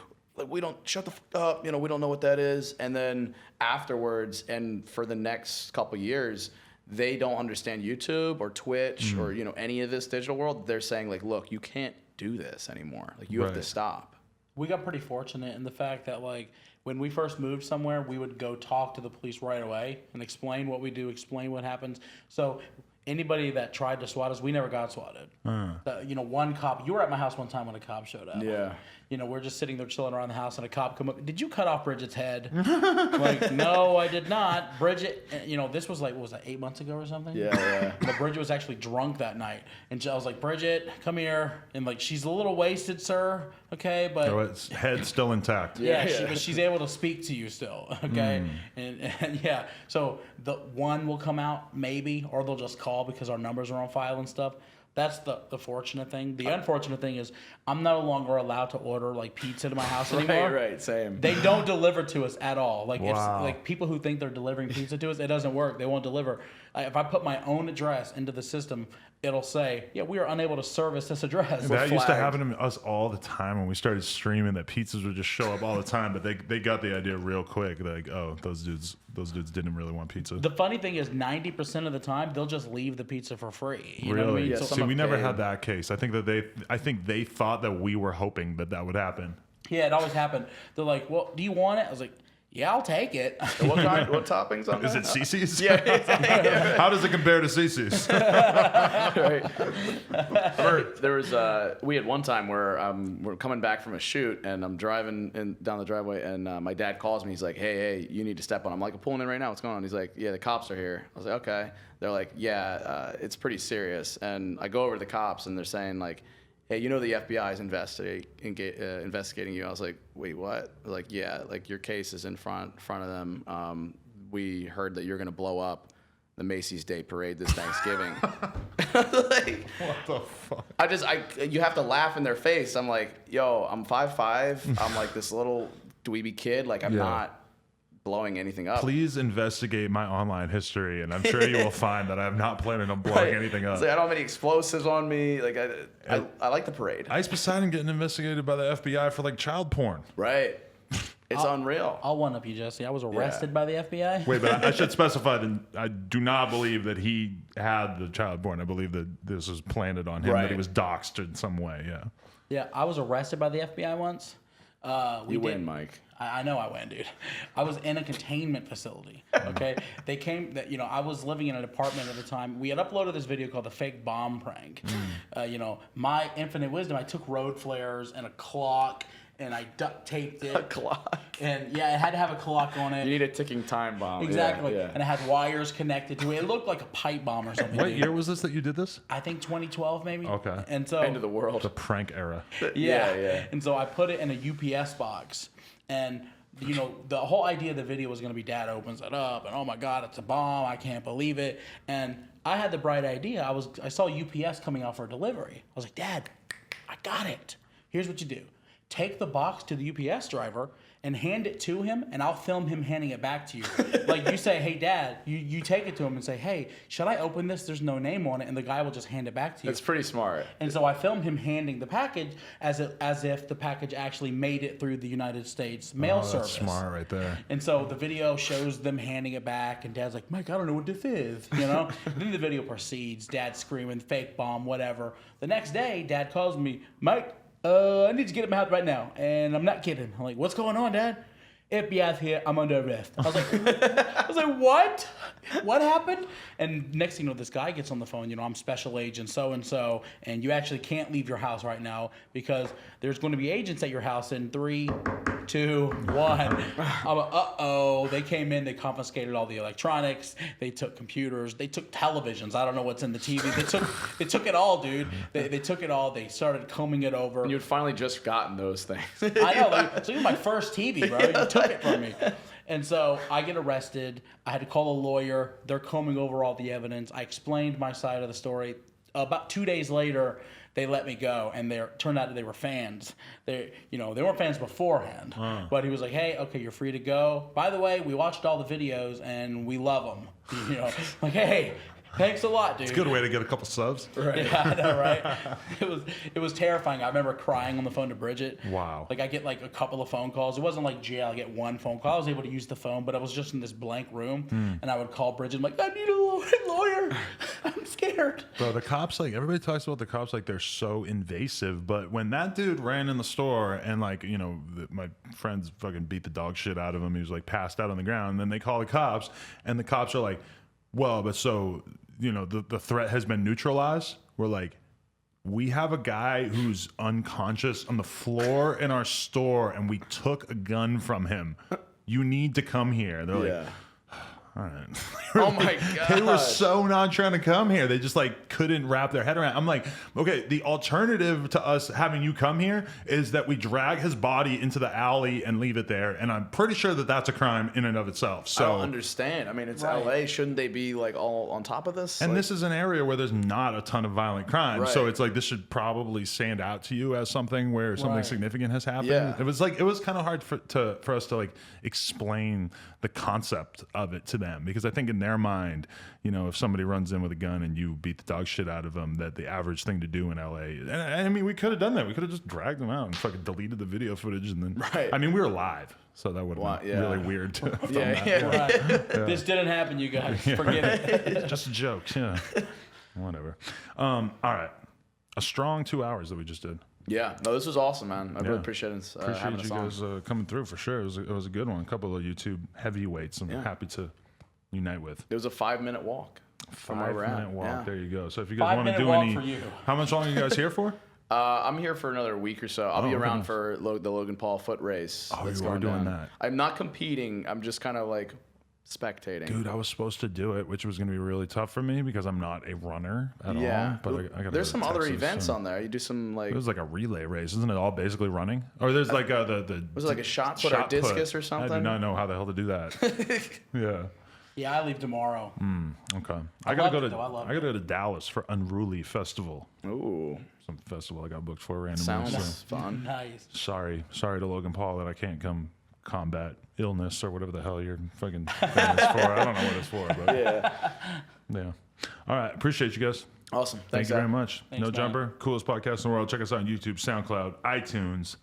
we don't shut the fuck up. We don't know what that is. And then afterwards, and for the next couple years, they don't understand YouTube or Twitch or any of this digital world. They're saying like, look, you can't do this anymore. Like you have to stop. We got pretty fortunate in the fact that like when we first moved somewhere, we would go talk to the police right away and explain what we do, explain what happens. So anybody that tried to swat us, we never got swatted. One cop, you were at my house one time when a cop showed up. Yeah. We're just sitting there chilling around the house, and a cop come up. Did you cut off Bridget's head? Like, no, I did not. Bridget, this was like, what was that, 8 months ago or something? Yeah. But Bridget was actually drunk that night, and I was like, Bridget, come here, and like, she's a little wasted, sir. Okay, but its head's still intact. but she's able to speak to you still. Okay, and yeah, so the one will come out maybe, or they'll just call because our numbers are on file and stuff. That's the fortunate thing. The unfortunate thing is I'm no longer allowed to order like pizza to my house anymore. Right, same. They don't deliver to us at all. Like Wow. if like people who think they're delivering pizza to us, it doesn't work. They won't deliver. If I put my own address into the system, it'll say, yeah, we are unable to service this address. That used to happen to us all the time when we started streaming, that pizzas would just show up all the time, but they got the idea real quick. Like, oh, those dudes didn't really want pizza. The funny thing is 90% of the time, they'll just leave the pizza for free. You know what I Really? mean? Yeah, So- See, we never had that case. I think they thought that we were hoping that would happen. yeah, it always happened. They're like, well, do you want it? I was like, yeah, I'll take it. What toppings on Is that? it CC's? Yeah. How does it compare to CC's? Right. There was we had one time where we're coming back from a shoot, and I'm driving down the driveway, and my dad calls me. He's like, hey, you need to step on. I'm like, I'm pulling in right now. What's going on? He's like, yeah, the cops are here. I was like, okay. They're like, yeah, it's pretty serious. And I go over to the cops, and they're saying like, hey, the FBI is investigating you. I was like, wait, what? They're like, yeah, like your case is in front of them. We heard that you're gonna blow up the Macy's Day Parade this Thanksgiving. Like, What the fuck? you have to laugh in their face. I'm like, yo, I'm 5'5". I'm like this little dweeby kid. Like, I'm not blowing anything up. Please investigate my online history, and I'm sure you will find that I'm not planning on blowing anything up. It's like, I don't have any explosives on me. Like, I like the parade. Ice Poseidon getting investigated by the FBI for like child porn. Right. It's unreal. I'll one up you, Jesse. I was arrested by the FBI. Wait, but I should specify that I do not believe that he had the child porn. I believe that this was planted on him, that he Right. was doxxed in some way. Yeah. Yeah, I was arrested by the FBI once. You win, Mike. I know I win, dude. I was in a containment facility. Okay, they came. That I was living in an apartment at the time. We had uploaded this video called the fake bomb prank. My infinite wisdom. I took road flares and a clock, and I duct taped it. A clock. And yeah, it had to have a clock on it. You need a ticking time bomb. Exactly. Yeah. And it had wires connected to it. It looked like a pipe bomb or something. What dude. year was this that you did this? I think 2012 maybe. Okay. And so End of the world. The prank era. Yeah. And so I put it in a UPS box, and the whole idea of the video was going to be Dad opens it up, and oh my God, it's a bomb! I can't believe it. And I had the bright idea. I saw UPS coming out for delivery. I was like, Dad, I got it. Here's what you do: take the box to the UPS driver and hand it to him, and I'll film him handing it back to you. Like, you say, hey, Dad, you take it to him and say, hey, should I open this? There's no name on it, and the guy will just hand it back to you. That's pretty smart. And so I filmed him handing the package as if the package actually made it through the United States mail service. That's smart right there. And so the video shows them handing it back, and Dad's like, Mike, I don't know what this is, Then the video proceeds, Dad screaming, fake bomb, whatever. The next day, Dad calls me, Mike, I need to get in my house right now. And I'm not kidding. I'm like, what's going on, Dad? FBI's here. I'm under arrest. I was like, what? What happened? And next thing you know, this guy gets on the phone. I'm special agent so-and-so, and you actually can't leave your house right now because there's going to be agents at your house in 3, 2, 1. I'm like, uh-oh. They came in. They confiscated all the electronics. They took computers. They took televisions. I don't know what's in the TV. They took it all, dude. They took it all. They started combing it over. And you had finally just gotten those things. I know. So it was my first TV, bro. You took it from me. And so I get arrested. I had to call a lawyer. They're combing over all the evidence. I explained my side of the story. About 2 days later, they let me go, and turned out that they were fans. They weren't fans beforehand, but he was like, "Hey, okay, you're free to go. By the way, we watched all the videos, and we love them. Like, hey." Thanks a lot, dude. It's a good way to get a couple subs. Right. Yeah, I know, right? It was terrifying. I remember crying on the phone to Bridget. Wow. Like, I get like a couple of phone calls. It wasn't like jail. I get one phone call. I was able to use the phone, but I was just in this blank room, and I would call Bridget. I'm like, I need a lawyer. I'm scared. Bro, the cops, like, everybody talks about the cops like they're so invasive, but when that dude ran in the store and, like, my friends fucking beat the dog shit out of him, he was like passed out on the ground, and then they call the cops, and the cops are like, well, but so the threat has been neutralized, we're like, we have a guy who's unconscious on the floor in our store, and we took a gun from him. You need to come here. They're like, all right. Oh my god. They were so not trying to come here. They just like couldn't wrap their head around. I'm like, okay, the alternative to us having you come here is that we drag his body into the alley and leave it there. And I'm pretty sure that that's a crime in and of itself. So I don't understand. I mean, it's LA. Shouldn't they be like all on top of this? And like, this is an area where there's not a ton of violent crime. Right. So it's like, this should probably stand out to you as something where something significant has happened. Yeah. It was kind of hard for us to like explain the concept of it to them, because I think in their mind, if somebody runs in with a gun and you beat the dog shit out of them, that the average thing to do in LA. And I mean, we could have done that. We could have just dragged them out and fucking deleted the video footage, and then I mean, we were live, so that would have been really weird to film that. This didn't happen, you guys. Forget it. It's just a joke. Yeah. Whatever. All right. A strong 2 hours that we just did. Yeah, no, this was awesome, man. I really appreciate it. Appreciate you guys coming through for sure. It was a good one. A couple of YouTube heavyweights I'm happy to unite with. It was a 5-minute walk. 5-minute walk. Yeah. There you go. So if you guys want to do any, how much longer are you guys here for? I'm here for another week or so. I'll be around for the Logan Paul foot race. Oh, you are doing that. I'm not competing. I'm just kind of like spectating. Dude, I was supposed to do it, which was going to be really tough for me because I'm not a runner at all. But I got. There's some other events on there. You do some like. It was like a relay race, isn't it? All basically running, or there's like the. Was it like a shot put or discus or something? I do not know how the hell to do that. Yeah. Yeah, I leave tomorrow. Okay. I gotta go to Dallas for Unruly Festival. Ooh. Some festival I got booked for randomly. Sounds fun. Nice. Sorry to Logan Paul that I can't come combat illness or whatever the hell you're fucking famous for. I don't know what it's for, but yeah. All right. Appreciate you guys. Awesome. Thank you very much. Thanks, No man. Jumper, coolest podcast in the world. Check us out on YouTube, SoundCloud, iTunes.